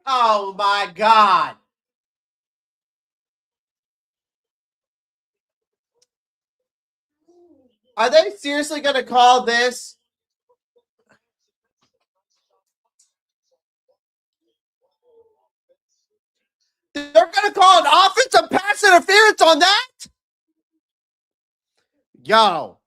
Speaker 1: Oh, my God. Are they seriously going to call this? They're going to call an offensive pass interference on that? Yo.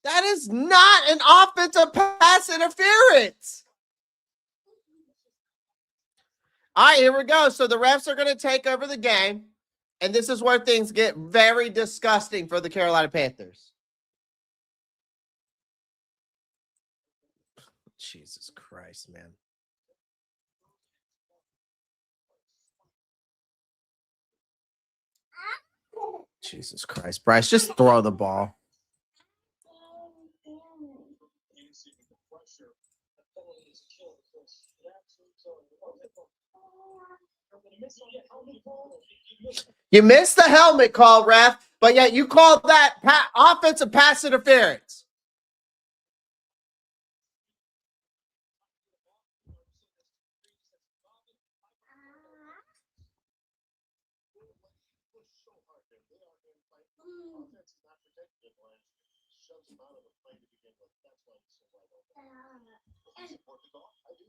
Speaker 1: That is not an offensive pass interference. All right, here we go. So the refs are going to take over the game. And this is where things get very disgusting for the Carolina Panthers. Jesus Christ, man. Jesus Christ. Bryce, just throw the ball.
Speaker 2: is a killer. An absolute killer. I'm gonna miss on the helmet ball.
Speaker 1: You missed the helmet call, ref, but yet you called that offensive pass interference.
Speaker 2: Offense is not protected. Shoves him out of the play to begin with. That's why he's so wide open. Do you support the call? I do.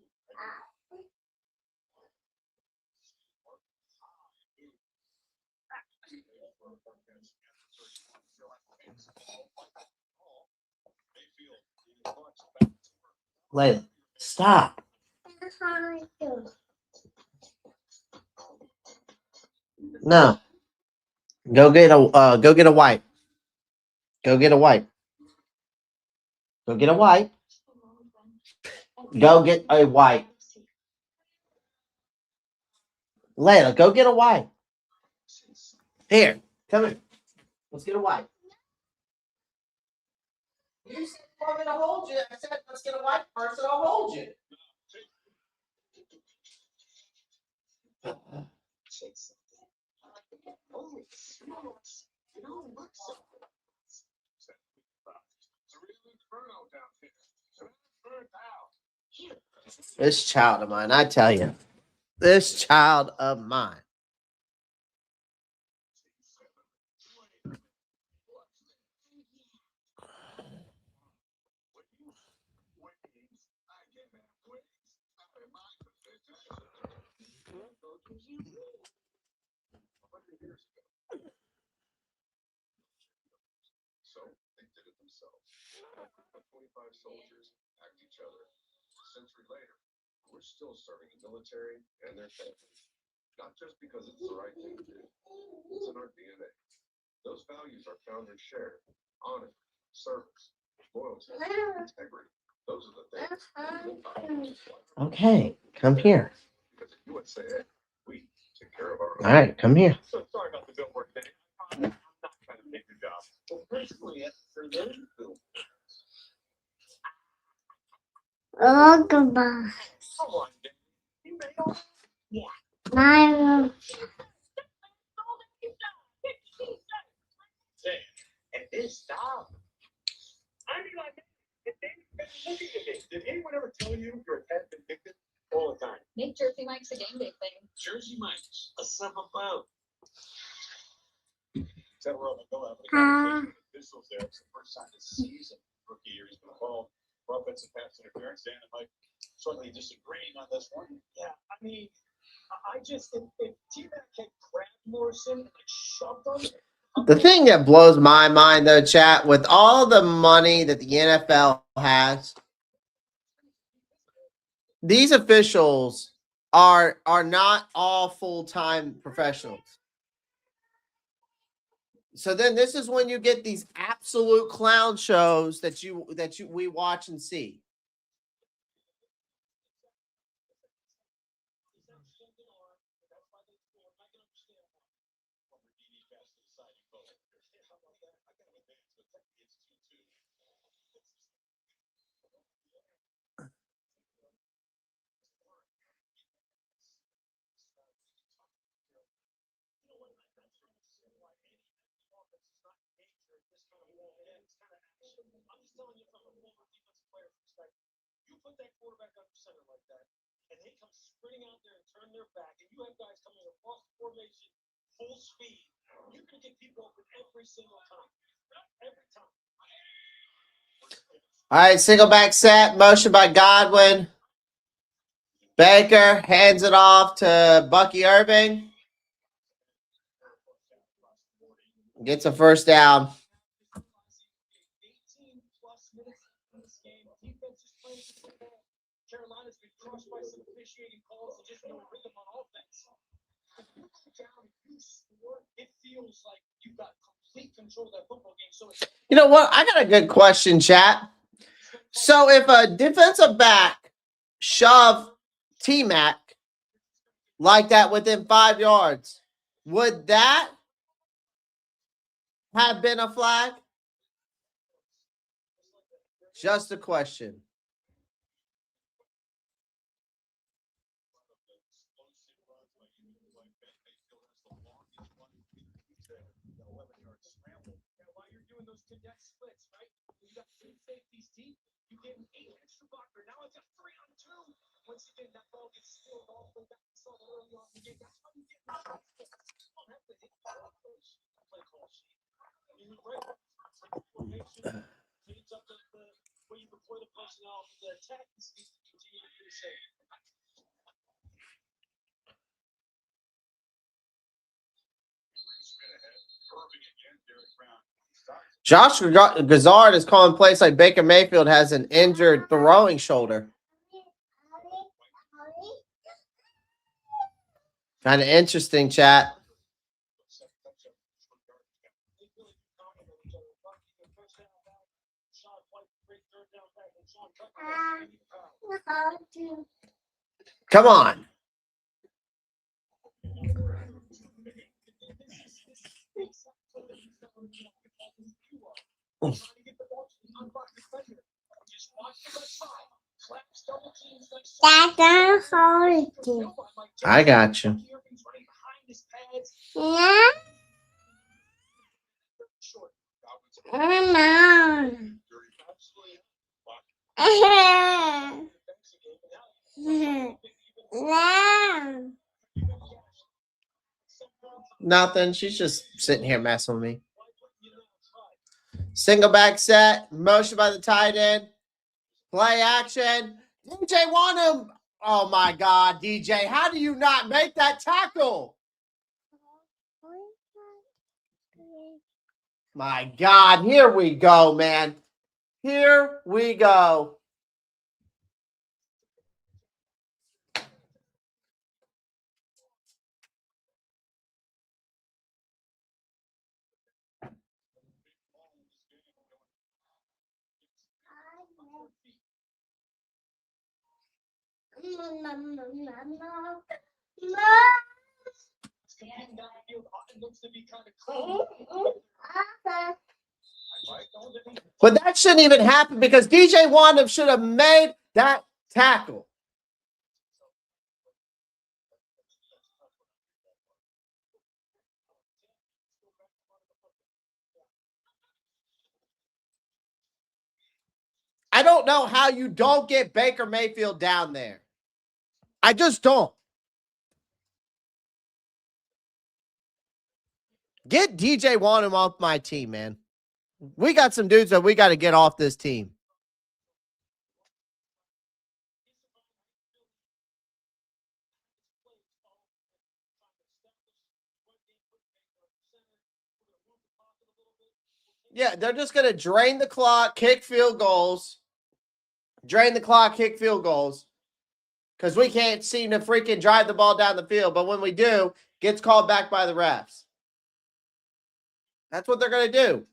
Speaker 1: Layla, stop. No. Go get a wipe. Go get a wipe. Go get a wipe. Go get a wipe. Layla, go get a wipe. Here, come here. Let's get a wipe. You said you want me to hold you. I said let's get a wipe first and I'll hold you. This child of mine, I tell you. This child of mine.
Speaker 5: So they did it themselves. 25 soldiers act each other. A century later, we're still serving the military and their families. Not just because it's the right thing to do. It's in our DNA. Those values are found and shared. Honor, service, loyalty, integrity. Those are the things.
Speaker 1: Okay, come here.
Speaker 5: Because at USA, we take care of our own.
Speaker 1: All right, come here.
Speaker 4: So sorry about the billboard thing. I'm not trying to take your job.
Speaker 6: Well, personally, for those who
Speaker 9: Oh, goodbye.
Speaker 4: Come on, Dave. You made all
Speaker 9: My
Speaker 6: and this stop.
Speaker 4: I mean, like, if they look at you, did anyone ever tell you your head been addicted all the time?
Speaker 8: Nick Jersey Mike's a game day thing.
Speaker 6: Jersey Mike's, a simple phone.
Speaker 4: Said we're on the go out with a conversation with officials there. It's the first time this season, rookie year, he's been called for offensive pass interference. Dan and Mike certainly disagreeing on this one.
Speaker 2: Yeah, I mean, I just if T-Mac had grabbed Morrison and shoved him.
Speaker 1: The thing that blows my mind, though, chat, with all the money that the NFL has, these officials are not all full-time professionals. So then this is when you get these absolute clown shows that we watch and see.
Speaker 2: I'm just telling you from a former defensive player perspective, you put that quarterback under center like that, and they come sprinting out there and turn their back, and you have guys coming across the formation full speed. You're going to get people open every single time. Every time.
Speaker 1: All right, single back set, motion by Godwin. Baker hands it off to Bucky Irving. Gets a first down.
Speaker 2: 18 plus minutes in this game. Defense is playing football. Carolina's been crushed by some officiating calls and just no rhythm on offense. If you go down and you score, it feels like you've got complete control of that football game. So it's
Speaker 1: You know what? I got a good question, chat. So if a defensive back shove T-Mac like that within 5 yards, would that have been a flag? Just a question.
Speaker 2: While you're doing those cadet splits, right? You got 3 safeties deep. You gave him 8 extra blocker. Now it's a 3-on-2. Once again, that ball gets spilled all the way back to Saul early on in the game. That's why you get play call sheet. I mean, right? Formation change up the way you deploy the personnel for the attack. This needs to continue to be the same.
Speaker 1: Josh Gazard is calling plays like Baker Mayfield has an injured throwing shoulder. Kind of interesting, chat. Come on. I got you. Nothing. She's just sitting here messing with me. Single back set. Motion by the tight end. Play action. DJ Wanham. Oh, my God, DJ. How do you not make that tackle? My God. Here we go, man. Here we go. But that shouldn't even happen because DJ Wanham should have made that tackle. I don't know how you don't get Baker Mayfield down there. I just don't. Get DJ Wanham off my team, man. We got some dudes that we got to get off this team. Yeah, they're just going to drain the clock, kick field goals. Drain the clock, kick field goals. Because we can't seem to freaking drive the ball down the field. But when we do, gets called back by the refs. That's what they're going to do.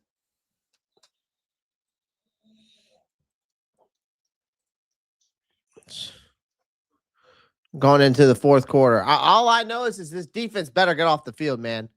Speaker 1: Going into the fourth quarter. All I know is this defense better get off the field, man.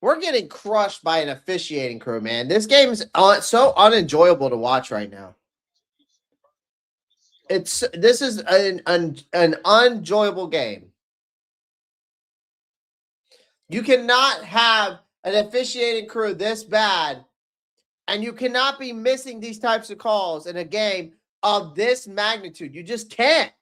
Speaker 1: We're getting crushed by an officiating crew, man. This game is so unenjoyable to watch right now. This is an unenjoyable game. You cannot have an officiating crew this bad, and you cannot be missing these types of calls in a game of this magnitude. You just can't.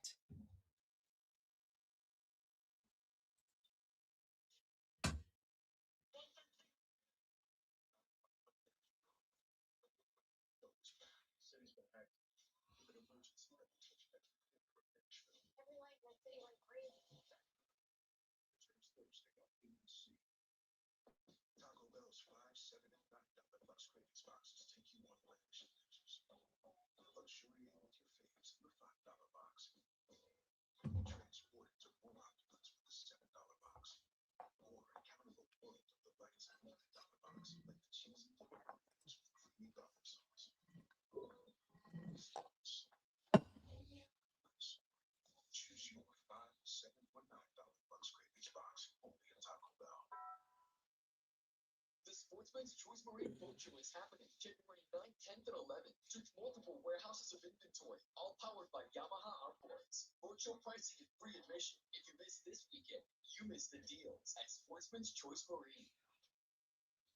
Speaker 5: Sportsman's Choice Marine Boat Show is happening January 9th, 10th, and 11th. Choose multiple warehouses of inventory, all powered by Yamaha outboards. Boat show pricing and free admission. If you miss this weekend, you miss the deals at Sportsman's Choice Marine.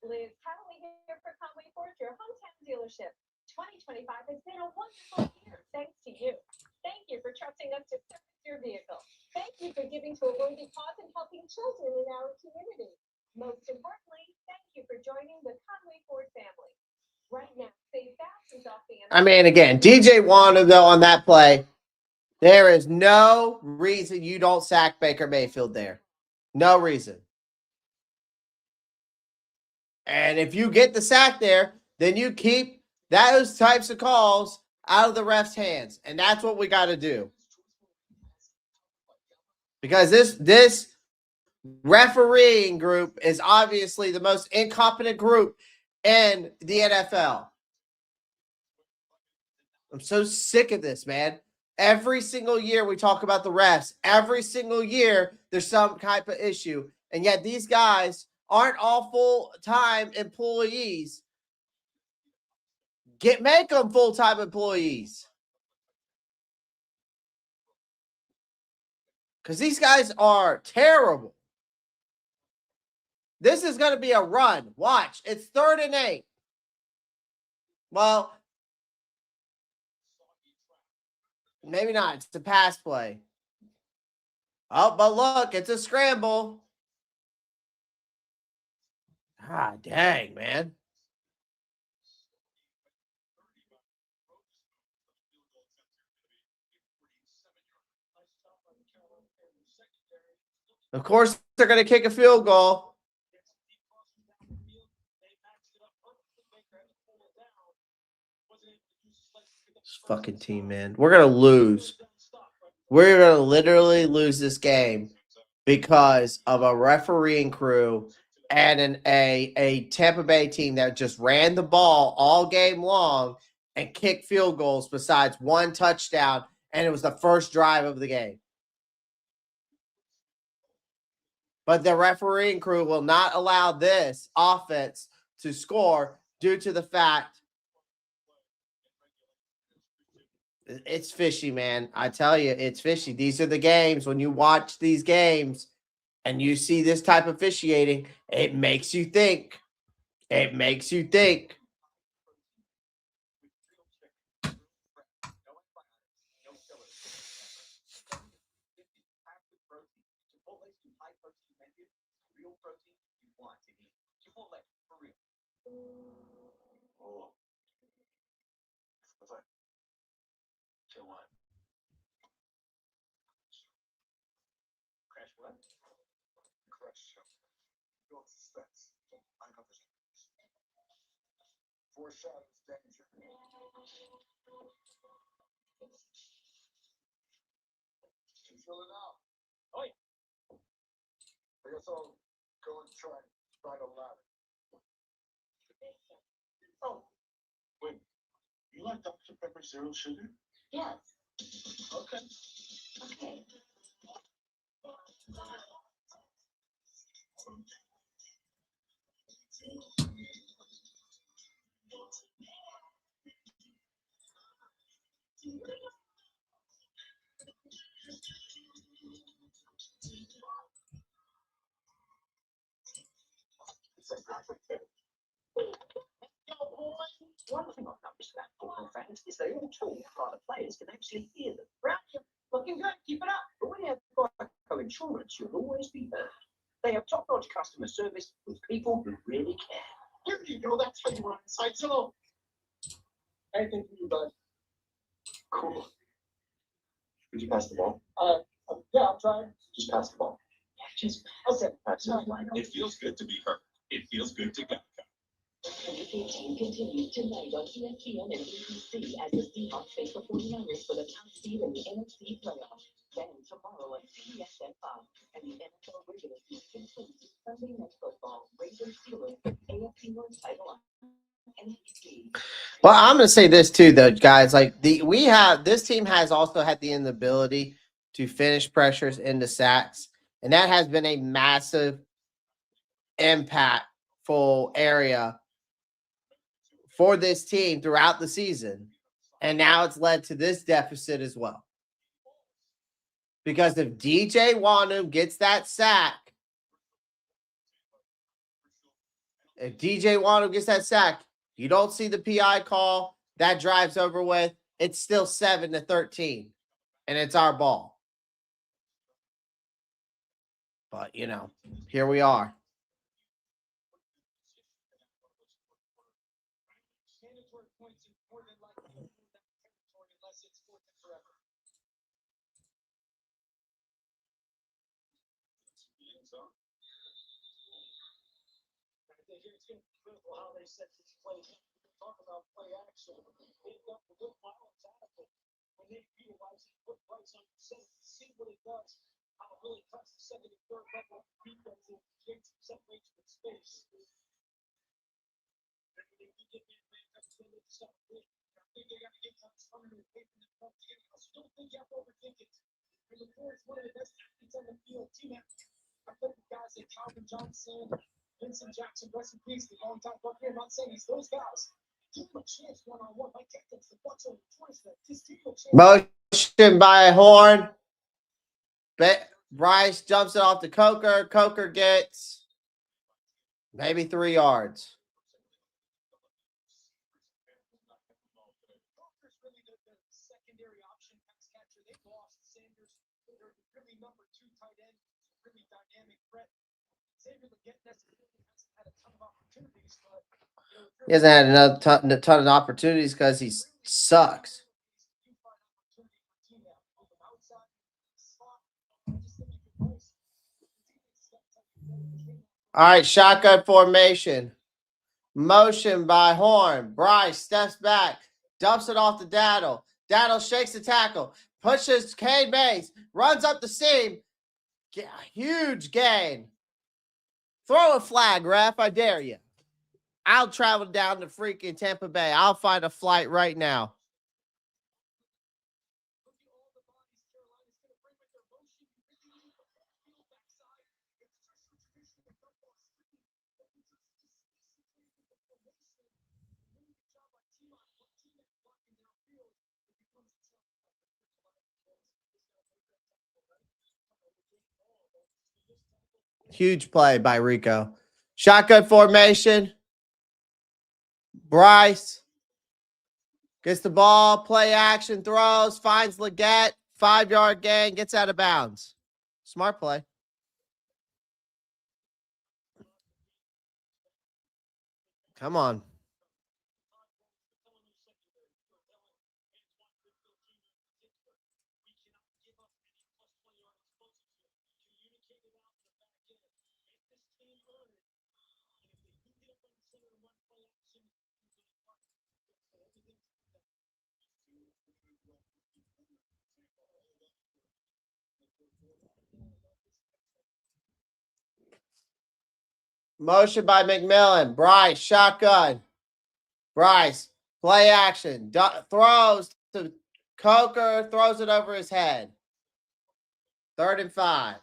Speaker 8: Liz Connolly here for Conway Ford, your hometown dealership. 2025 has been a wonderful year thanks to you. Thank you for trusting us to service your vehicle. Thank you for giving to a worthy cause and helping children in our community. Most importantly, thank you for joining the Conway Ford family. Right now, save thousands off the
Speaker 1: I mean, again, DJ Wanda, though, on that play, there is no reason you don't sack Baker Mayfield there. No reason. And if you get the sack there, then you keep those types of calls out of the ref's hands. And that's what we got to do. Because this refereeing group is obviously the most incompetent group in the NFL. I'm so sick of this, man. Every single year we talk about the refs. Every single year there's some type of issue. And yet these guys aren't all full-time employees. Make them full-time employees. Because these guys are terrible. This is going to be a run. Watch. It's 3rd and 8. Well, maybe not. It's a pass play. Oh, but look, it's a scramble. Ah, dang, man. Of course, they're going to kick a field goal. This fucking team, man. We're going to lose. We're going to literally lose this game because of a refereeing crew and a Tampa Bay team that just ran the ball all game long and kicked field goals besides one touchdown, and it was the first drive of the game. But the refereeing crew will not allow this offense to score due to the fact it's fishy, man. I tell you, it's fishy. These are the games. When you watch these games and you see this type of officiating, it makes you think. It makes you think.
Speaker 4: Foreshadows danger. You feel it now? Oh, yeah. I guess I'll go and try a ladder. Oh, wait. You like Dr. Pepper Zero Sugar?
Speaker 8: Yes.
Speaker 4: Okay.
Speaker 8: Okay.
Speaker 6: One thing I've noticed about football fans is they all talk while the players can actually hear them. Right, you're looking good. Keep it up. But when you have Geico Insurance, you'll always be heard. They have top-notch customer service with people who really care.
Speaker 2: Here you go. That's how you run inside. So, anything for you, bud?
Speaker 6: Cool. Did you pass the ball?
Speaker 2: Yeah, I'm trying.
Speaker 6: Just pass the ball.
Speaker 8: Yeah, just
Speaker 2: Okay.
Speaker 5: It feels good to be heard. It feels good to go.
Speaker 8: The team continues tonight on ESPN and ABC as the Seahawks face the 49ers for the top seed in the NFC playoffs. Then tomorrow on CBS at 5, and the NFL regular season continues Sunday Night Football. Raiders Steelers, AFC North title on NBC.
Speaker 1: Well, I'm going to say this too, though, guys. Like this team has also had the inability to finish pressures into sacks, and that has been a massive impact area for this team throughout the season. And now it's led to this deficit as well. Because if DJ Wanham gets that sack, you don't see the PI call, that drive's over with. It's still 7-13, and it's our ball. But, here we are.
Speaker 2: Mandatory points is more than likely to move that territory unless it's fourth and forever. I think it's going to be critical how they set this play. Talk about play action. They've got the good violence out of it. When they utilize it, put Bryce Young center, see what it does. How it really cuts the second and third level of defense and creates some separation of space. I think they got to get something to pay for the front. I still think you have to overthink it. And the fourth one of the best athletes on the field, team athlete. I played with guys like Calvin Johnson, Vincent Jackson, rest in peace, the longtime Buccaneers. I'm not saying he's those guys. Give him a chance one-on-one. My captain's the Bucs on the choice. Just give him a chance.
Speaker 1: Motion by Horn. Bryce jumps it off to Coker. Coker gets maybe 3 yards.
Speaker 2: Coker's really the secondary option pass catcher. They lost Sanders. They're really number 2 tight end. Really dynamic threat. Xavier Legette necessarily hasn't had a ton of opportunities, but
Speaker 1: He hasn't had a ton of opportunities because he sucks. All right, shotgun formation. Motion by Horn. Bryce steps back, dumps it off to Daddle. Daddle shakes the tackle, pushes Cade Mays, runs up the seam. Huge gain. Throw a flag, ref. I dare you. I'll travel down to freaking Tampa Bay. I'll find a flight right now. Huge play by Rico. Shotgun formation. Bryce gets the ball, play action, throws, finds Legette, 5-yard gain, gets out of bounds. Smart play. Come on. Motion by McMillan. Bryce, shotgun. Bryce, play action. Throws to Coker, throws it over his head. 3rd and 5.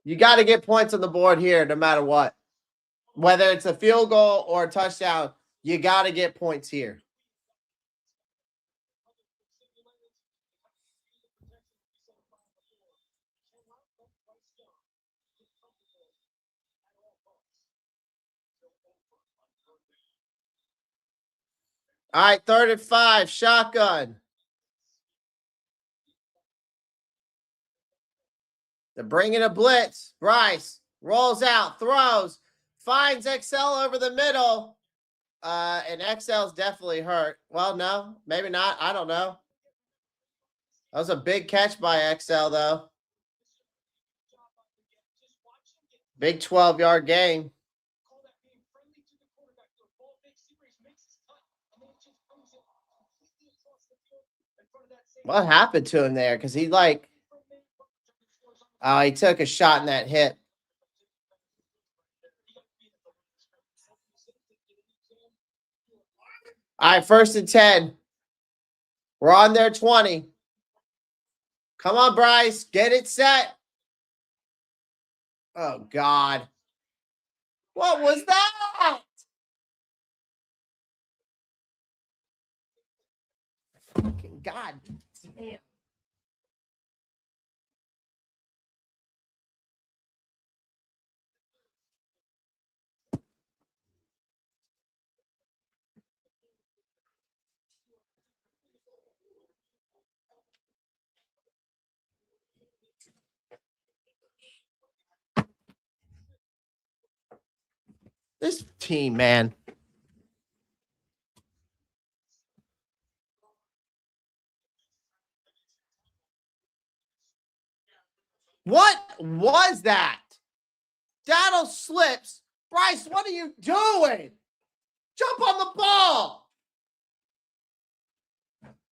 Speaker 1: You got to get points on the board here no matter what. Whether it's a field goal or a touchdown, you got to get points here. All right, 3rd and 5, shotgun. They're bringing a blitz. Bryce rolls out, throws, finds XL over the middle. And XL's definitely hurt. Well, no, maybe not. I don't know. That was a big catch by XL, though. Big 12-yard gain. What happened to him there? Because he he took a shot in that hip. All right, 1st and 10. We're on their 20. Come on, Bryce. Get it set. Oh, God. What was that? Fucking God damn. This team, man. What was that? Dowdle slips. Bryce, what are you doing? Jump on the ball.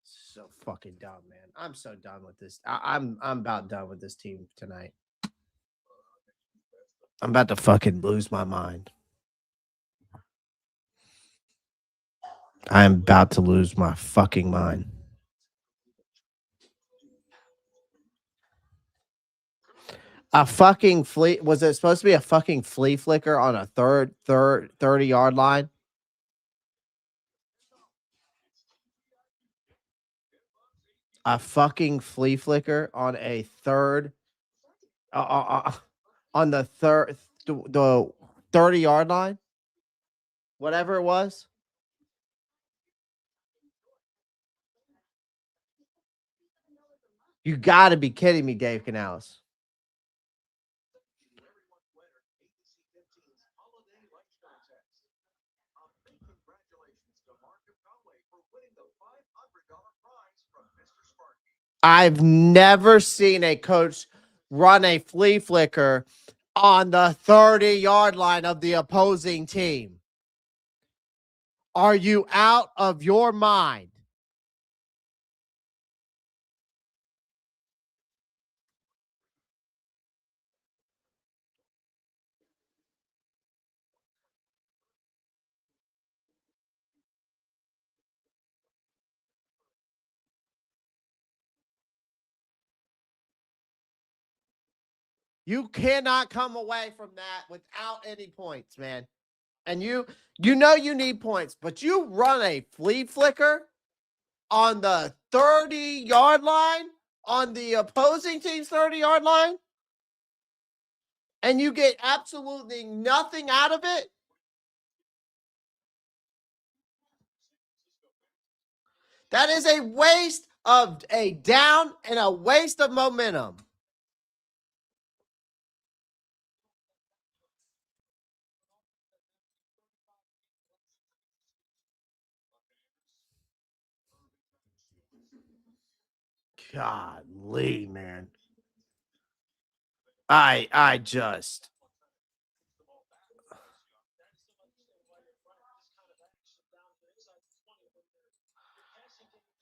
Speaker 1: So fucking dumb, man. I'm so done with this. I'm about done with this team tonight. I'm about to fucking lose my mind. I'm about to lose my fucking mind. A fucking flea. Was it supposed to be a fucking flea flicker on a 30-yard line? A fucking flea flicker on a third. On the 30-yard line? Whatever it was. You got to be kidding me, Dave Canales. I've never seen a coach run a flea flicker on the 30-yard line of the opposing team. Are you out of your mind? You cannot come away from that without any points, man. And you know you need points, but you run a flea flicker on the 30-yard line, on the opposing team's 30-yard line, and you get absolutely nothing out of it. That is a waste of a down and a waste of momentum. Golly, man. I just.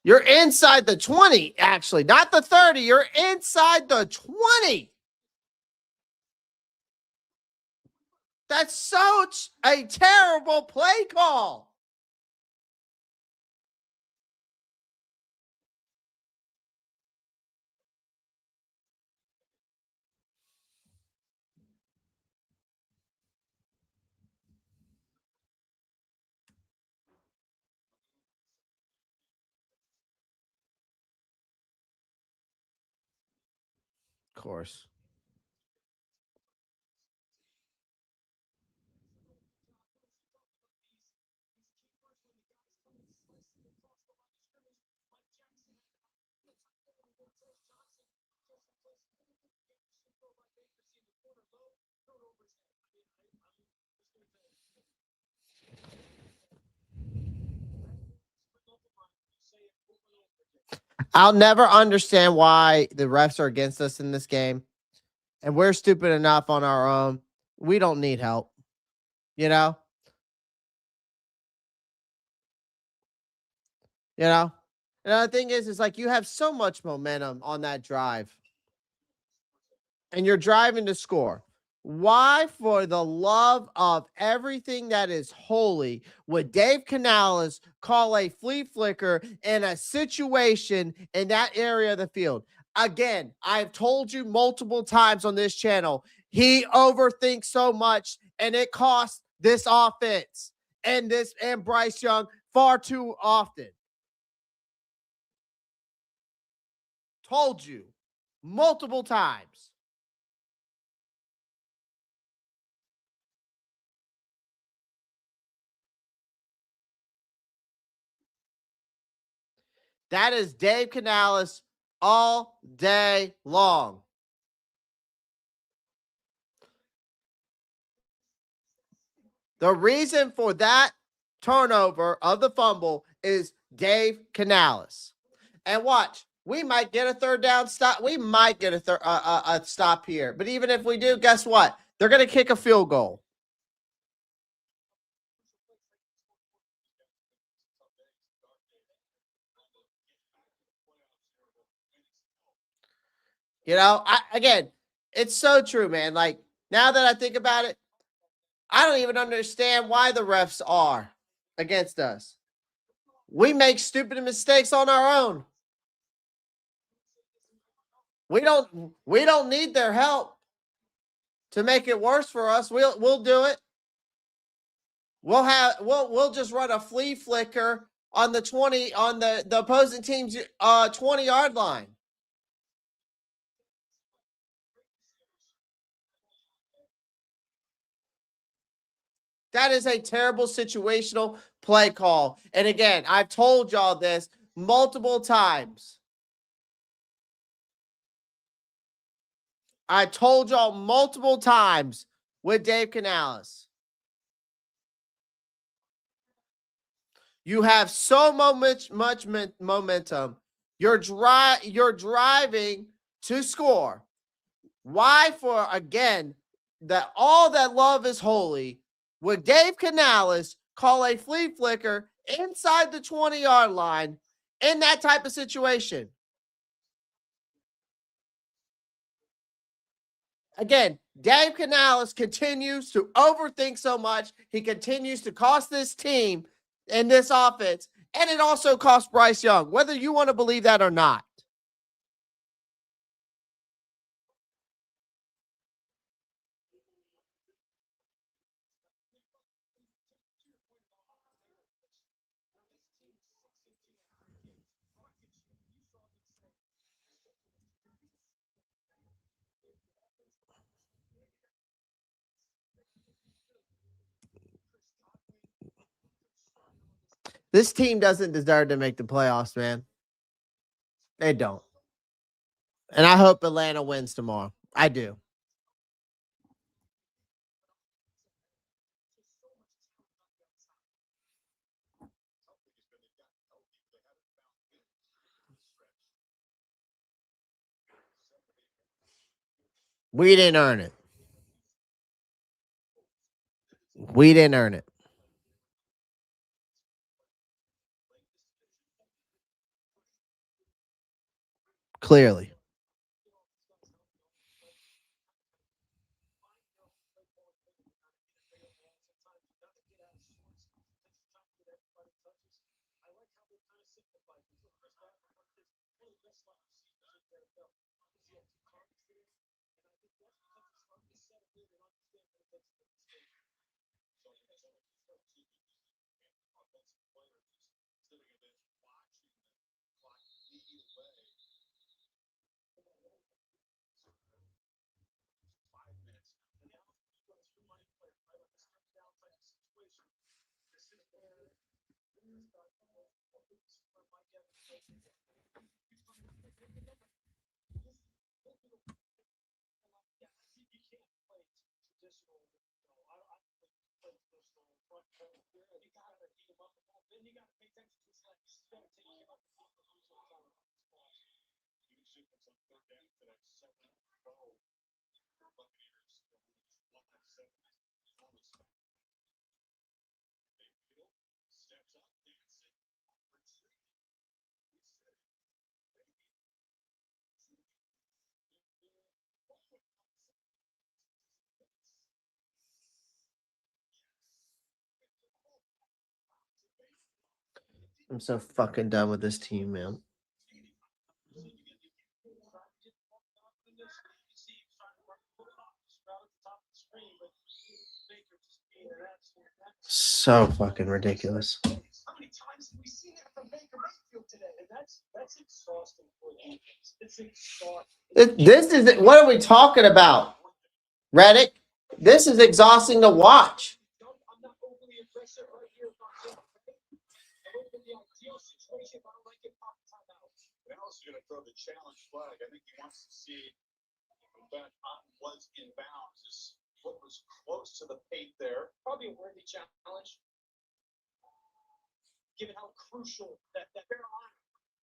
Speaker 1: You're inside the 20, actually, not the 30. You're inside the 20. That's such a terrible play call. Of course. I'll never understand why the refs are against us in this game. And we're stupid enough on our own. We don't need help. You know? You know? And the thing is like you have so much momentum on that drive. And you're driving to score. Why, for the love of everything that is holy, would Dave Canales call a flea flicker in a situation in that area of the field? Again, I've told you multiple times on this channel, he overthinks so much, and it costs this offense and Bryce Young far too often. Told you multiple times. That is Dave Canales all day long. The reason for that turnover of the fumble is Dave Canales. And watch, we might get a third down stop. We might get a stop here. But even if we do, guess what? They're going to kick a field goal. You know, again, it's so true, man. Like, now that I think about it, I don't even understand why the refs are against us. We make stupid mistakes on our own. We don't need their help to make it worse for us. We'll do it. We'll just run a flea flicker on the 20 on the opposing team's 20-yard line. That is a terrible situational play call. And again, I've told y'all this multiple times. I told y'all multiple times with Dave Canales. You have so much momentum. You're driving to score. Why? For again, that all that love is holy. Would Dave Canales call a flea flicker inside the 20-yard line in that type of situation? Again, Dave Canales continues to overthink so much. He continues to cost this team and this offense, and it also costs Bryce Young, whether you want to believe that or not. This team doesn't deserve to make the playoffs, man. They don't. And I hope Atlanta wins tomorrow. I do. We didn't earn it. We didn't earn it. Clearly. I'm so fucking done with this team, man. So fucking ridiculous.
Speaker 2: How many times have we seen that from Baker Mayfield today? And that's exhausting for the defense. It's exhausting.
Speaker 1: This is what are we talking about, Reddick? This is exhausting to watch.
Speaker 2: I'm not overly aggressive right here. I look at the ideal situation, but I don't like it pop timeout.
Speaker 4: Dallas is going to throw the challenge flag. I think he wants to see if that was in bounds. His foot was close to the paint there.
Speaker 2: Probably a worthy challenge, given how crucial that Carolina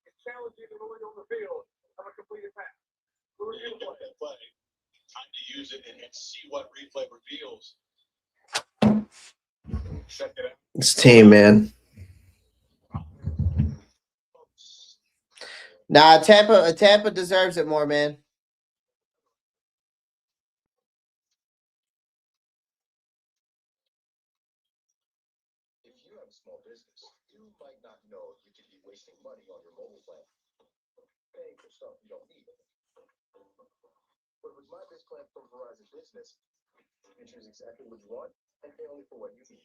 Speaker 2: is challenging the going on the field of a completed pass. We'll review the play.
Speaker 4: Time to use it and see what replay reveals. Check it out.
Speaker 1: This team, man. Nah, Tampa deserves it more, man.
Speaker 5: If you have a small business, you might not know you could be wasting money on your mobile plan. Paying for stuff you don't need. But with my biz plan from Verizon Business, you can choose exactly what you want and pay only for what you need.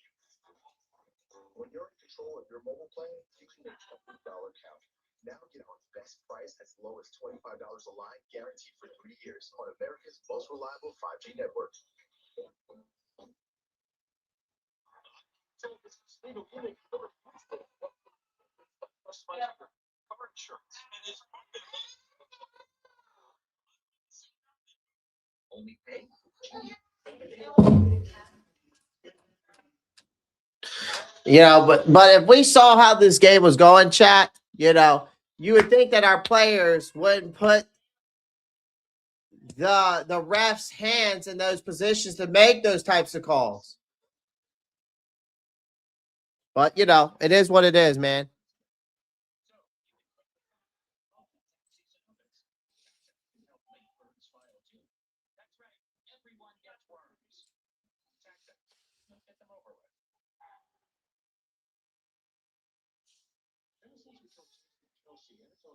Speaker 5: When you're in control of your mobile plan, you can make every dollar count. Now get our best price as low as $25 a line, guaranteed for 3 years on America's most reliable 5G network. Only pay.
Speaker 1: You know, but if we saw how this game was going, chat, you know, you would think that our players wouldn't put the refs' hands in those positions to make those types of calls. But, you know, it is what it is, man.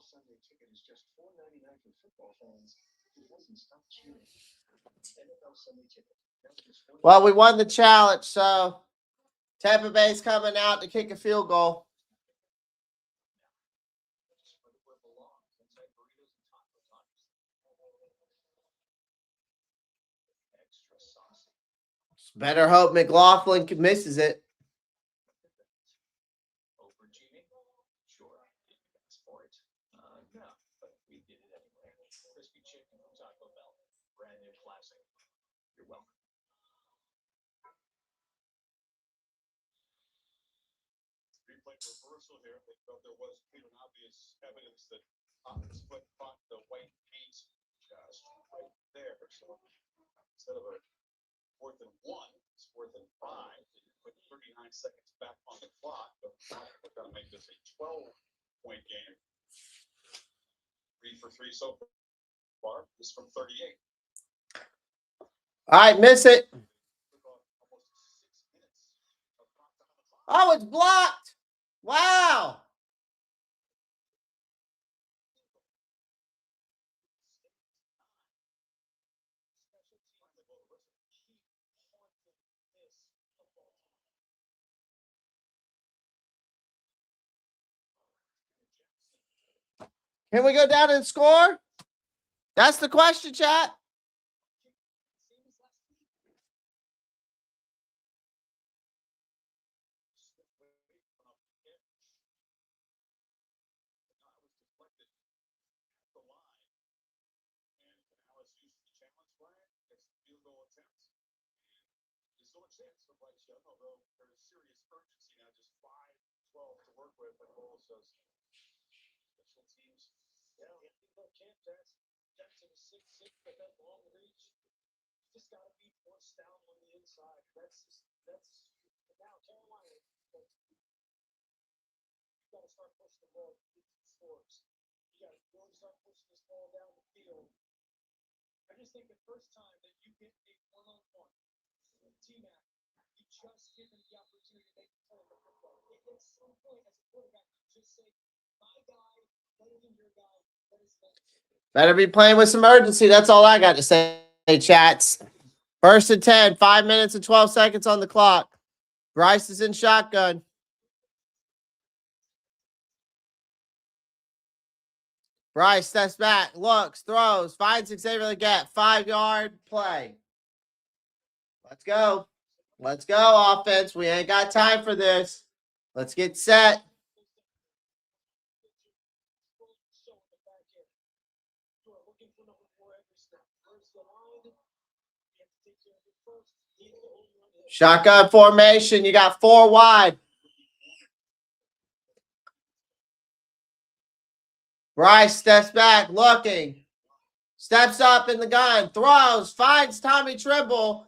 Speaker 5: Sunday ticket is just $4.99 for football fans. It doesn't stop cheering. NFL Sunday ticket.
Speaker 1: Well, we won the challenge, so Tampa Bay's coming out to kick a field goal. Better hope McLaughlin misses it.
Speaker 5: Overachieving? Sure. Ask for it. No, but we did it anyway. Crispy chicken from Taco Bell. Brand new classic. You're welcome.
Speaker 4: Replay reversal here. They felt there was clear and obvious evidence that his foot caught the white paint just right there. So instead of a 4th and 1, it's 4th and 5. You put 39 seconds back on the clock, but we're going to make this a 12-point game. 3 for 3 so far. This from 38.
Speaker 1: All right, miss it. Oh, it's blocked. Wow. Can we go down and score? That's the question, chat.
Speaker 4: Chance for Bryce Young, although there's serious urgency now, just 5-12 to work with, and Bowles says special teams.
Speaker 2: Yeah, Jackson is 6'6", but that long reach. Just got to be forced down on the inside. That's now Carolina. You got to start pushing the ball to get some scores. You got to really start pushing this ball down the field. I just think the first time that you get a one-on-one team act, you just give them the opportunity to make the play on the football. At some point, as a quarterback, just say, my guy, better than your guy, better than
Speaker 1: Better be playing with some urgency. That's all I got to say, chats. 1st and 10, 5 minutes and 12 seconds on the clock. Bryce is in shotgun. Bryce steps back, looks, throws, finds Xavier to get 5-yard play. Let's go. Let's go, offense. We ain't got time for this. Let's get set. Shotgun formation. You got 4 wide. Bryce steps back, looking. Steps up in the gun. Throws. Finds Tommy Tremble.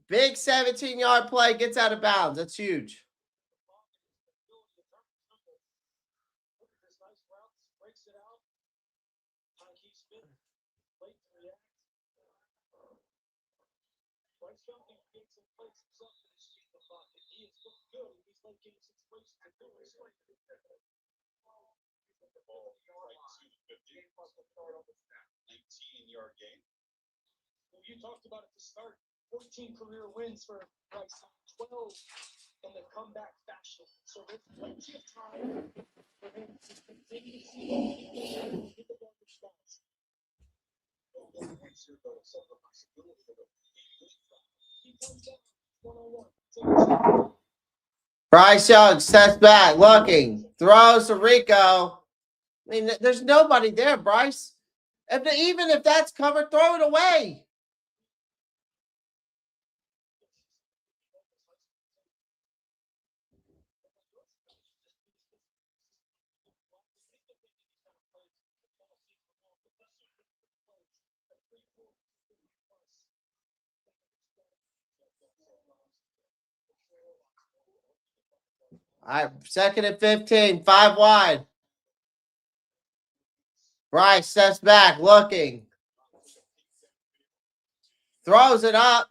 Speaker 1: Big 17-yard play. Gets out of bounds. That's huge.
Speaker 2: You talked about at the start, 14 career wins for Bryce, 12 in the comeback fashion. So there's plenty of time for him to continue to get the ball response.
Speaker 1: Bryce Young steps back, looking. Throws to Rico. I mean, there's nobody there, Bryce. Even if that's covered, throw it away. All right, 2nd and 15, 5 wide. Bryce steps back, looking. Throws it up.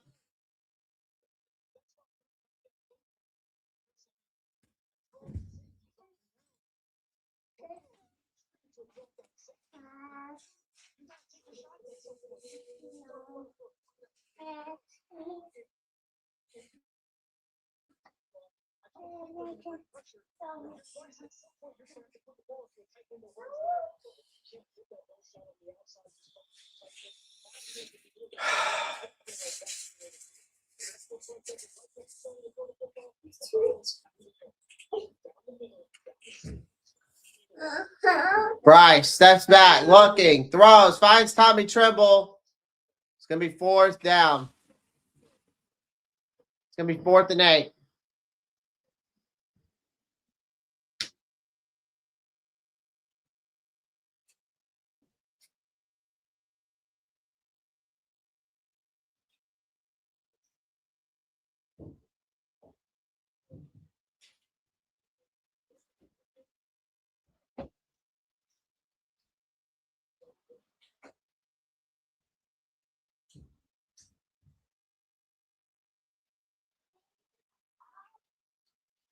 Speaker 1: Bryce steps back, looking, throws, finds Tommy Tremble. It's going to be 4th down. It's going to be 4th and 8.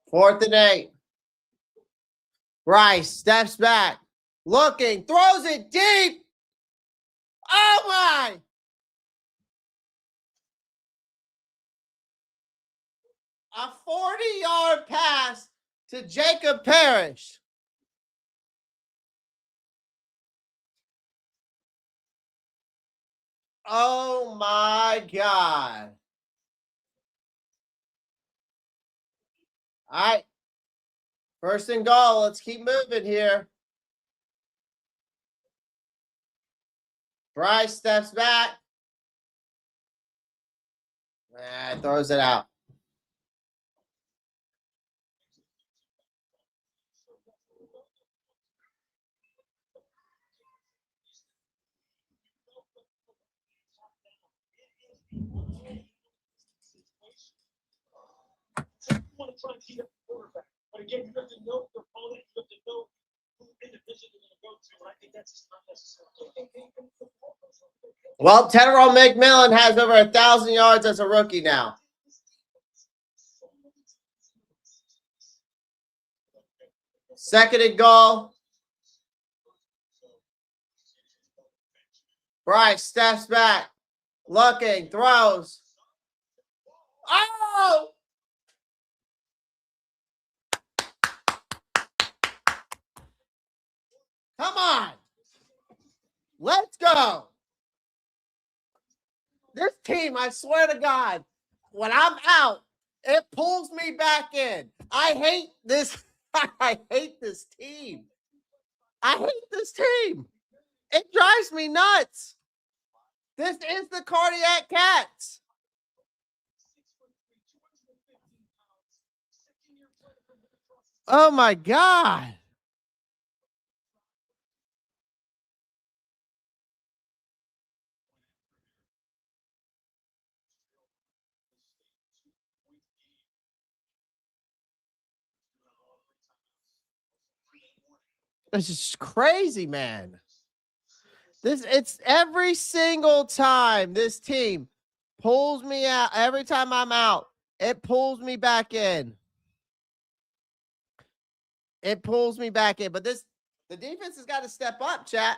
Speaker 1: Fourth and 8. Bryce steps back, looking, throws it deep. Oh my! A 40-yard pass to Jacob Parrish. Oh my God. All right. 1st and goal. Let's keep moving here. Bryce steps back. Throws it out.
Speaker 2: Want to try and keep up the quarterback. But again, you have to know your opponent, you have to know who in the division you're going to go to. And I think that's just not necessary.
Speaker 1: Well, Tre'von McMillan has over 1,000 yards as a rookie now. Second and goal. Bryce steps back, looking, throws. Oh! Come on. Let's go. This team, I swear to God, when I'm out, it pulls me back in. I hate this. I hate this team. I hate this team. It drives me nuts. This is the Cardiac Cats. Oh, my God. This is crazy, man. It's every single time this team pulls me out. Every time I'm out, it pulls me back in. It pulls me back in. But the defense has got to step up, chat.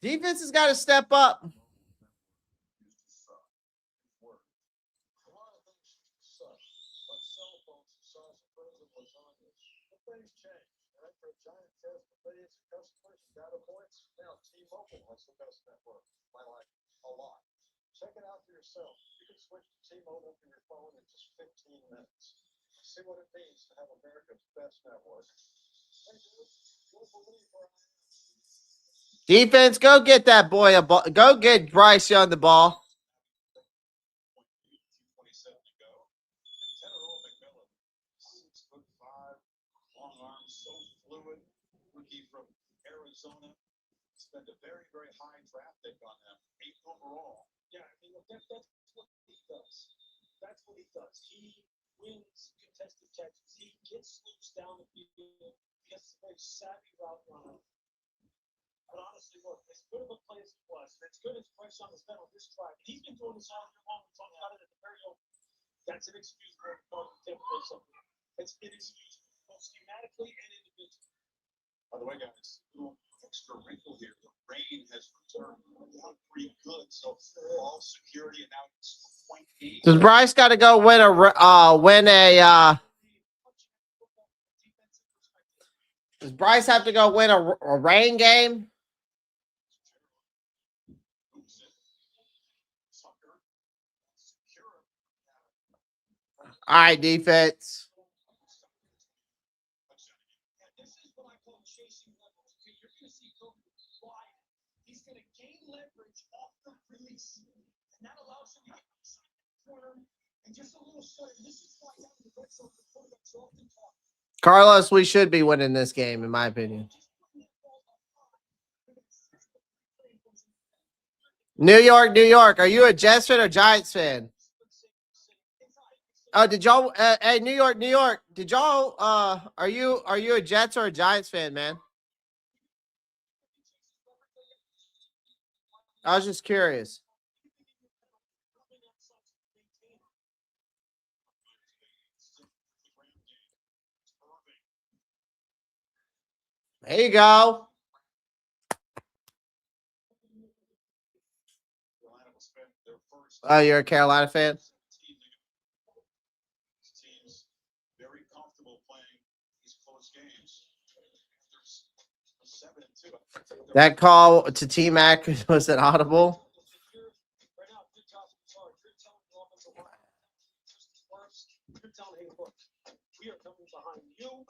Speaker 1: Defense has got to step up.
Speaker 4: T-Mobile has the best network. I like a lot. Check it out for yourself. You can switch to T-Mobile from your phone in just 15 minutes. See what it means to have America's best network.
Speaker 1: Defense, go get that boy a ball. Go get Bryce Young the ball.
Speaker 4: Long arms, so fluid. Rookie from Arizona. Spent a very, very high draft pick on them, 8th overall.
Speaker 2: Yeah, I mean, that's what he does. That's what he does. He wins contested catches. He gets loose down the field. He has a very savvy route runner. But honestly, look, as good of a play as he was, and as good as Bryce Young has been on this drive, he's been doing this all year long. We talked about it at the very open. That's inexcusable for Tampa Bay Buccaneers. It's inexcusable, both schematically and individually.
Speaker 4: By the way, guys, little extra wrinkle here. The rain has returned. Pretty good. So all security and now it's 2.8.
Speaker 1: Does Bryce got to go win Does Bryce have to go win a rain game? All right, defense.
Speaker 2: This is what I call chasing leverage. Okay, you're going to see Kobe wide. He's going to gain leverage off the release, and that allows him to get inside the corner and just a little short. This is why having the red zone for quarterbacks so often talk.
Speaker 1: Carlos, we should be winning this game, in my opinion. New York, New York. Are you a Jets fan or Giants fan? Did y'all? Hey, New York, New York. Did y'all? Are you a Jets or a Giants fan, man? I was just curious. There you go. Oh, you're a Carolina fan?
Speaker 4: Teams very comfortable playing these close games. There's 7-2.
Speaker 1: That call to T-Mac was an audible.
Speaker 2: You're telling him, look, we are coming behind you.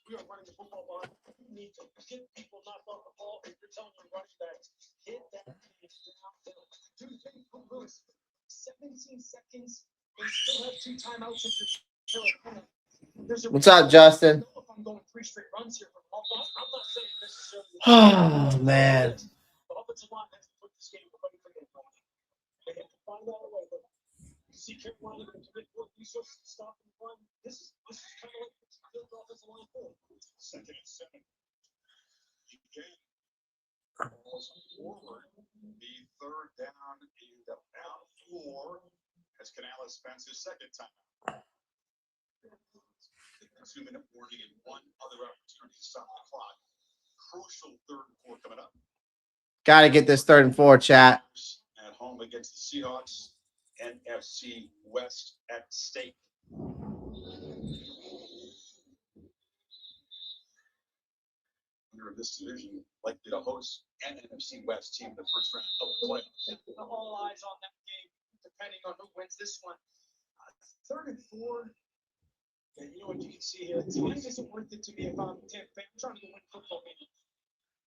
Speaker 2: We are running the football behind you. You need to get people knocked off the ball. If you're telling your running backs, hit that downhill. Do things for Lewis. 17 seconds. They still have 2 timeouts if you're
Speaker 1: What's up, Justin?
Speaker 2: if I'm going 3 straight runs here from I'm not saying necessarily.
Speaker 1: Oh, man.
Speaker 2: The offensive line has to put this game away from them. They have to find out a way. But you see Carolina going to commit more resources to stop and run. This is kind of like the offensive line for.
Speaker 4: 2nd and 7. Again, balls forward. The 3rd down and about 4 as Canales spends his 2nd time. 2-minute warning and 1 other opportunity to stop the clock. Crucial 3rd and 4 coming up.
Speaker 1: Got to get this 3rd and 4, chat.
Speaker 4: At against the Seahawks. NFC West at stake. Under this division, likely to host an NFC West team in the first round of the playoffs.
Speaker 2: All eyes on that game, depending on who wins this one. 3rd and 4. And you know what you can see here? Time isn't worth it to me if I'm Tampa Bay. I'm trying to win football games.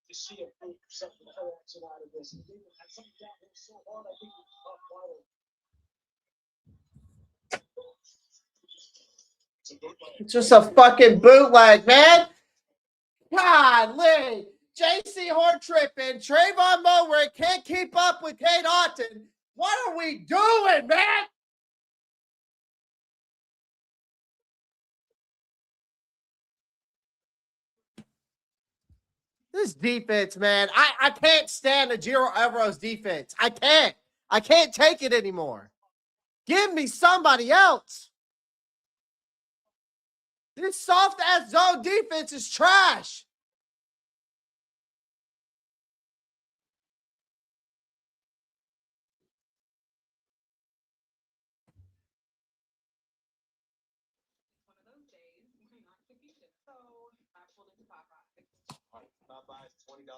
Speaker 2: To see a group something play action out of this. And they will have something down here so hard, I think it's tough wire.
Speaker 1: It's just a fucking bootleg, man. Golly. JC Horn tripping. Tre'von Moore can't keep up with Kate Otten. What are we doing, man? This defense, man. I can't stand the Giro Evero's defense. I can't. I can't take it anymore. Give me somebody else. This soft-ass zone defense is trash.
Speaker 8: One of those days, we're not defeated. So I pulled into Popeye.
Speaker 6: All right, Popeyes, $20.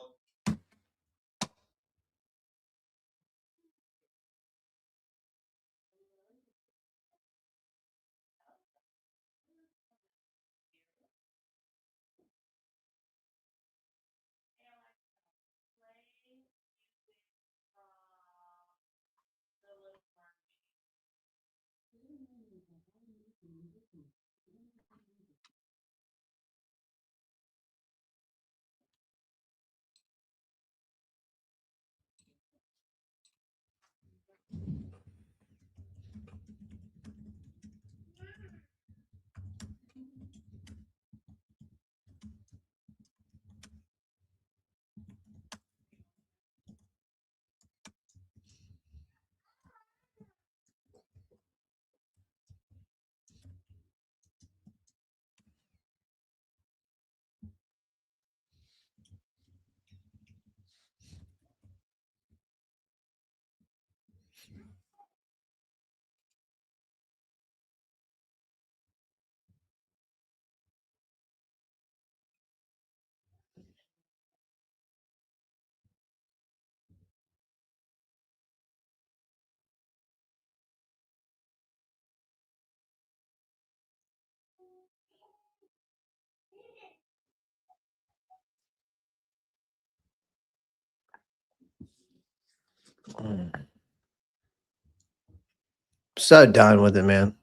Speaker 1: So done with it, man.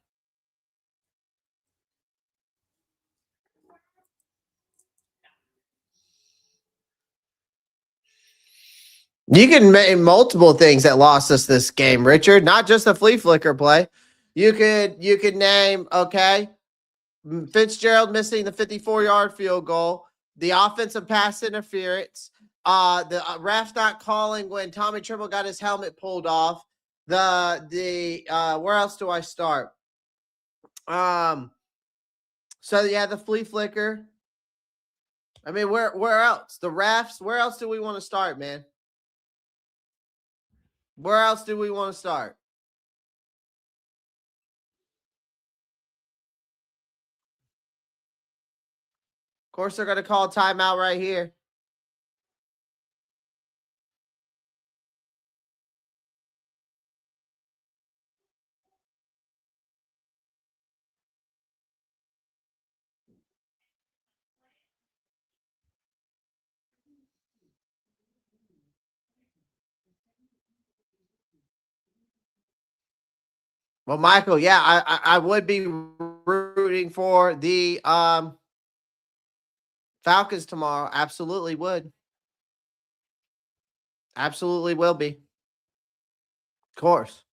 Speaker 1: You can name multiple things that lost us this game, Richard. Not just a flea flicker play. You could name, okay, Fitzgerald missing the 54-yard field goal, the offensive pass interference, the ref not calling when Tommy Tremble got his helmet pulled off. The where else do I start? So yeah, the flea flicker. I mean, where else? The refs. Where else do we want to start, man? Where else do we want to start? Of course, they're going to call timeout right here. Well, Michael, yeah, I would be rooting for the Falcons tomorrow. Absolutely would. Absolutely will be. Of course.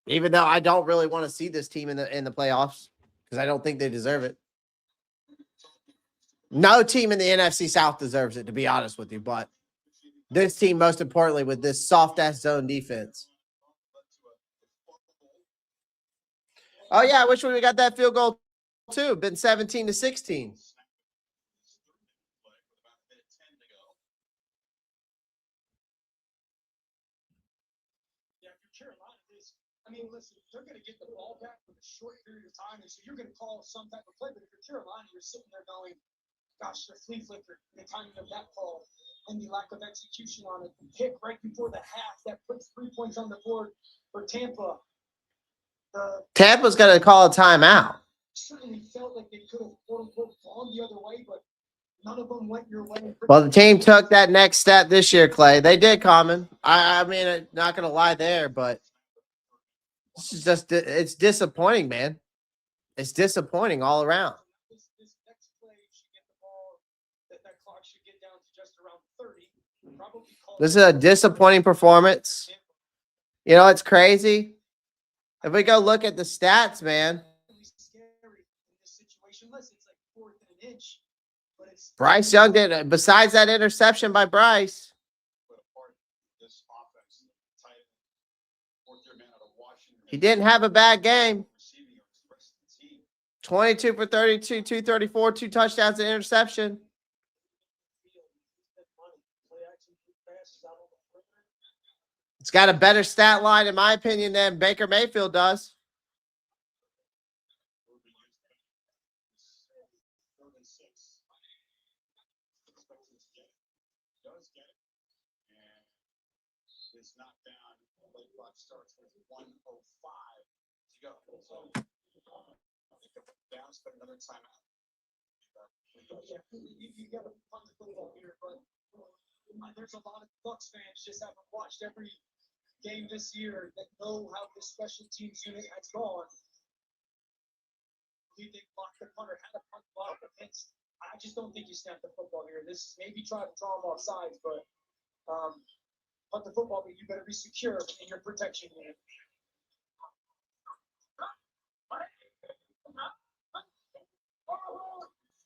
Speaker 1: Even though I don't really want to see this team in the playoffs because I don't think they deserve it. No team in the NFC South deserves it, to be honest with you. But this team, most importantly, with this soft-ass zone defense. Oh, yeah, I wish we got that field goal, too. Been 17-16.
Speaker 2: Carolina, listen, they're going to get the ball back with a short period of time, and so you're going to call some type of play. But if you're Carolina, you're sitting there going, gosh, the flea flicker, the timing of that call, and the lack of execution on it. The pick right before the half that puts 3 points on the board for Tampa.
Speaker 1: Tampa's going to call a timeout.
Speaker 2: Certainly felt like they could have, quote unquote, gone the other way, but none of them went your way.
Speaker 1: Well, the team took that next step this year, Clay. They did, Common. I mean, not going to lie there, but this is just, it's disappointing, man. It's disappointing all around.
Speaker 2: This next play should get the ball, that clock should get down to just around 30. Probably
Speaker 1: This is a disappointing performance. You know, it's crazy. If we go look at the stats, man.
Speaker 2: Scary in this situation. Unless it's like 4th and an inch, but it's
Speaker 1: Bryce Young did, besides that interception by Bryce. He didn't have a bad game. 22 for 32, 234, 2 touchdowns and interception. It's got a better stat line, in my opinion, than Baker Mayfield does.
Speaker 4: It's knocked down. Play clock starts with 1:05 to go. So down, spend another timeout.
Speaker 2: You got to punt the football here, but there's a lot of Bucs fans just haven't watched every game this year that know how this special teams unit has gone. Do you think the punter had a punt block against? I just don't think you snap the football here. This maybe try to draw them off sides, but punt the football, but you better be secure in your protection unit.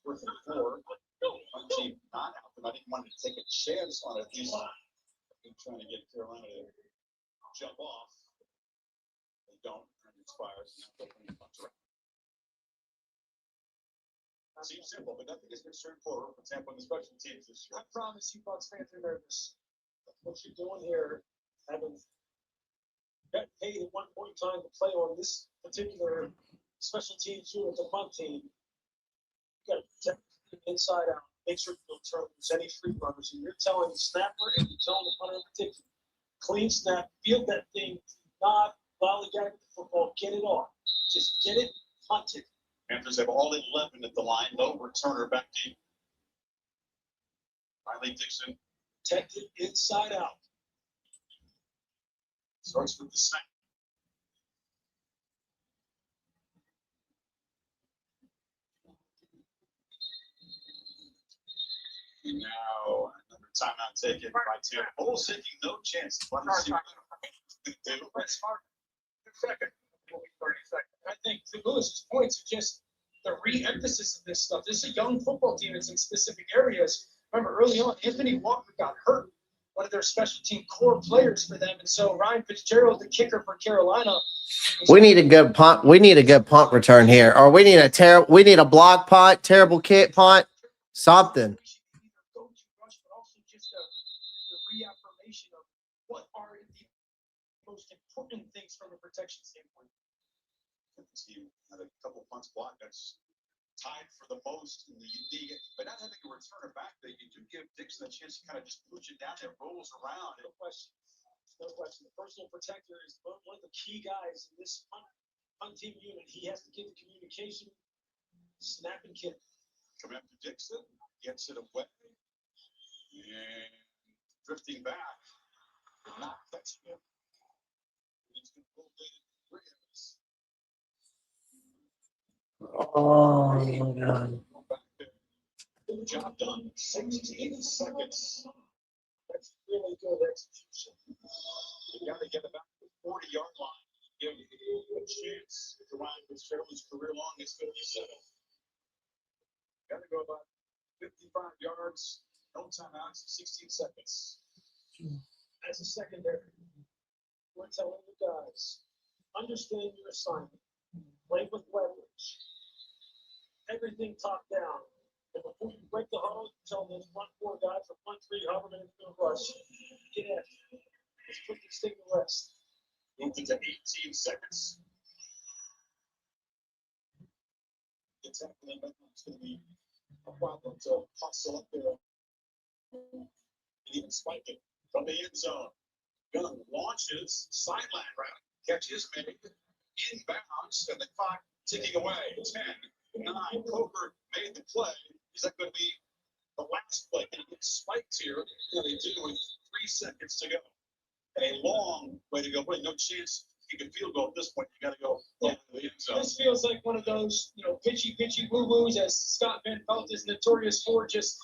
Speaker 4: Fourth and 4. One team not out, but I didn't want to take a chance on it. He's trying to get Carolina to jump off. They don't, and it expires. Seems simple, but nothing has been straightforward for Tampa on the special teams this year.
Speaker 2: I promise you, Bucs fans are nervous. What you're doing here, having got paid at one point in time to play on this particular special teams unit, the punt team, you got to protect it inside out. Make sure you don't turn loose any free runners. And you're telling the snapper and you're telling the punter in particular, clean snap, field that thing, not lollygag the football, get it off. Just get it, punt it.
Speaker 4: Panthers have all 11 at the line. No returner back deep. Riley Dixon
Speaker 2: Protect it inside out.
Speaker 4: starts with the snap. And now another timeout taken by Tampa. Bulls taking no chance. Let me see what they're going to do.
Speaker 2: That's smart. 2 seconds. 30 seconds. I think to Lewis's points are just the re-emphasis of this stuff. This is a young football team that's in specific areas. Remember, early on, Anthony Walker got hurt, one of their special team core players for them. And so Ryan Fitzgerald, the kicker for Carolina.
Speaker 1: We need a good punt. We need a good punt return here, or we need a block punt, terrible kick punt, something.
Speaker 2: But also just the reaffirmation of what are the most important things from a protection standpoint.
Speaker 4: Team had a couple punts blocked. That's tied for the most in the league. But not having a returner back, that you do give Dixon a chance to kind of just push it down there, rolls around.
Speaker 2: No question. No question. The personal protector is one of the key guys in this punt team unit. He has to get the communication, snap and kick.
Speaker 4: Coming after Dixon, gets it away. And drifting back. Not touching him. He's going to pull it.
Speaker 1: Oh my God.
Speaker 4: Job done. 16 seconds.
Speaker 2: That's really good execution.
Speaker 4: You got to get about the 40-yard line. Give him a chance to run Fitzgerald's career long is 57. Got to go about 55 yards. No timeouts. 16 seconds.
Speaker 2: As a secondary, we're telling you guys, understand your assignment. Play with leverage. Everything top down. And before you break the huddle, tell those front 4 guys or front 3, however many are going to rush, get after it. Let's put this thing to rest.
Speaker 4: Moved it to 18 seconds. It's happening, but it's going to be a problem to hustle up there. And even spike it from the end zone. Young launches, sideline route, catches made, inbounds, and the clock ticking away. 10, 9. Coker made the play. Is that going to be the last play? Can he get spiked here? Yeah, they do with 3 seconds to go. And a long way to go. Wait, no chance you can field goal at this point. You got to go over the end zone.
Speaker 2: This feels like one of those, pitchy woo-woos as Scott Van Pelt is notorious for, just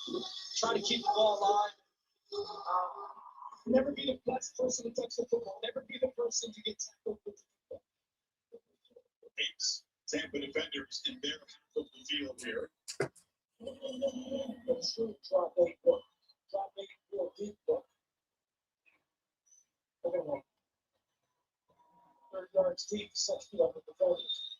Speaker 2: trying to keep the ball alive. Never be the best person to touch the football. Never be the person to get tackled with the football.
Speaker 4: 8 Tampa defenders in their half of the field here.
Speaker 2: Drop 8 book. Drop 8 real deep book. 30 yards deep, 60 up with the defenders.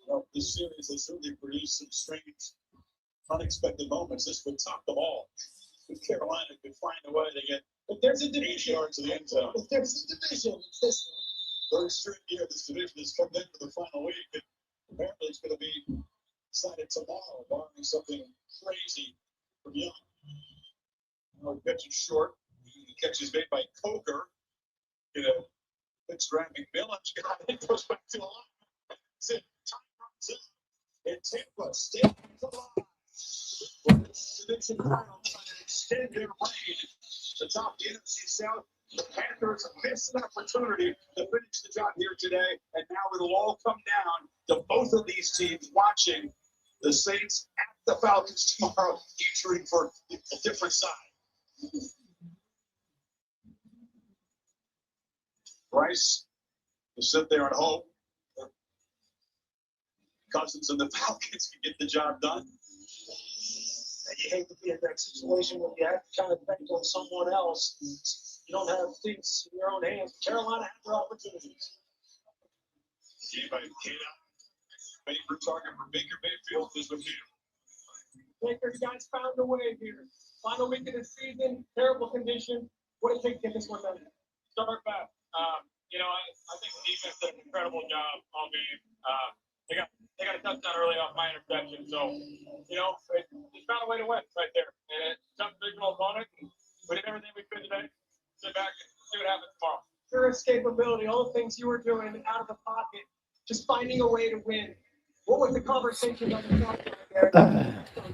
Speaker 4: Well, this series has certainly produced some strange, unexpected moments. This would top them all. If Carolina could find a way to get
Speaker 2: If there's a
Speaker 4: 8
Speaker 2: division,
Speaker 4: yards to the end zone.
Speaker 2: if there's a division, it's this one.
Speaker 4: Third straight year this division has come in for the final week, and apparently it's going to be decided tomorrow, barring something crazy from Young. Catch it short. The catch is made by Coker. It's grabbing Milledge. It goes back to the line. It's it. Time runs in. And Tampa stays alive. Division final trying to extend their reign atop the NFC South. The Panthers missed an opportunity to finish the job here today, and now it'll all come down to both of these teams watching the Saints at the Falcons tomorrow, each rooting for a different side. Bryce will sit there and hope Cousins and the Falcons can get the job done.
Speaker 2: And you hate to be in that situation when you have to kind of bank on someone else. You don't have things in your own hands. Carolina had their opportunities.
Speaker 4: Game by Kata. Favorite target for Baker Mayfield is with you.
Speaker 2: Baker, you guys found a way here. Final week of the season, terrible condition. What do you think get this one done?
Speaker 6: Start back. I think the defense did an incredible job all game. They got a touchdown early off my interception, so just found a way to win right there. And it's a tough divisional opponent. And we did everything we could today. Sit back and see what happens tomorrow.
Speaker 2: Your escapability, all the things you were doing out of the pocket, just finding a way to win. What was the conversation on the field there?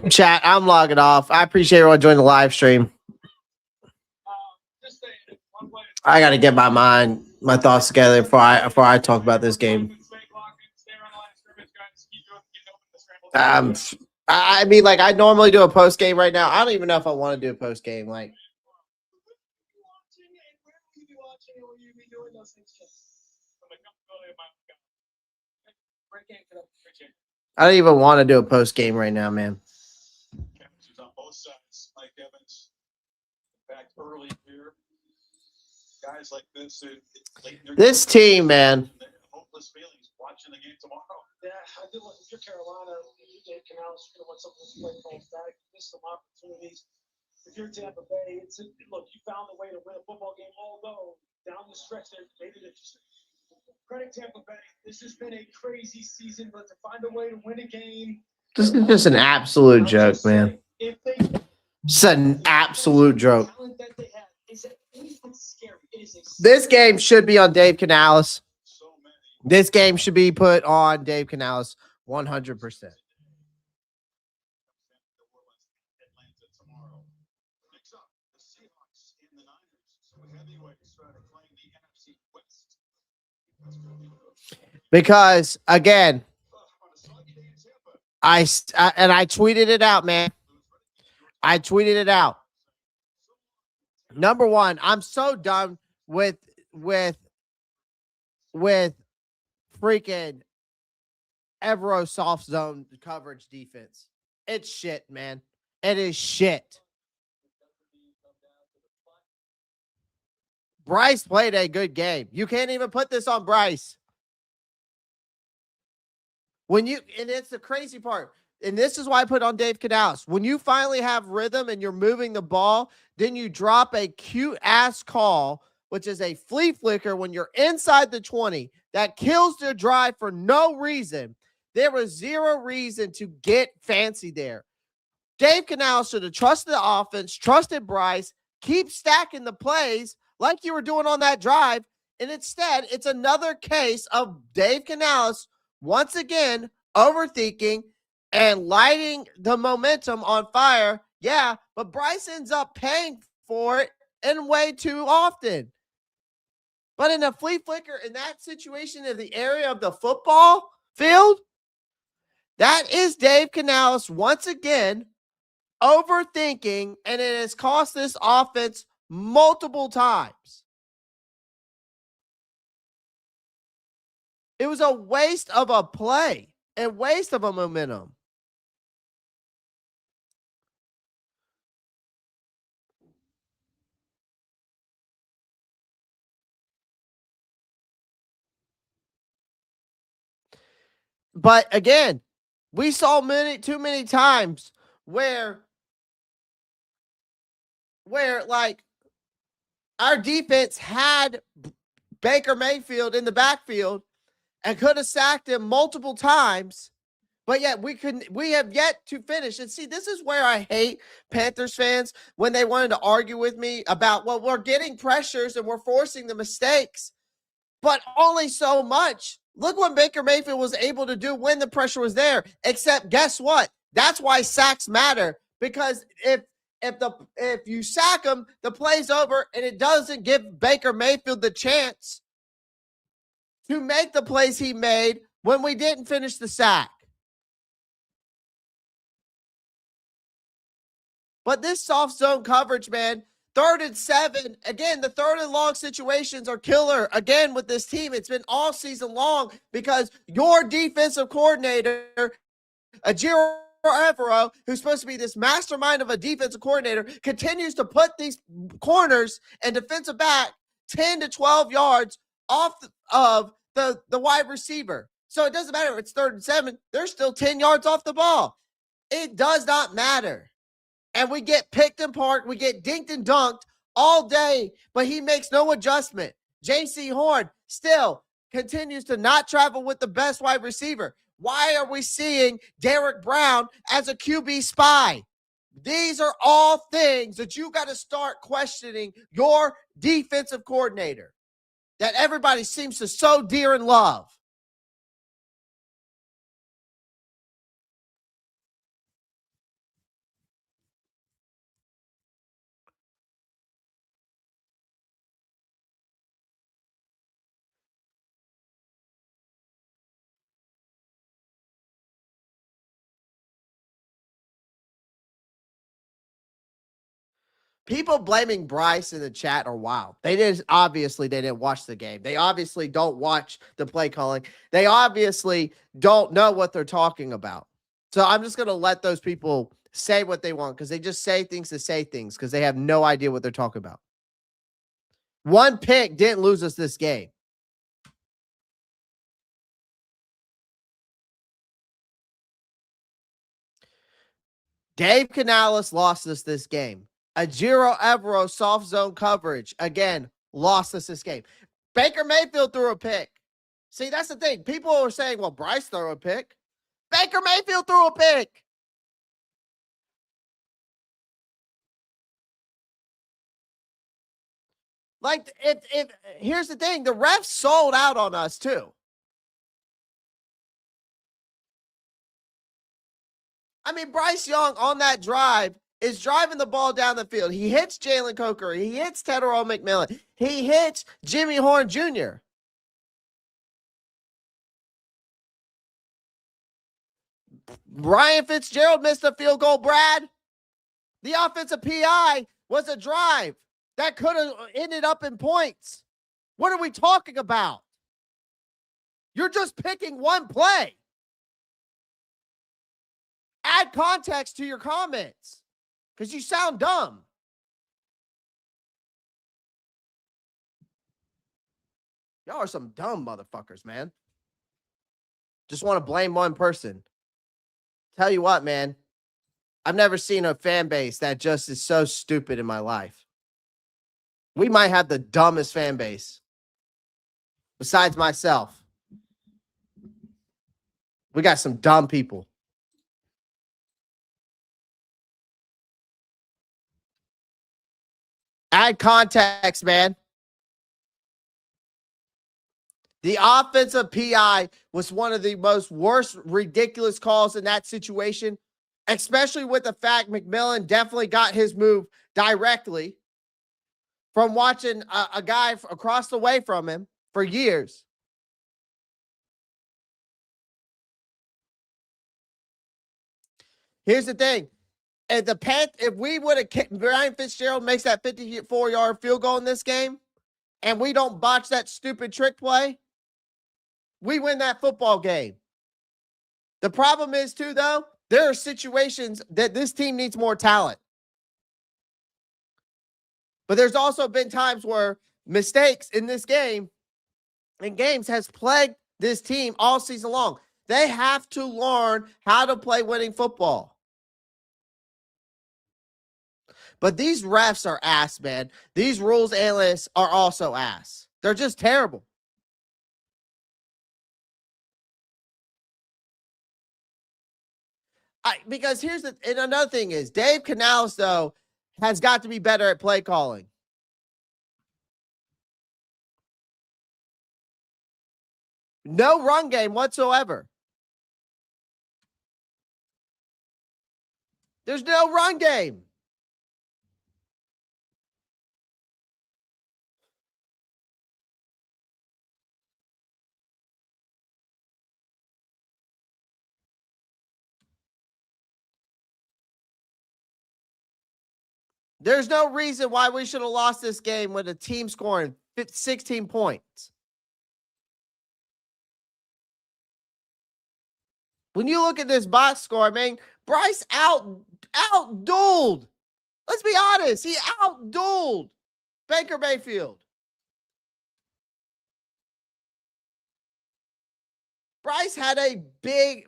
Speaker 1: Chat, I'm logging off. I appreciate everyone joining the live stream.
Speaker 6: Just saying, one play.
Speaker 1: I got to get my thoughts together before I talk about this game. I mean, like, I normally do a post game right now. I don't even know if I want to do a post game. Like, I don't even want to do a post game right now, man.
Speaker 4: Captains on both sides. Mike Evans back early here. Guys like this,
Speaker 1: This team, man.
Speaker 4: Hopeless feelings watching the game tomorrow.
Speaker 2: Yeah, I do. If you're Carolina, if you're Dave Canales, you're going to want something to play falls back. Miss some opportunities. If you're Tampa Bay, look, you found a way to win a football game, although down the stretch there made it interesting. Credit Tampa Bay. This has been a crazy season, but to find a way to win a game.
Speaker 1: This is just an absolute joke, man.
Speaker 2: If they
Speaker 1: It's an absolute joke.
Speaker 2: talent that they have is scary. It is a
Speaker 1: This game should be on Dave Canales.
Speaker 4: So many.
Speaker 1: This game should be put on Dave Canales 100%.
Speaker 4: Atlanta tomorrow. Next up, the Seahawks in the Niners. So heavyweights trying to claim the NFC West. That's gonna be
Speaker 1: Because, again,
Speaker 4: on a soggy day in Tampa.
Speaker 1: I tweeted it out, man. I tweeted it out. Number one, I'm so done with freaking Evero soft zone coverage defense. It's shit, man. It is shit. Bryce played a good game. You can't even put this on Bryce. And it's the crazy part. and this is why I put on Dave Canales. When you finally have rhythm and you're moving the ball, then you drop a cute ass call, which is a flea flicker when you're inside the 20 that kills their drive for no reason. There was zero reason to get fancy there. Dave Canales should have trusted the offense, trusted Bryce, keep stacking the plays like you were doing on that drive. And instead, it's another case of Dave Canales once again overthinking and lighting the momentum on fire. Yeah, but Bryce ends up paying for it and way too often. But in a flea flicker, in that situation in the area of the football field, that is Dave Canales once again overthinking, and it has cost this offense multiple times. It was a waste of a play and waste of a momentum. But again, we saw too many times where like our defense had Baker Mayfield in the backfield and could have sacked him multiple times, but yet we have yet to finish. And see, this is where I hate Panthers fans when they wanted to argue with me about, well, we're getting pressures and we're forcing the mistakes, but only so much. Look what Baker Mayfield was able to do when the pressure was there, except guess what? That's why sacks matter, because if you sack him, the play's over, and it doesn't give Baker Mayfield the chance to make the plays he made when we didn't finish the sack. But this soft zone coverage, man, 3rd and 7. Again, the 3rd and long situations are killer. Again, with this team, it's been all season long because your defensive coordinator, Ajiro Evero, who's supposed to be this mastermind of a defensive coordinator, continues to put these corners and defensive back 10 to 12 yards off of the wide receiver. So it doesn't matter if it's 3rd and 7. They're still 10 yards off the ball. It does not matter. And we get picked apart. We get dinked and dunked all day, but he makes no adjustment. J.C. Horn still continues to not travel with the best wide receiver. Why are we seeing Derek Brown as a QB spy? These are all things that you got to start questioning your defensive coordinator that everybody seems to so dear and love. People blaming Bryce in the chat are wild. They didn't watch the game. They obviously don't watch the play calling. They obviously don't know what they're talking about. So I'm just going to let those people say what they want because they just say things to say things because they have no idea what they're talking about. One pick didn't lose us this game. Dave Canales lost us this game. Ajiro Evero soft zone coverage, again, lost us this game. Baker Mayfield threw a pick. See, that's the thing. People are saying, well, Bryce threw a pick. Baker Mayfield threw a pick. Like, here's the thing. The refs sold out on us, too. I mean, Bryce Young on that drive is driving the ball down the field. He hits Jalen Coker. He hits Tedero McMillan. He hits Jimmy Horn Jr. Ryan Fitzgerald missed a field goal, Brad. The offensive PI was a drive that could have ended up in points. What are we talking about? You're just picking one play. Add context to your comments because you sound dumb. Y'all are some dumb motherfuckers, man. Just want to blame one person. Tell you what, man. I've never seen a fan base that just is so stupid in my life. We might have the dumbest fan base besides myself. We got some dumb people. Add context, man. The offensive PI was one of the most worst, ridiculous calls in that situation, especially with the fact McMillan definitely got his move directly from watching a guy across the way from him for years. Here's the thing. If we would have, Brian Fitzgerald makes that 54-yard field goal in this game, and we don't botch that stupid trick play, we win that football game. The problem is, too, though, there are situations that this team needs more talent. But there's also been times where mistakes in this game, in games, has plagued this team all season long. They have to learn how to play winning football. But these refs are ass, man. These rules analysts are also ass. They're just terrible. Because and another thing is, Dave Canales, though, has got to be better at play calling. No run game whatsoever. There's no run game. There's no reason why we should have lost this game with a team scoring 16 points. When you look at this box score, I mean, Bryce outdueled. Let's be honest. He outdueled Baker Mayfield. Bryce had a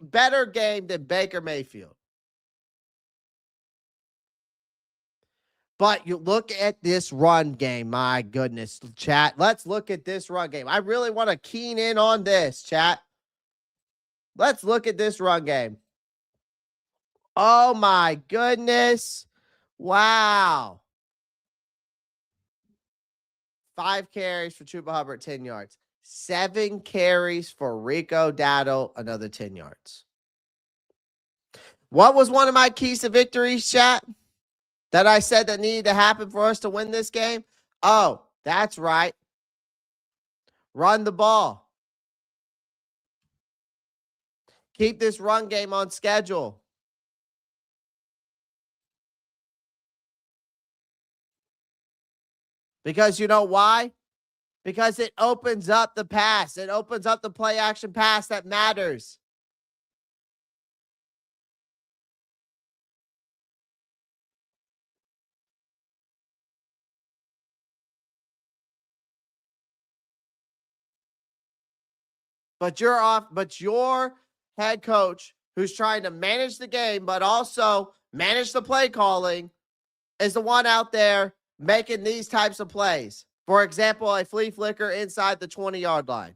Speaker 1: better game than Baker Mayfield. But you look at this run game. My goodness, chat. Let's look at this run game. I really want to keen in on this, chat. Let's look at this run game. Oh, my goodness. Wow. 5 carries for Chuba Hubbard, 10 yards. 7 carries for Rico Dowdle, another 10 yards. What was one of my keys to victories, chat, that I said that needed to happen for us to win this game? Oh, that's right. Run the ball. Keep this run game on schedule. Because you know why? Because it opens up the pass. It opens up the play action pass that matters. But your head coach, who's trying to manage the game, but also manage the play calling, is the one out there making these types of plays. For example, a flea flicker inside the 20-yard line.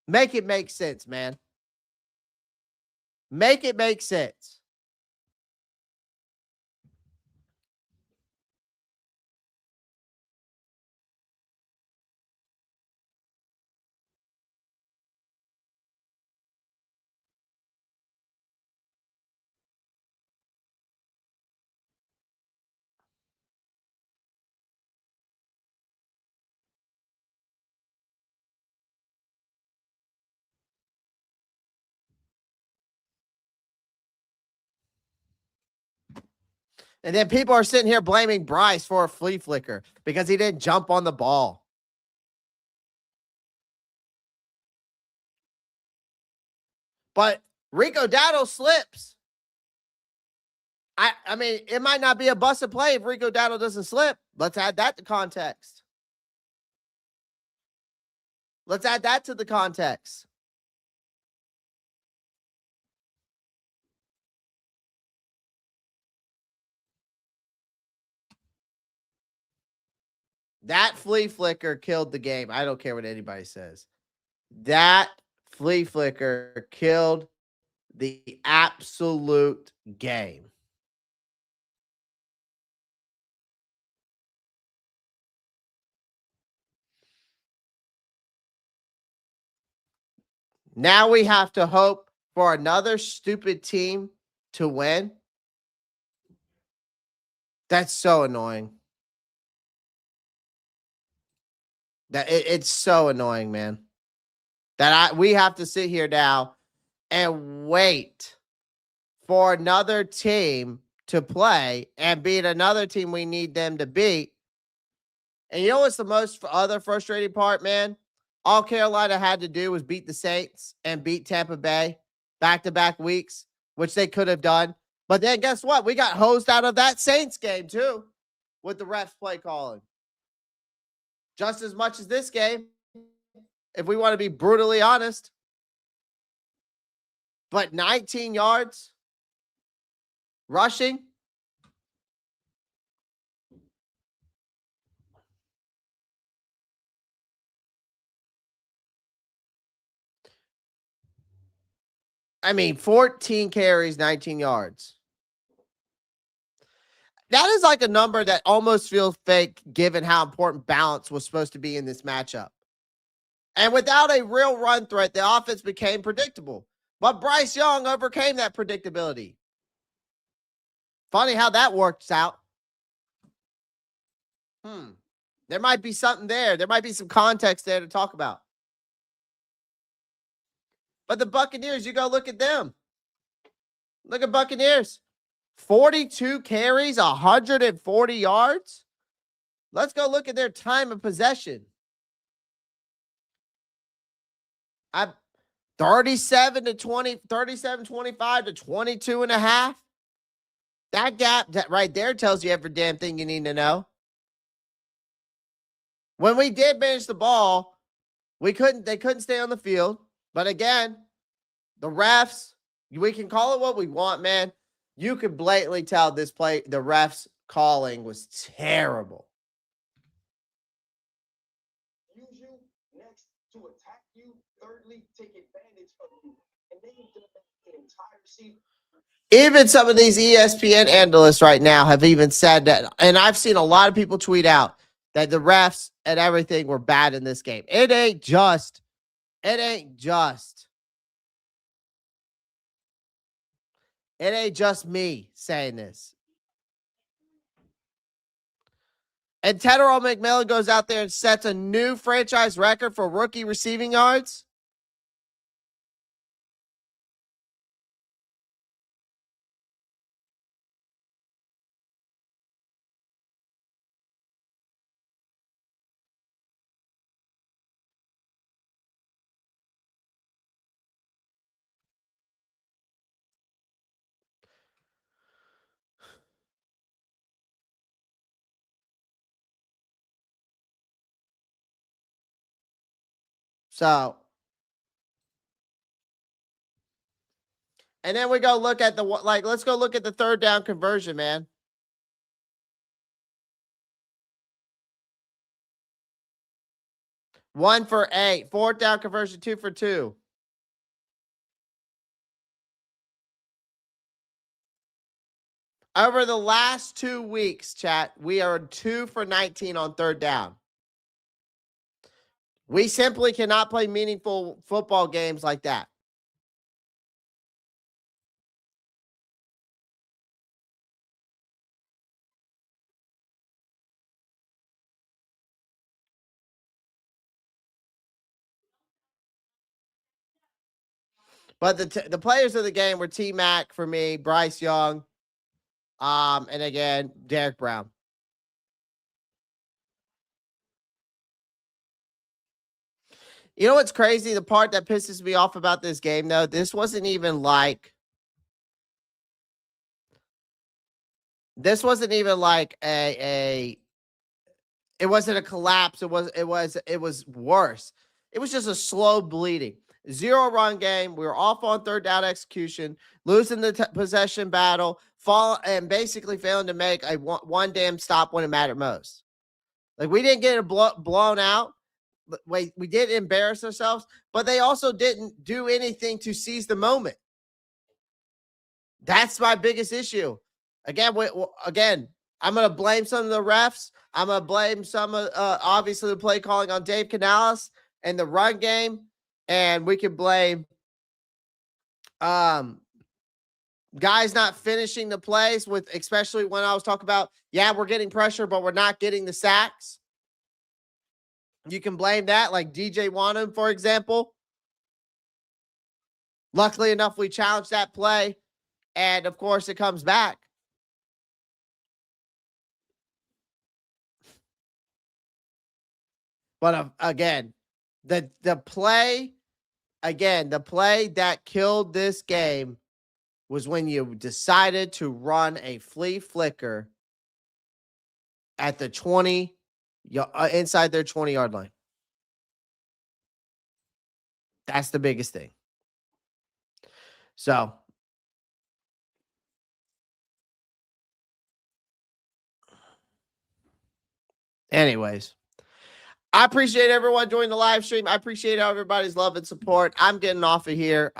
Speaker 1: Make it make sense, man. Make it make sense. And then people are sitting here blaming Bryce for a flea flicker because he didn't jump on the ball. But Rico Dowdle slips. I mean, it might not be a busted play if Rico Dowdle doesn't slip. Let's add that to context. Let's add that to the context. That flea flicker killed the game. I don't care what anybody says. That flea flicker killed the absolute game. Now we have to hope for another stupid team to win. That's so annoying. It's so annoying, man. That we have to sit here now and wait for another team to play and beat another team we need them to beat. And you know what's the most other frustrating part, man? All Carolina had to do was beat the Saints and beat Tampa Bay back-to-back weeks, which they could have done. But then guess what? We got hosed out of that Saints game too with the refs play calling. Just as much as this game, if we want to be brutally honest. But 19 yards rushing. I mean, 14 carries, 19 yards. That is like a number that almost feels fake given how important balance was supposed to be in this matchup. And without a real run threat, the offense became predictable. But Bryce Young overcame that predictability. Funny how that works out. There might be something there. There might be some context there to talk about. But the Buccaneers, you go look at them. Look at Buccaneers. 42 carries, 140 yards. Let's go look at their time of possession. 37-25 to 22 and a half. That gap that right there tells you every damn thing you need to know. When we did manage the ball, they couldn't stay on the field. But again, the refs, we can call it what we want, man. You could blatantly tell the refs calling was terrible.
Speaker 6: Use you next to attack you. Thirdly, take advantage of you. And then you demand the entire season.
Speaker 1: Even some of these ESPN analysts right now have even said that, and I've seen a lot of people tweet out that the refs and everything were bad in this game. It ain't just me saying this. And Tedderall McMillan goes out there and sets a new franchise record for rookie receiving yards. So, and then we go look at let's go look at the third down conversion, man. One for 8. Fourth down conversion, 2 for 2. Over the last 2 weeks, chat, we are 2 for 19 on third down. We simply cannot play meaningful football games like that. But the players of the game were T-Mac for me, Bryce Young, and again, Derek Brown. You know what's crazy? The part that pisses me off about this game, though, this wasn't even like it wasn't a collapse. It was worse. It was just a slow bleeding. 0 run game. We were off on third down execution, losing the possession battle, and basically failing to make one damn stop when it mattered most. Like, we didn't get it blown out. We did embarrass ourselves, but they also didn't do anything to seize the moment. That's my biggest issue. Again, I'm going to blame some of the refs. I'm going to blame some of, obviously, the play calling on Dave Canales and the run game. And we can blame guys not finishing the plays with, especially when I was talking about, we're getting pressure, but we're not getting the sacks. You can blame that, like DJ Wanham, for example. Luckily enough, we challenged that play, and of course, it comes back. But again, the play that killed this game was when you decided to run a flea flicker at the 20, inside their 20-yard line. That's the biggest thing. So, anyways, I appreciate everyone joining the live stream. I appreciate everybody's love and support. I'm getting off of here.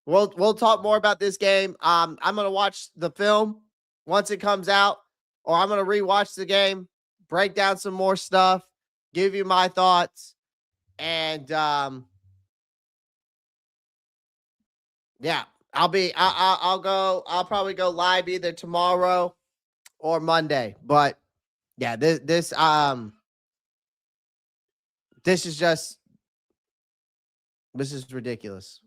Speaker 1: We'll talk more about this game. I'm gonna watch the film once it comes out, or I'm gonna rewatch the game, break down some more stuff, give you my thoughts, and I'll probably go live either tomorrow or Monday. But this is ridiculous.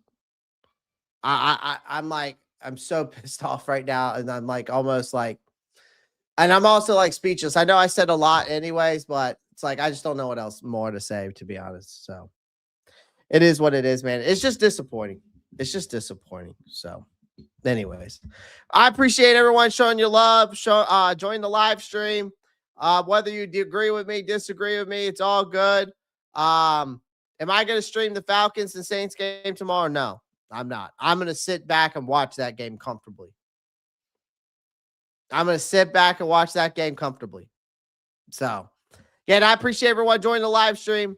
Speaker 1: I'm so pissed off right now, and I'm like almost like, and I'm also like speechless. I know I said a lot anyways, but it's like I just don't know what else more to say, to be honest. So it is what it is, man. It's just disappointing. So anyways, I appreciate everyone showing your love, join the live stream. Whether you agree with me, disagree with me, it's all good. Am I going to stream the Falcons and Saints game tomorrow? No, I'm not. I'm going to sit back and watch that game comfortably. So, again, I appreciate everyone joining the live stream.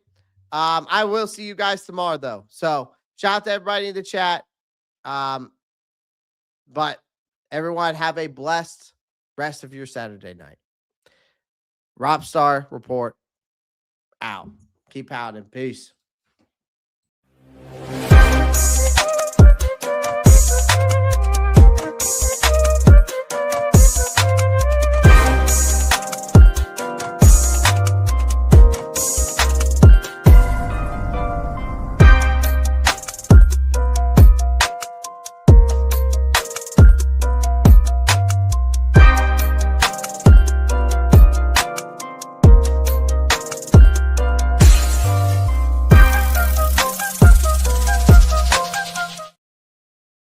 Speaker 1: I will see you guys tomorrow, though. So, shout out to everybody in the chat. But everyone have a blessed rest of your Saturday night. Rob Star Report out. Keep pounding. Peace.